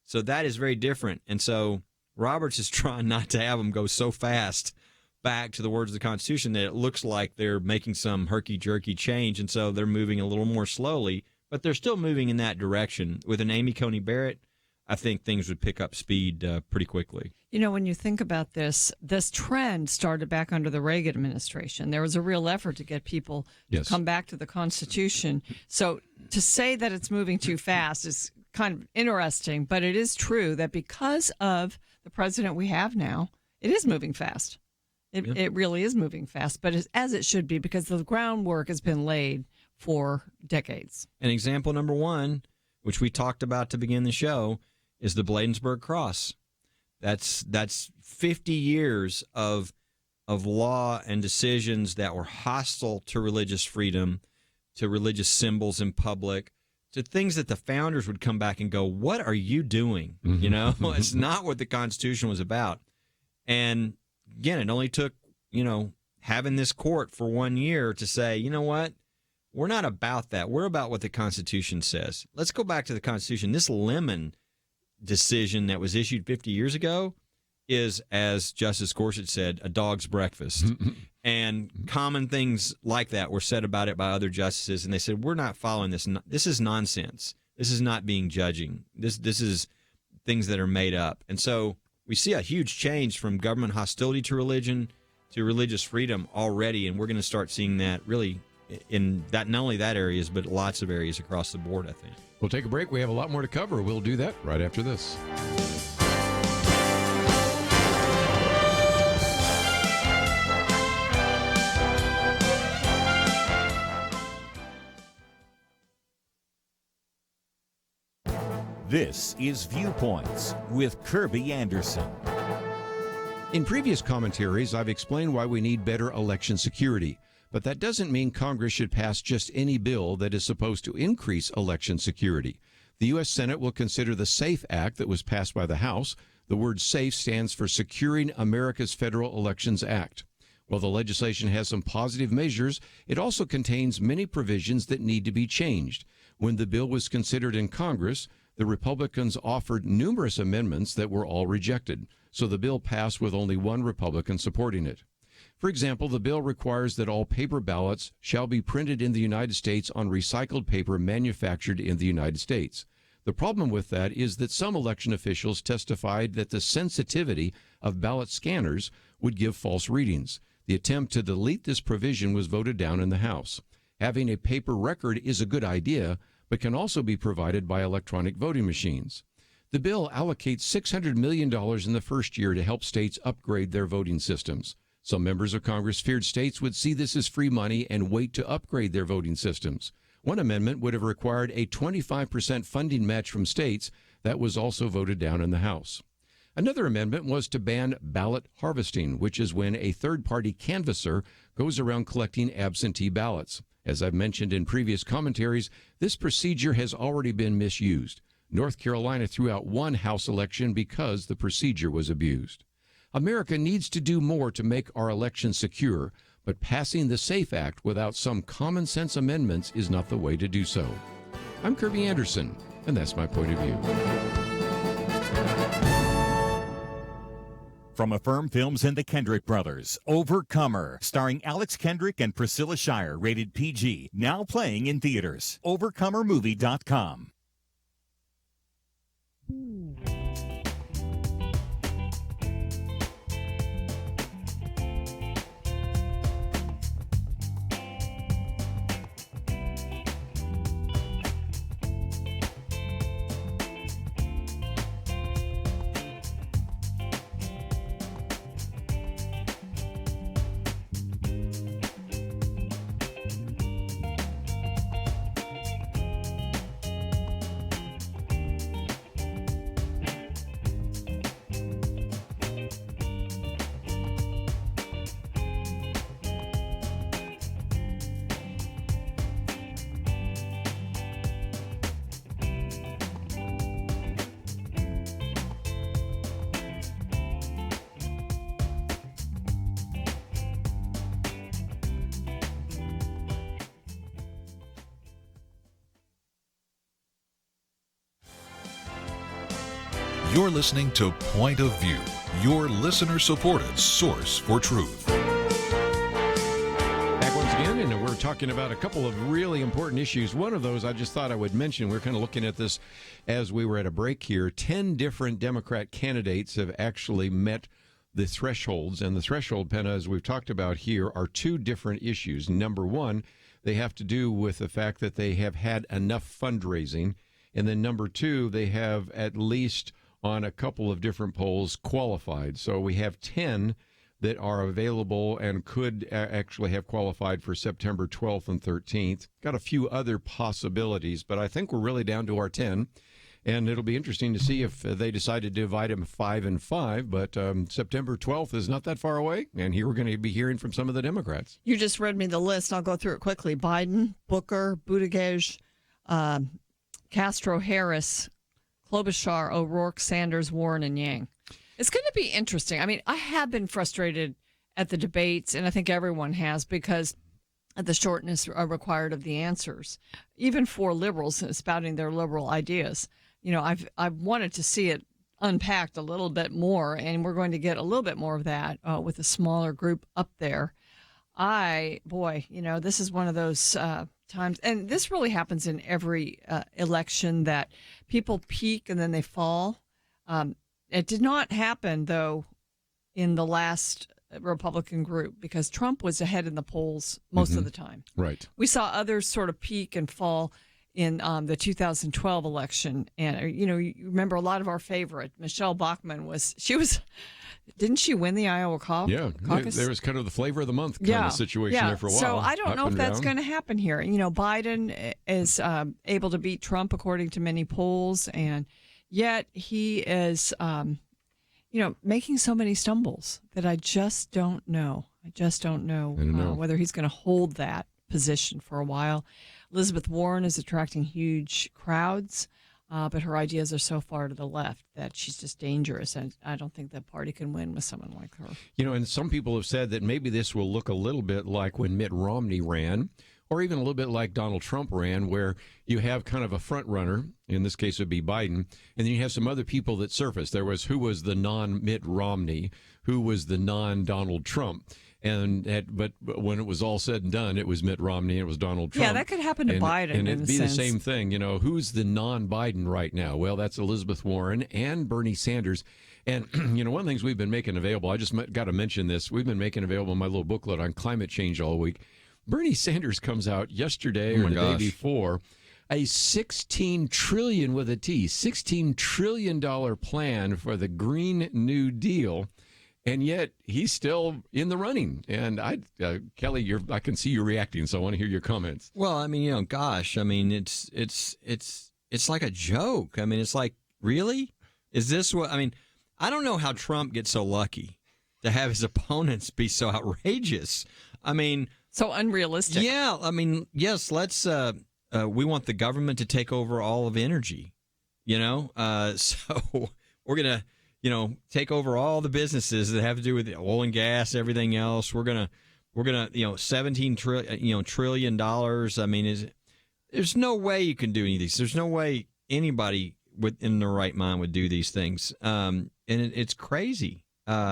So that is very different. And so Roberts is trying not to have them go so fast back to the words of the Constitution that it looks like they're making some herky-jerky change, and so they're moving a little more slowly, but they're still moving in that direction. With an Amy Coney Barrett, I think things would pick up speed pretty quickly. When you think about this trend started back under the Reagan administration. There was a real effort to get people to come back to the Constitution. So to say that it's moving too fast is kind of interesting, but it is true that because of the president we have now, it is moving fast. It really is moving fast, but as it should be, because the groundwork has been laid for decades. And example number 1, which we talked about to begin the show, is the Bladensburg Cross. That's 50 years of law and decisions that were hostile to religious freedom, to religious symbols in public, to things that the founders would come back and go, what are you doing? It's not what the Constitution was about. And again, it only took, having this court for 1 year to say, you know what? We're not about that. We're about what the Constitution says. Let's go back to the Constitution. This Lemon decision that was issued 50 years ago is, as Justice Gorsuch said, a dog's breakfast. And common things like that were said about it by other justices, and they said, we're not following this. This is nonsense. This is not being judging. This is things that are made up. And so we see a huge change from government hostility to religion to religious freedom already, and we're going to start seeing that really in that, not only that areas, but lots of areas across the board, I think. We'll take a break. We have a lot more to cover. We'll do that right after this. This is Viewpoints with Kirby Anderson. In previous commentaries, I've explained why we need better election security. But that doesn't mean Congress should pass just any bill that is supposed to increase election security. The U.S. Senate will consider the SAFE Act that was passed by the House. The word SAFE stands for Securing America's Federal Elections Act. While the legislation has some positive measures, it also contains many provisions that need to be changed. When the bill was considered in Congress, the Republicans offered numerous amendments that were all rejected, so the bill passed with only one Republican supporting it. For example, the bill requires that all paper ballots shall be printed in the United States on recycled paper manufactured in the United States. The problem with that is that some election officials testified that the sensitivity of ballot scanners would give false readings. The attempt to delete this provision was voted down in the House. Having a paper record is a good idea, but can also be provided by electronic voting machines. The bill allocates $600 million in the first year to help states upgrade their voting systems. Some members of Congress feared states would see this as free money and wait to upgrade their voting systems. One amendment would have required a 25% funding match from states. That was also voted down in the House. Another amendment was to ban ballot harvesting, which is when a third-party canvasser goes around collecting absentee ballots. As I've mentioned in previous commentaries, this procedure has already been misused. North Carolina threw out one House election because the procedure was abused. America needs to do more to make our elections secure, but passing the SAFE Act without some common sense amendments is not the way to do so. I'm Kirby Anderson, and that's my point of view. From Affirm Films and the Kendrick Brothers, Overcomer, starring Alex Kendrick and Priscilla Shire, rated PG, now playing in theaters. Overcomermovie.com. You're listening to Point of View, your listener-supported source for truth. Back once again, and we're talking about a couple of really important issues. One of those I just thought I would mention. We're kind of looking at this as we were at a break here. 10 different Democrat candidates have actually met the thresholds, and the threshold, Penna, as we've talked about here, are two different issues. Number one, they have to do with the fact that they have had enough fundraising, and then number two, they have at least on a couple of different polls qualified. So we have 10 that are available and could actually have qualified for September 12th and 13th. Got a few other possibilities, but I think we're really down to our 10. And it'll be interesting to see if they decide to divide them 5 and 5. But September 12th is not that far away. And here we're going to be hearing from some of the Democrats. You just read me the list. I'll go through it quickly. Biden, Booker, Buttigieg, Castro, Harris, Klobuchar, O'Rourke, Sanders, Warren, and Yang. It's going to be interesting. I mean, I have been frustrated at the debates, and I think everyone has, because of the shortness required of the answers, even for liberals spouting their liberal ideas. You know, I've wanted to see it unpacked a little bit more, and we're going to get a little bit more of that with a smaller group up there. This is one of those times, and this really happens in every election, that people peak and then they fall. It did not happen, though, in the last Republican group, because Trump was ahead in the polls most of the time. Right. We saw others sort of peak and fall in the 2012 election. And, you remember a lot of our favorite, Michelle Bachmann, didn't she win the Iowa caucus? Yeah, there was kind of the flavor of the month kind of situation there for a while. So I don't know if that's going to happen here. Biden is able to beat Trump according to many polls, and yet he is, making so many stumbles that I just don't know I just don't know, I don't know. whether he's going to hold that position for a while. Elizabeth Warren is attracting huge crowds, but her ideas are so far to the left that she's just dangerous, and I don't think the party can win with someone like her. You know, and some people have said that maybe this will look a little bit like when Mitt Romney ran, or even a little bit like Donald Trump ran, where you have kind of a front runner, in this case it would be Biden, and then you have some other people that surface. There was who was the non-Mitt Romney, who was the non-Donald Trump. But when it was all said and done, it was Mitt Romney and it was Donald Trump. Yeah, that could happen to Biden. And it'd be the sense. same thing. You know, who's the non-Biden right now? Well, that's Elizabeth Warren and Bernie Sanders. And, you know, one of the things we've been making available, I just got to mention this, we've been making available my little booklet on climate change all week. Bernie Sanders comes out yesterday or the day before, a $16 trillion with a T, $16 trillion plan for the Green New Deal. And yet he's still in the running. And Kelly, I can see you reacting, so I want to hear your comments. Well, I mean, you know, gosh, I mean, it's like a joke. I mean, it's like, really? Is this what? I mean, I don't know how Trump gets so lucky to have his opponents be so outrageous. I mean, so unrealistic. Yeah, I mean, yes, let's. We want the government to take over all of energy. You know, so we're gonna. You know, take over all the businesses that have to do with oil and gas, everything else. We're gonna, you know, $17 trillion. I mean, there's no way you can do any of these. There's no way anybody in their right mind would do these things. And it's crazy.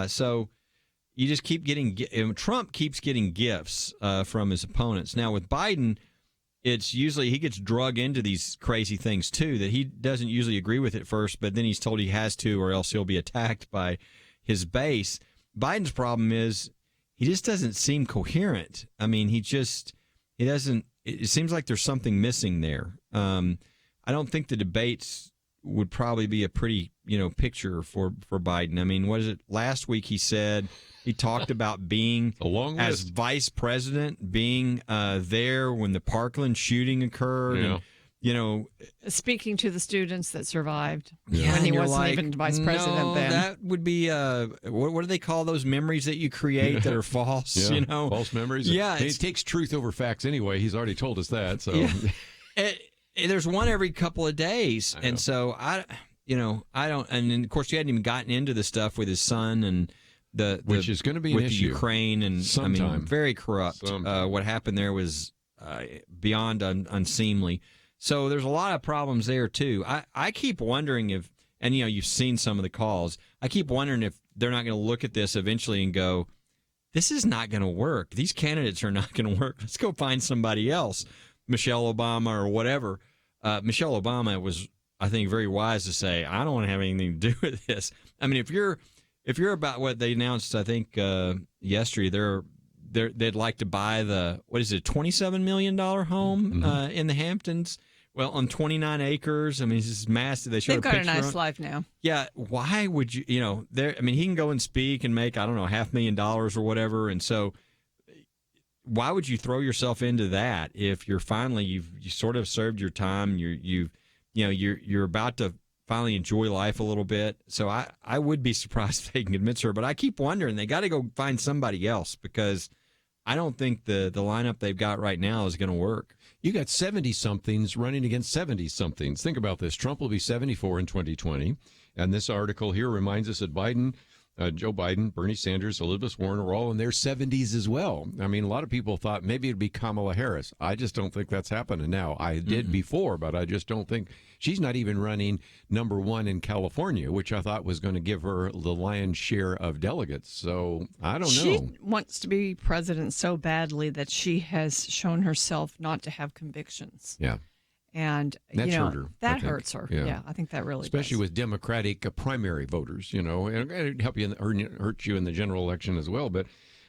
So you just keep getting Trump keeps getting gifts from his opponents. Now with Biden, it's usually he gets drug into these crazy things, too, that he doesn't usually agree with at first, but then he's told he has to or else he'll be attacked by his base. Biden's problem is he just doesn't seem coherent. I mean, he doesn't – it seems like there's something missing there. I don't think the debates would probably be a pretty, you know, picture for Biden. I mean, what is it? Last week he talked about being as vice president, being there when the Parkland shooting occurred. Yeah. And, you know, speaking to the students that survived yeah, when he you're wasn't like, even vice president no, then. That would be what do they call those memories that you create that are false? Yeah, you know, false memories. Yeah, it takes truth over facts anyway. He's already told us that. So there's one every couple of days, and so I don't. And then, of course, you hadn't even gotten into the stuff with his son and. Which is going to be an with issue. the Ukraine and sometime. I mean, very corrupt. What happened there was beyond unseemly. So there's a lot of problems there too. I keep wondering if, and you know, you've seen some of the calls. I keep wondering if they're not going to look at this eventually and go, "This is not going to work. These candidates are not going to work. Let's go find somebody else." Michelle Obama or whatever. Michelle Obama was, I think, very wise to say, "I don't want to have anything to do with this." I mean, if you're about what they announced, I think yesterday, they'd like to buy the $27 million home in the Hamptons. Well, on 29 acres. I mean, it's just massive. They've got a nice life now. Yeah. Why would you? You know, I mean, he can go and speak and make $500,000 or whatever. And so, why would you throw yourself into that if you're finally you sort of served your time? You're about to finally enjoy life a little bit. So I would be surprised if they can convince her, but I keep wondering, they got to go find somebody else because I don't think the lineup they've got right now is going to work. You got 70-somethings running against 70-somethings. Think about this. Trump will be 74 in 2020. And this article here reminds us that Joe Biden, Bernie Sanders, Elizabeth Warren are all in their 70s as well. I mean, a lot of people thought maybe it'd be Kamala Harris. I just don't think that's happening now. I did before, but I just don't think she's not even running number one in California, which I thought was going to give her the lion's share of delegates. So I don't know. She wants to be president so badly that she has shown herself not to have convictions. Yeah. And that's hurt her. That hurts her. Yeah, I think that really especially does. with Democratic primary voters, you know, and it'd help you hurt you in the general election as well. But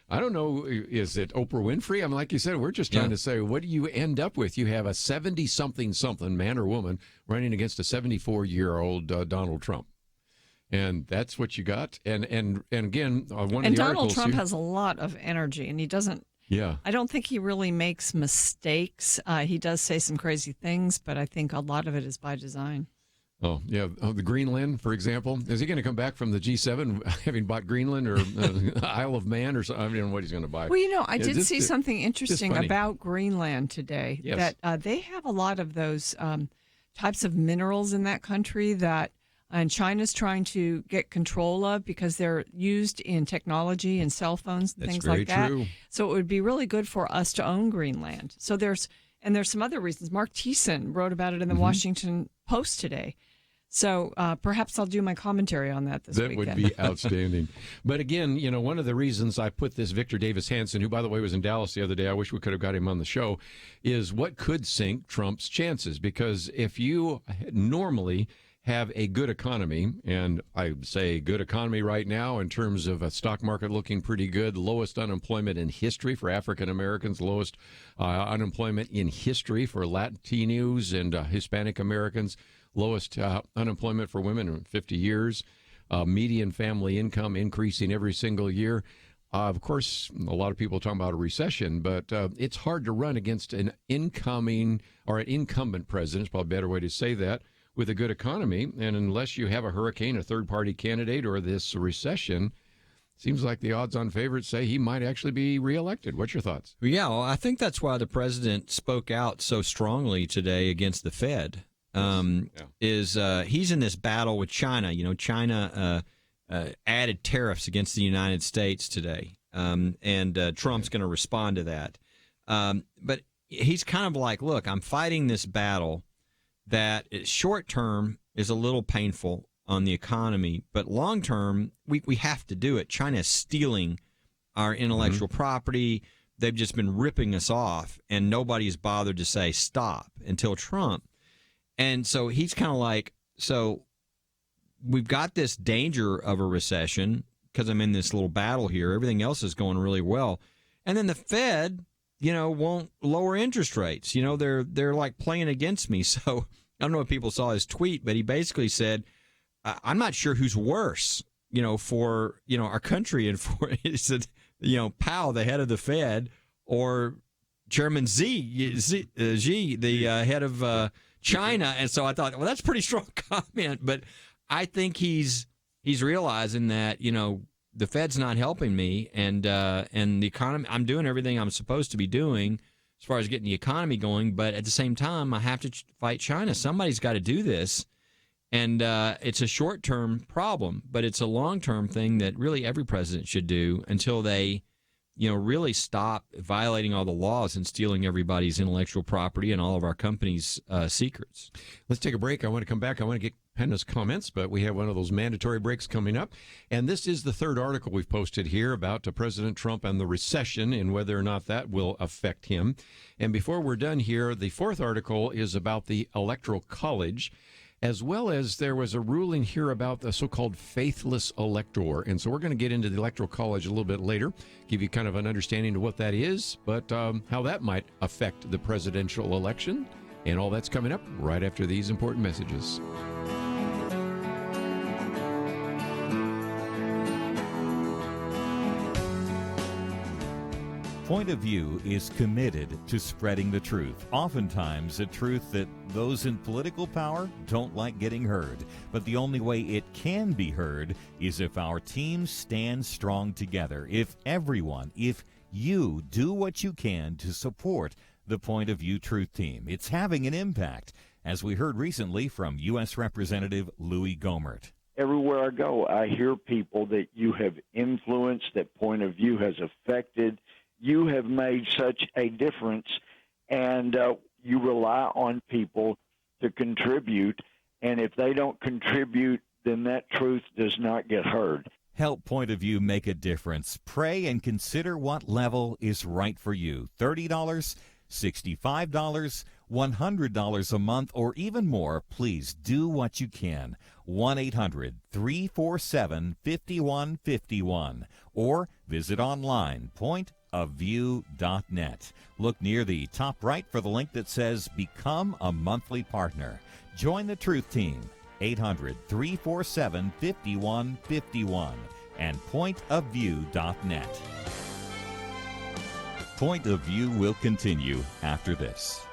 I don't know, is it Oprah Winfrey? I mean, like you said, we're just trying to say, what do you end up with? You have a 70-something man or woman running against a 74-year-old Donald Trump. And that's what you got. And again, one of the articles Donald Trump here, has a lot of energy, and he doesn't. Yeah. I don't think he really makes mistakes. He does say some crazy things, but I think a lot of it is by design. Oh, yeah. Oh, the Greenland, for example. Is he going to come back from the G7 having bought Greenland or Isle of Man or something? I don't know what he's going to buy. Well, I did see something interesting funny. about Greenland today. Yes. That they have a lot of those types of minerals in that country that and China's trying to get control of because they're used in technology and cell phones and That's things very like that. true. So it would be really good for us to own Greenland. So there's some other reasons. Mark Thiessen wrote about it in the Washington Post today. So perhaps I'll do my commentary on that this weekend. That would be outstanding. But again, one of the reasons I put this Victor Davis Hanson, who, by the way, was in Dallas the other day, I wish we could have got him on the show, is what could sink Trump's chances. Because if you normally have a good economy, and I would say good economy right now in terms of a stock market looking pretty good, lowest unemployment in history for African Americans, lowest unemployment in history for Latinos and Hispanic Americans, lowest unemployment for women in 50 years, median family income increasing every single year. Of course, a lot of people talking about a recession, but it's hard to run against an incoming or an incumbent president, it's probably a better way to say that, with a good economy. And unless you have a hurricane, a third-party candidate, or this recession, seems like the odds-on favorites say he might actually be reelected. What's your thoughts? Yeah, well, I think that's why the president spoke out so strongly today against the Fed. He's in this battle with China. China added tariffs against the United States today, and Trump's going to respond to that. But he's kind of like, look, I'm fighting this battle that short term is a little painful on the economy, but long term, we have to do it. China's stealing our intellectual property. They've just been ripping us off, and nobody's bothered to say stop until Trump. And so he's kind of like, so we've got this danger of a recession because I'm in this little battle here. Everything else is going really well. And then the Fed, won't lower interest rates. They're like playing against me. So I don't know if people saw his tweet, but he basically said, I'm not sure who's worse, for, our country and for, he said, Powell, the head of the Fed, or Chairman Xi, the head of China. And so I thought, well, that's a pretty strong comment, but I think he's realizing that, the Fed's not helping me, and the economy, I'm doing everything I'm supposed to be doing as far as getting the economy going, but at the same time, I have to fight China. Somebody's got to do this, and it's a short-term problem, but it's a long-term thing that really every president should do until they really stop violating all the laws and stealing everybody's intellectual property and all of our companies' secrets. Let's take a break. I want to come back. I want to get Penna's comments, but we have one of those mandatory breaks coming up. And this is the third article we've posted here about President Trump and the recession and whether or not that will affect him. And before we're done here, the fourth article is about the Electoral College, as well as there was a ruling here about the so-called faithless elector. And so we're going to get into the Electoral College a little bit later, give you kind of an understanding of what that is, but how that might affect the presidential election. And all that's coming up right after these important messages. Point of View is committed to spreading the truth, oftentimes a truth that those in political power don't like getting heard. But the only way it can be heard is if our team stands strong together, if you do what you can to support the Point of View Truth Team. It's having an impact, as we heard recently from U.S. Representative Louis Gohmert. Everywhere I go, I hear people that you have influenced, that Point of View has affected. You have made such a difference, and you rely on people to contribute, and if they don't contribute, then that truth does not get heard. Help Point of View make a difference. Pray and consider what level is right for you. $30, $65, $100 a month, or even more. Please do what you can. 1-800-347-5151, or visit online, pointofview.net. Look near the top right for the link that says Become a Monthly Partner. Join the Truth Team, 800-347-5151, and pointofview.net. Point of View will continue after this.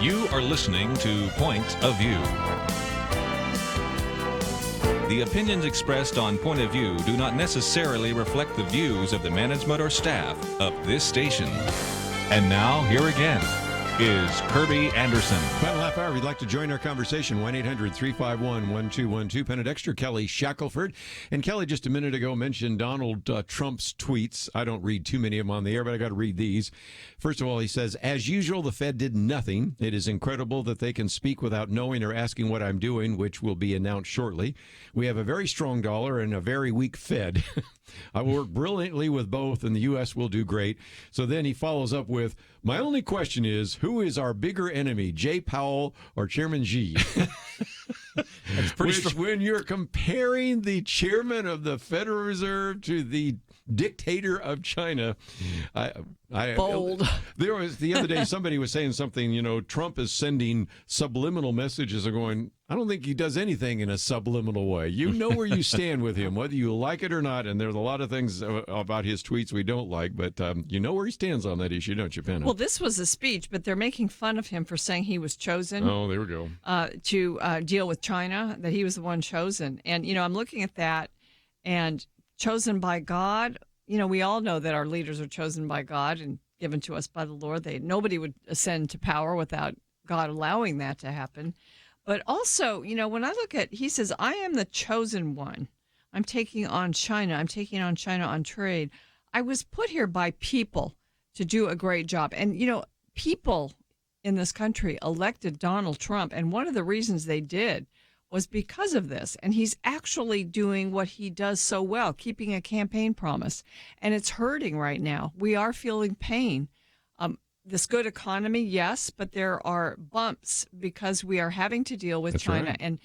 You are listening to Point of View. The opinions expressed on Point of View do not necessarily reflect the views of the management or staff of this station. And now, here again is Kirby Anderson. Final half hour, if you'd like to join our conversation, 1-800-351-1212. Pen and Dexter, Kelly Shackelford. And Kelly, just a minute ago, mentioned Donald Trump's tweets. I don't read too many of them on the air, but I got to read these. First of all, he says, as usual, the Fed did nothing. It is incredible that they can speak without knowing or asking what I'm doing, which will be announced shortly. We have a very strong dollar and a very weak Fed. I will work brilliantly with both, and the U.S. will do great. So then he follows up with, my only question is, who is our bigger enemy, Jay Powell or Chairman Xi? That's pretty Which, when you're comparing the chairman of the Federal Reserve to the dictator of China, Bold. There was the other day somebody was saying something. Trump is sending subliminal messages. Of going, I don't think he does anything in a subliminal way. You know where you stand with him, whether you like it or not. And there's a lot of things about his tweets we don't like, but you know where he stands on that issue, don't you, Penna? Well, this was a speech, but they're making fun of him for saying he was chosen. Oh, there we go. To deal with China, that he was the one chosen. And, I'm looking at that and chosen by God. We all know that our leaders are chosen by God and given to us by the Lord. Nobody would ascend to power without God allowing that to happen. But also, when I look at, he says, I am the chosen one. I'm taking on China. I'm taking on China on trade. I was put here by people to do a great job. And, people in this country elected Donald Trump. And one of the reasons they did was because of this. And he's actually doing what he does so well, keeping a campaign promise. And it's hurting right now. We are feeling pain. This good economy, yes, but there are bumps because we are having to deal with China and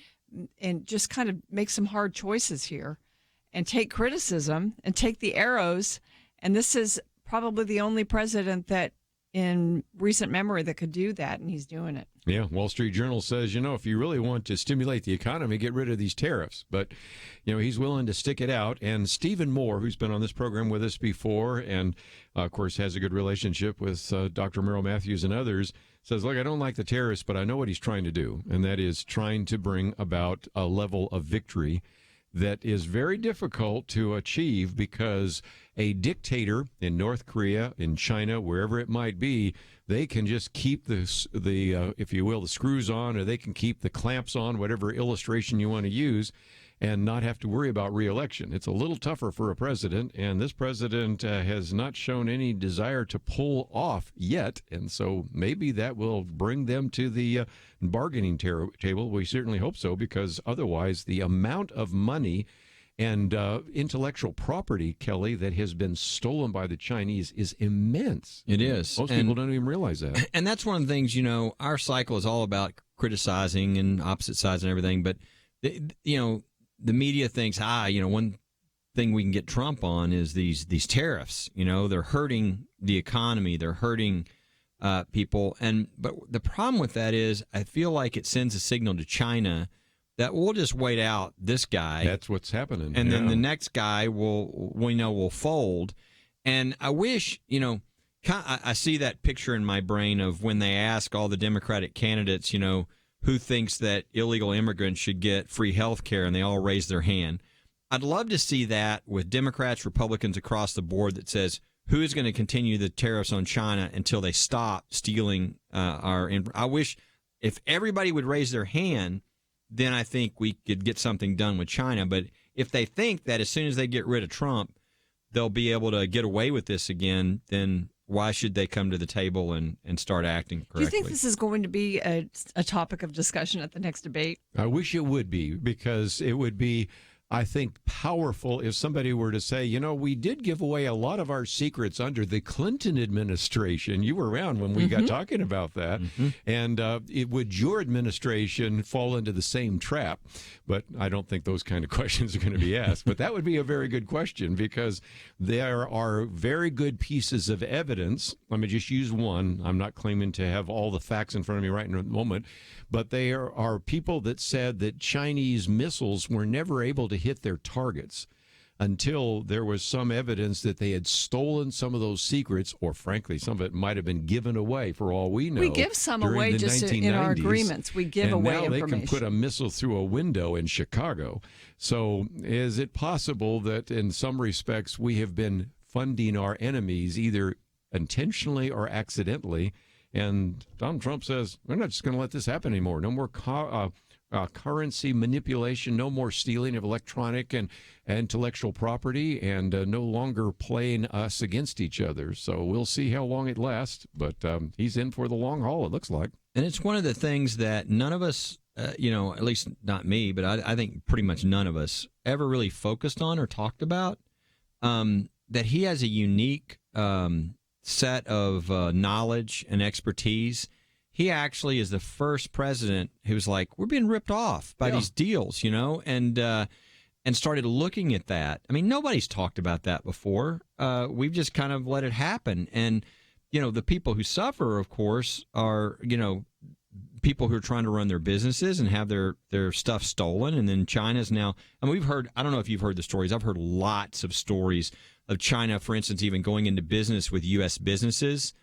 just kind of make some hard choices here and take criticism and take the arrows. And this is probably the only president that in recent memory that could do that, and he's doing it. Yeah, Wall Street Journal says, if you really want to stimulate the economy, get rid of these tariffs. But, he's willing to stick it out. And Stephen Moore, who's been on this program with us before and, of course, has a good relationship with Dr. Merrill Matthews and others, says, look, I don't like the tariffs, but I know what he's trying to do, and that is trying to bring about a level of victory that is very difficult to achieve because a dictator in North Korea, in China, wherever it might be, they can just keep the if you will, the screws on, or they can keep the clamps on, whatever illustration you want to use, and not have to worry about re-election. It's a little tougher for a president, and this president has not shown any desire to pull off yet, and so maybe that will bring them to the bargaining table. We certainly hope so, because otherwise the amount of money and intellectual property, Kelly, that has been stolen by the Chinese is immense. It is. Most people don't even realize that. And that's one of the things, our cycle is all about criticizing and opposite sides and everything. But, the media thinks, one thing we can get Trump on is these tariffs. They're hurting the economy. They're hurting people. But the problem with that is I feel like it sends a signal to China that we'll just wait out this guy. That's what's happening. And then the next guy will fold. And I wish, I see that picture in my brain of when they ask all the Democratic candidates, who thinks that illegal immigrants should get free health care, and they all raise their hand. I'd love to see that with Democrats, Republicans across the board that says, who is going to continue the tariffs on China until they stop stealing I wish if everybody would raise their hand, then I think we could get something done with China. But if they think that as soon as they get rid of Trump, they'll be able to get away with this again, then why should they come to the table and start acting correctly? Do you think this is going to be a topic of discussion at the next debate? I wish it would be, because it would be, I think, powerful if somebody were to say, we did give away a lot of our secrets under the Clinton administration. You were around when we got talking about that. And would your administration fall into the same trap? But I don't think those kind of questions are going to be asked. But that would be a very good question, because there are very good pieces of evidence. Let me just use one. I'm not claiming to have all the facts in front of me right in the moment. But there are people that said that Chinese missiles were never able to hit their targets. until there was some evidence that they had stolen some of those secrets, or frankly, some of it might have been given away for all we know. We give some during away the just 1990s. in our agreements. We give and away now information. they can put a missile through a window in Chicago. So is it possible that in some respects we have been funding our enemies either intentionally or accidentally? And Donald Trump says, we're not just going to let this happen anymore. No more currency manipulation, no more stealing of electronic and intellectual property, and no longer playing us against each other. So we'll see how long it lasts, but he's in for the long haul, it looks like. And it's one of the things that none of us, at least not me, but I think pretty much none of us ever really focused on or talked about, that he has a unique set of knowledge and expertise. He actually is the first president who's like, we're being ripped off by these deals, and started looking at that. I mean, nobody's talked about that before. We've just kind of let it happen. And, the people who suffer, of course, are, people who are trying to run their businesses and have their stuff stolen. And then China's now, we've heard, I don't know if you've heard the stories. I've heard lots of stories of China, for instance, even going into business with U.S. businesses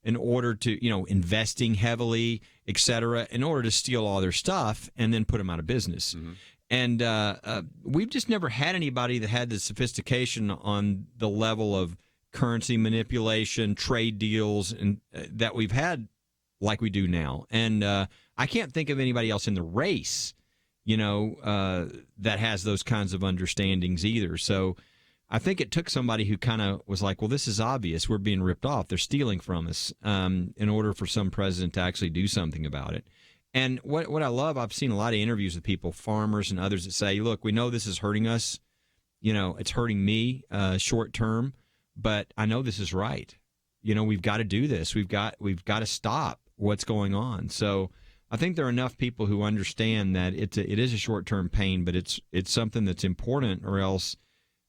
in order to, investing heavily, et cetera, in order to steal all their stuff and then put them out of business. Mm-hmm. And we've just never had anybody that had the sophistication on the level of currency manipulation, trade deals, and that we've had like we do now. And I can't think of anybody else in the race, that has those kinds of understandings either. So I think it took somebody who kind of was like, well, this is obvious. We're being ripped off. They're stealing from us, in order for some president to actually do something about it. And what I love, I've seen a lot of interviews with people, farmers and others, that say, look, we know this is hurting us. It's hurting me short term, but I know this is right. We've got to do this. We've got to stop what's going on. So I think there are enough people who understand that it is a short-term pain, but it's something that's important, or else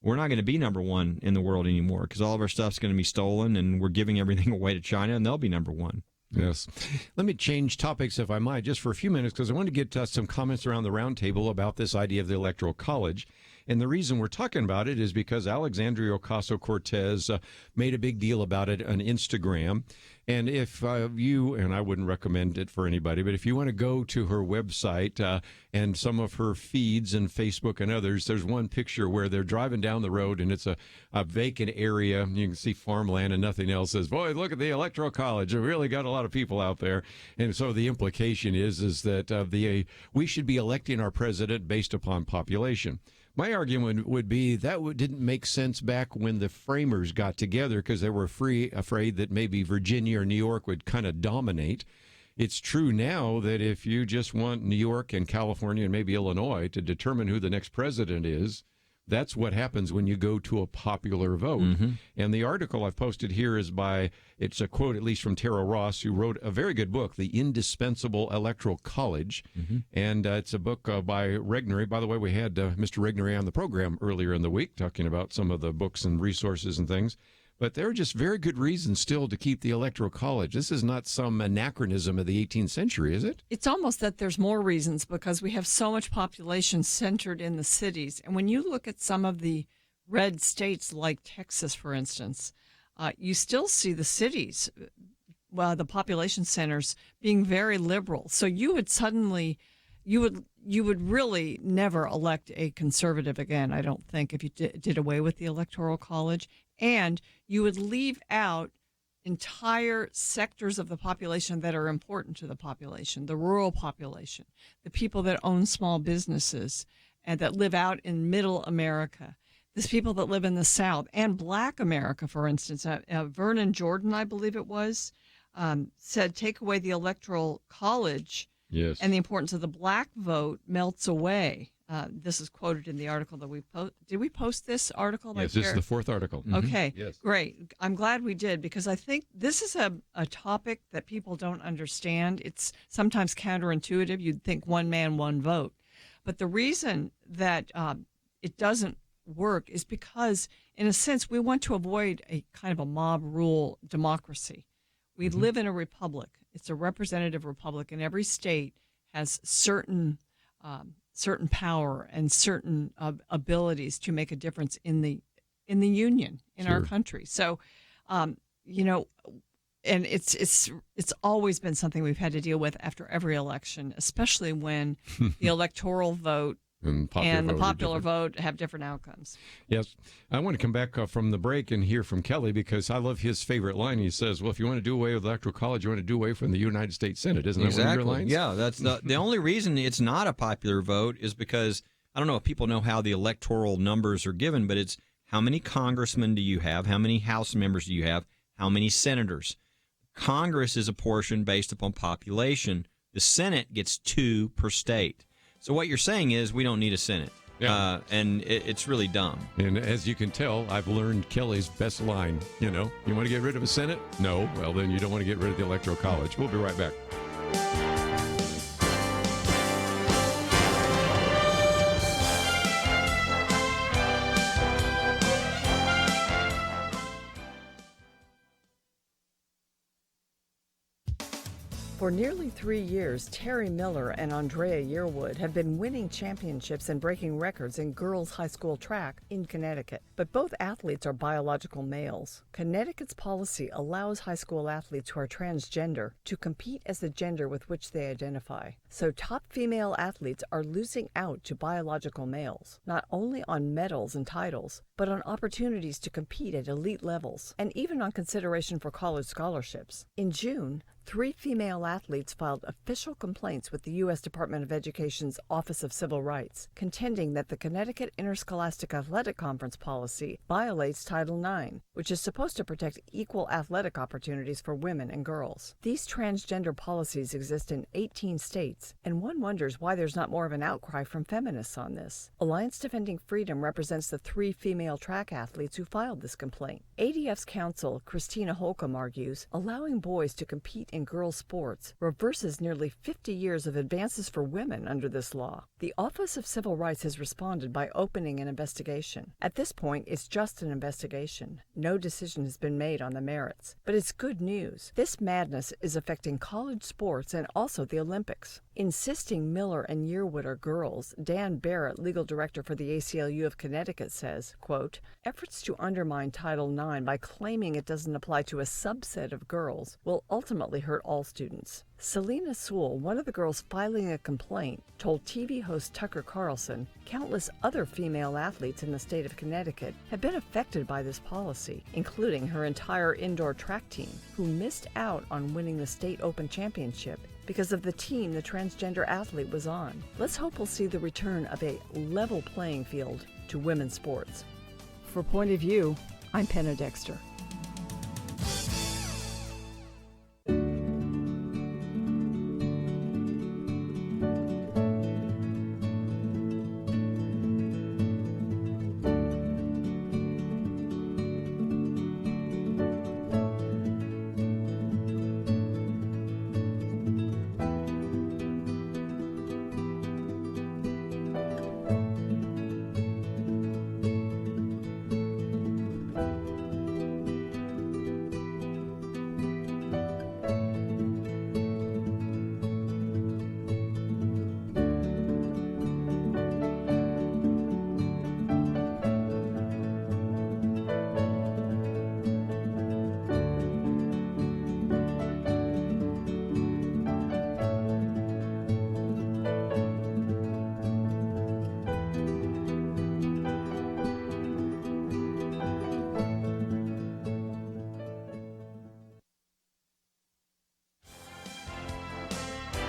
we're not going to be number one in the world anymore, because all of our stuff's going to be stolen, and we're giving everything away to China, and they'll be number one. Yes. Let me change topics, if I might, just for a few minutes, because I want to get some comments around the roundtable about this idea of the Electoral College. And the reason we're talking about it is because Alexandria Ocasio-Cortez made a big deal about it on Instagram. And if you, and I wouldn't recommend it for anybody, but if you want to go to her website and some of her feeds and Facebook and others, there's one picture where they're driving down the road and it's a vacant area. You can see farmland and nothing else. Says, boy, look at the Electoral College. It really got a lot of people out there. And so the implication is that we should be electing our president based upon population. My argument would be that didn't make sense back when the framers got together, because they were afraid that maybe Virginia or New York would kind of dominate. It's true now that if you just want New York and California and maybe Illinois to determine who the next president is, that's what happens when you go to a popular vote. Mm-hmm. And the article I've posted here it's a quote at least from Tara Ross, who wrote a very good book, The Indispensable Electoral College. Mm-hmm. And it's a book by Regnery. By the way, we had Mr. Regnery on the program earlier in the week talking about some of the books and resources and things. But there are just very good reasons still to keep the Electoral College. This is not some anachronism of the 18th century, is it? It's almost that there's more reasons, because we have so much population centered in the cities. And when you look at some of the red states like Texas, for instance, you still see the cities, the population centers, being very liberal. So you would really never elect a conservative again, I don't think, if you did away with the Electoral College. And you would leave out entire sectors of the population that are important to the population, the rural population, the people that own small businesses and that live out in middle America, the people that live in the South, and Black America, for instance. Vernon Jordan, I believe it was, said take away the Electoral College, yes, and the importance of the Black vote melts away. This is quoted in the article that we posted. Did we post this article? Yes, this is the fourth article. Mm-hmm. Okay, yes. Great. I'm glad we did, because I think this is a topic that people don't understand. It's sometimes counterintuitive. You'd think one man, one vote. But the reason that it doesn't work is because, in a sense, we want to avoid a kind of a mob rule democracy. We mm-hmm. live in a republic. It's a representative republic, and every state has certain certain power and certain abilities to make a difference in the union in our country. So, you know, and it's always been something we've had to deal with after every election, especially when the electoral vote and the popular vote have different outcomes. Yes. I want to come back from the break and hear from Kelly, because I love his favorite line. He says, well, if you want to do away with electoral college, you want to do away from the United States Senate. Isn't that one of your lines? Yeah, that's the only reason it's not a popular vote is because, I don't know if people know how the electoral numbers are given, but it's how many congressmen do you have? How many House members do you have? How many senators? Congress is apportioned based upon population. The Senate gets 2 per state. So what you're saying is we don't need a Senate. Yeah. And it's really dumb. And as you can tell, I've learned Kelly's best line. You know, you want to get rid of a Senate? No. Well, then you don't want to get rid of the Electoral College. We'll be right back. For nearly 3 years, Terry Miller and Andrea Yearwood have been winning championships and breaking records in girls' high school track in Connecticut. But both athletes are biological males. Connecticut's policy allows high school athletes who are transgender to compete as the gender with which they identify. So top female athletes are losing out to biological males, not only on medals and titles, but on opportunities to compete at elite levels, and even on consideration for college scholarships. In June, 3 female athletes filed official complaints with the U.S. Department of Education's Office of Civil Rights, contending that the Connecticut Interscholastic Athletic Conference policy violates Title IX, which is supposed to protect equal athletic opportunities for women and girls. These transgender policies exist in 18 states, and one wonders why there's not more of an outcry from feminists on this. Alliance Defending Freedom represents the 3 female track athletes who filed this complaint. ADF's counsel, Christina Holcomb, argues allowing boys to compete in girls' sports reverses nearly 50 years of advances for women under this law. The Office of Civil Rights has responded by opening an investigation. At this point, it's just an investigation. No decision has been made on the merits. But it's good news. This madness is affecting college sports and also the Olympics. Insisting Miller and Yearwood are girls, Dan Barrett, legal director for the ACLU of Connecticut, says, quote, efforts to undermine Title IX by claiming it doesn't apply to a subset of girls will ultimately hurt all students. Selena Sewell, one of the girls filing a complaint, told TV host Tucker Carlson countless other female athletes in the state of Connecticut have been affected by this policy, including her entire indoor track team, who missed out on winning the state open championship because of the team the transgender athlete was on. Let's hope we'll see the return of a level playing field to women's sports. For Point of View, I'm Penna Dexter.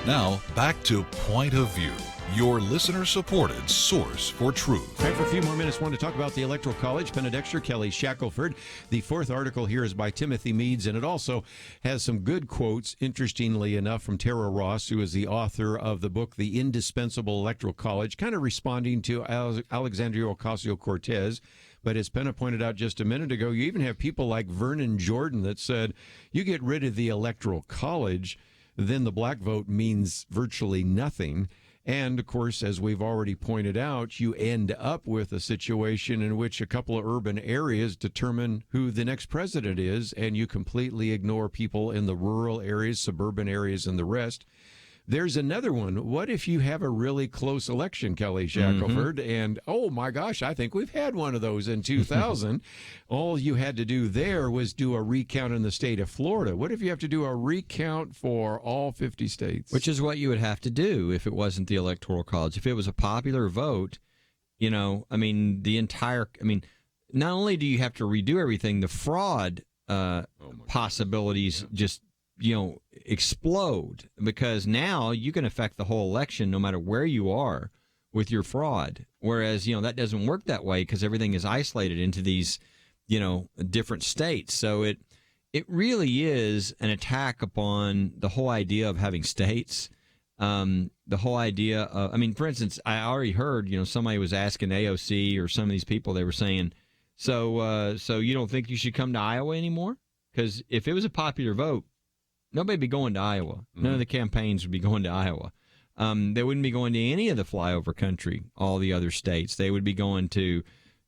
Now, back to Point of View, your listener-supported source for truth. Time for a few more minutes. Want to talk about the Electoral College. Penna Dexter, Kelly Shackelford. The 4th article here is by Timothy Meads, and it also has some good quotes, interestingly enough, from Tara Ross, who is the author of the book, The Indispensable Electoral College, kind of responding to Alexandria Ocasio-Cortez. But as Penna pointed out just a minute ago, you even have people like Vernon Jordan that said, you get rid of the Electoral College, then the black vote means virtually nothing. And, of course, as we've already pointed out, you end up with a situation in which a couple of urban areas determine who the next president is, and you completely ignore people in the rural areas, suburban areas, and the rest. There's another one. What if you have a really close election, Kelly Shackelford, and oh my gosh, I think we've had one of those in 2000. All you had to do there was do a recount in the state of Florida. What if you have to do a recount for all 50 states? Which is what you would have to do if it wasn't the Electoral College. If it was a popular vote, not only do you have to redo everything, the fraud possibilities just explode, because now you can affect the whole election no matter where you are with your fraud. Whereas, that doesn't work that way because everything is isolated into these, different states. So it really is an attack upon the whole idea of having states. The whole idea of, for instance, I already heard, somebody was asking AOC or some of these people, they were saying, so you don't think you should come to Iowa anymore? Because if it was a popular vote, nobody would be going to Iowa. None of the campaigns would be going to Iowa. They wouldn't be going to any of the flyover country, all the other states. They would be going to,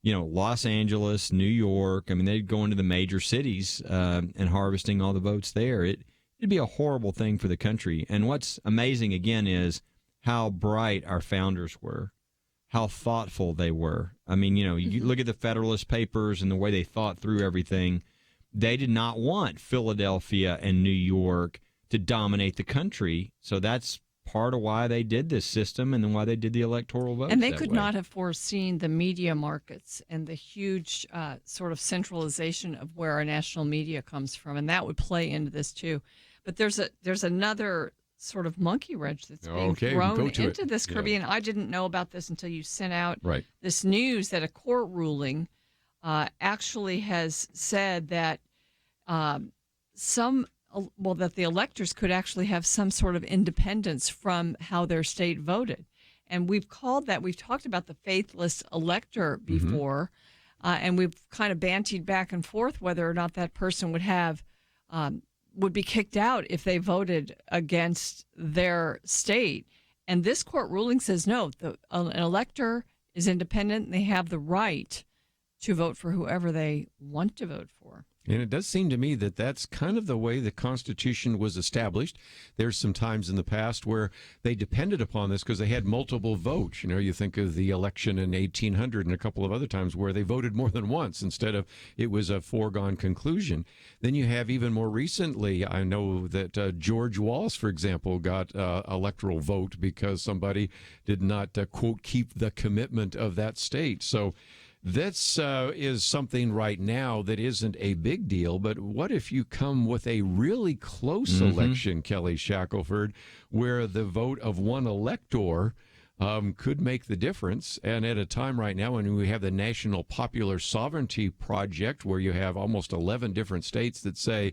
Los Angeles, New York. They'd go into the major cities and harvesting all the votes there. It'd be a horrible thing for the country. And what's amazing, again, is how bright our founders were, how thoughtful they were. You look at the Federalist Papers and the way they thought through everything. They did not want Philadelphia and New York to dominate the country. So that's part of why they did this system and then why they did the electoral vote. And they could not have foreseen the media markets and the huge sort of centralization of where our national media comes from. And that would play into this too. But there's another sort of monkey wrench that's being thrown into this, Kirby. And I didn't know about this until you sent out this news that a court ruling actually has said that that the electors could actually have some sort of independence from how their state voted. And we've talked about the faithless elector before, and we've kind of bantied back and forth whether or not that person would be kicked out if they voted against their state. And this court ruling says no, an elector is independent and they have the right to vote for whoever they want to vote for. And it does seem to me that that's kind of the way the Constitution was established. There's some times in the past where they depended upon this because they had multiple votes. You think of the election in 1800 and a couple of other times where they voted more than once instead of it was a foregone conclusion. Then you have even more recently, I know that George Wallace, for example, got electoral vote because somebody did not, quote, keep the commitment of that state. So this is something right now that isn't a big deal, but what if you come with a really close election, Kelly Shackelford, where the vote of one elector could make the difference? And at a time right now when we have the National Popular Sovereignty Project, where you have almost 11 different states that say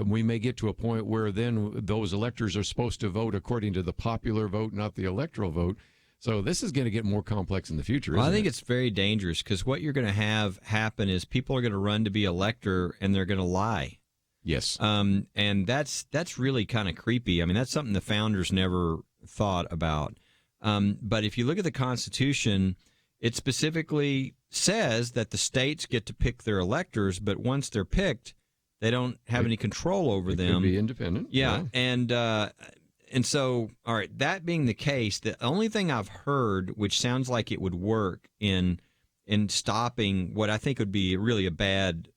we may get to a point where then those electors are supposed to vote according to the popular vote, not the electoral vote. So this is going to get more complex in the future, isn't it? I think it's very dangerous because what you're going to have happen is people are going to run to be elector and they're going to lie. Yes. And that's really kind of creepy. That's something the founders never thought about. But if you look at the Constitution, it specifically says that the states get to pick their electors, but once they're picked, they don't have any control over them. Could be independent. Yeah. And so, all right, that being the case, the only thing I've heard, which sounds like it would work in stopping what I think would be really a bad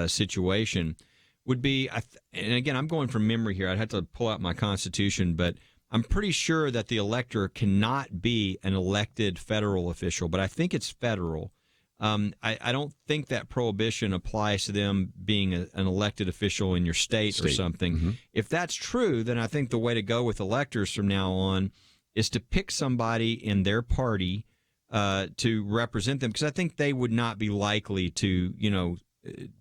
situation, would be, and again, I'm going from memory here. I'd have to pull out my Constitution, but I'm pretty sure that the elector cannot be an elected federal official, but I think it's federal. I don't think that prohibition applies to them being an elected official in your state or something. If that's true, then I think the way to go with electors from now on is to pick somebody in their party to represent them, because I think they would not be likely to,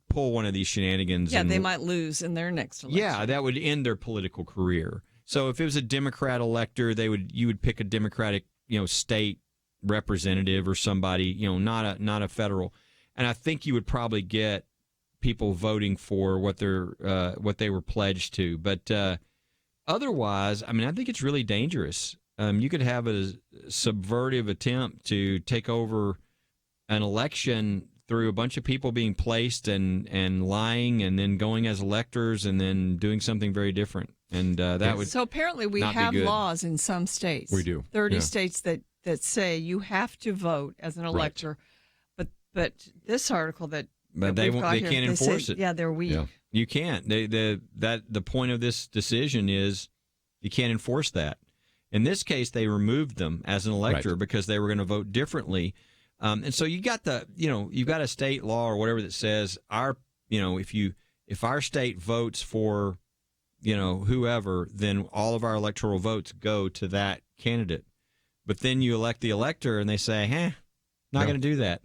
pull one of these shenanigans. Yeah, they might lose in their next election. Yeah, that would end their political career. So if it was a Democrat elector, you would pick a Democratic, state representative or somebody, not a federal. And I think you would probably get people voting for what they were pledged to. But otherwise, I think it's really dangerous. You could have a subversive attempt to take over an election through a bunch of people being placed and lying and then going as electors and then doing something very different. And that would So apparently we not be have good. laws in some states. We do. 30 Yeah. states that say you have to vote as an elector. But this article that But that they we've won't. got They here, can't they enforce say, it. Yeah, they're weak. Yeah. You can't. The point of this decision is you can't enforce that. In this case, they removed them as an elector because they were going to vote differently. And so you've got a state law or whatever that says if our state votes for, whoever, then all of our electoral votes go to that candidate. But then you elect the elector and they say, not going to do that.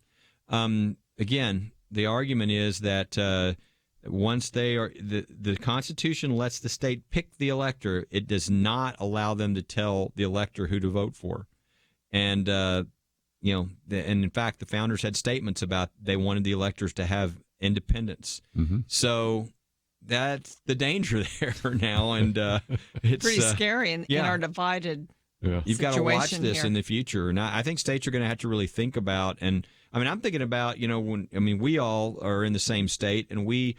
Again, the argument is that once they are the Constitution lets the state pick the elector, it does not allow them to tell the elector who to vote for. And and in fact, the founders had statements about they wanted the electors to have independence. Mm-hmm. So that's the danger there now, and it's Pretty scary in our divided. Yeah. You've got to watch this here. in the future, and I think states are going to have to really think about. And I'm thinking about we all are in the same state, and we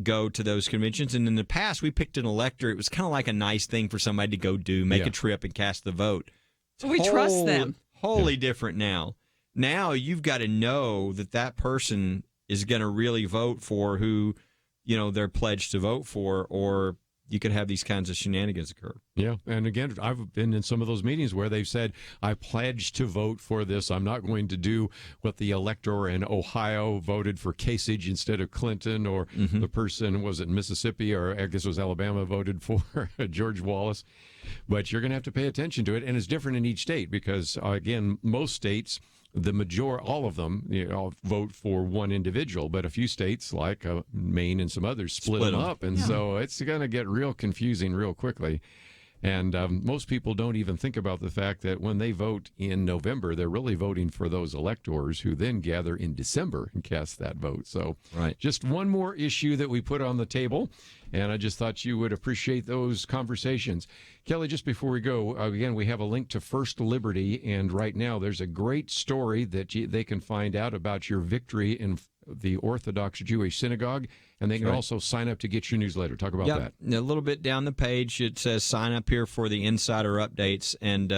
go to those conventions. And in the past, we picked an elector. It was kind of like a nice thing for somebody to go do, make a trip and cast the vote. We trust them. Wholly different now. Now you've got to know that person is going to really vote for who, they're pledged to vote for, or you could have these kinds of shenanigans occur. Yeah, and again, I've been in some of those meetings where they've said, I pledge to vote for this. I'm not going to do what the elector in Ohio voted for Kasich instead of Clinton, or the person, was it Mississippi, or I guess it was Alabama, voted for George Wallace. But you're going to have to pay attention to it, and it's different in each state because, again, most states, all of them, vote for one individual, but a few states like Maine and some others split them up, and so it's going to get real confusing real quickly. And most people don't even think about the fact that when they vote in November, they're really voting for those electors who then gather in December and cast that vote. So just one more issue that we put on the table, and I just thought you would appreciate those conversations. Kelly, just before we go, again, we have a link to First Liberty, and right now there's a great story that they can find out about your victory in the Orthodox Jewish Synagogue, and they can also sign up to get your newsletter. Talk about that. A little bit down the page, it says sign up here for the insider updates, and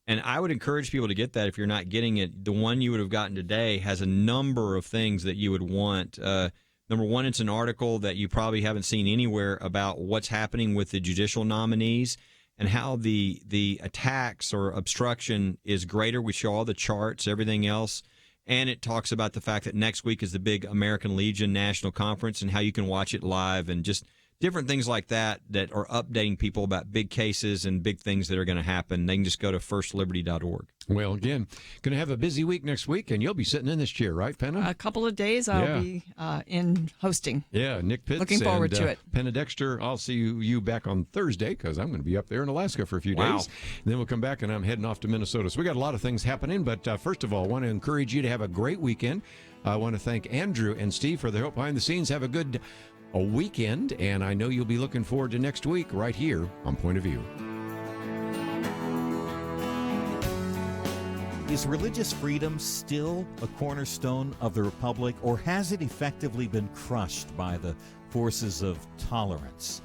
I would encourage people to get that if you're not getting it. The one you would have gotten today has a number of things that you would want. Number one, it's an article that you probably haven't seen anywhere about what's happening with the judicial nominees and how the attacks or obstruction is greater. We show all the charts, everything else. And it talks about the fact that next week is the big American Legion National Conference and how you can watch it live and just different things like that are updating people about big cases and big things that are going to happen. They can just go to firstliberty.org. Well, again, going to have a busy week next week, and you'll be sitting in this chair, right, Penna? A couple of days I'll be in hosting. Yeah, Nick Pitts. Looking forward to it. Penna Dexter, I'll see you back on Thursday because I'm going to be up there in Alaska for a few days. And then we'll come back, and I'm heading off to Minnesota. So we got a lot of things happening, but first of all, I want to encourage you to have a great weekend. I want to thank Andrew and Steve for their help behind the scenes. Have a good weekend, and I know you'll be looking forward to next week right here on Point of View. Is religious freedom still a cornerstone of the Republic, or has it effectively been crushed by the forces of tolerance?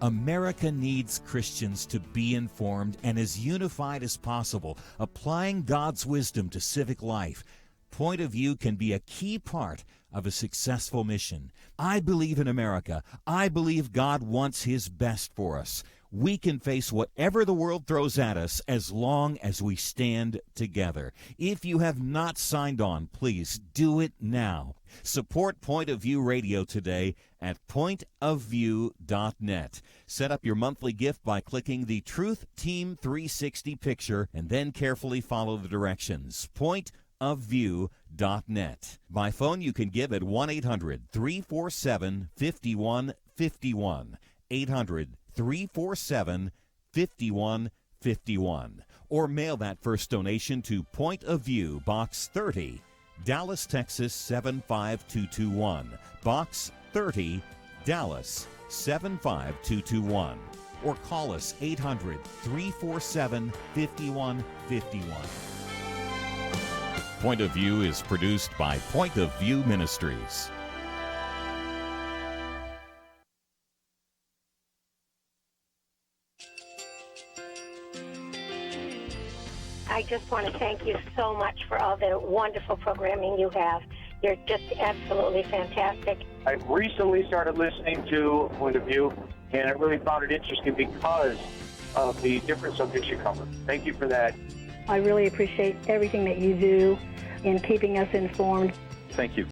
America needs Christians to be informed and as unified as possible, applying God's wisdom to civic life. Point of View can be a key part of a successful mission. I believe in America. I believe God wants His best for us. We can face whatever the world throws at us as long as we stand together. If you have not signed on, please do it now. Support Point of View Radio today at pointofview.net. Set up your monthly gift by clicking the Truth Team 360 picture and then carefully follow the directions. Pointofview.net. By phone, you can give at 1-800-347-5151. 800-347-5151. Or mail that first donation to Point of View, Box 30, Dallas, Texas 75221. Box 30, Dallas 75221. Or call us 800-347-5151. Point of View is produced by Point of View Ministries. I just want to thank you so much for all the wonderful programming you have. You're just absolutely fantastic. I recently started listening to Point of View, and I really found it interesting because of the different subjects you cover. Thank you for that. I really appreciate everything that you do in keeping us informed. Thank you.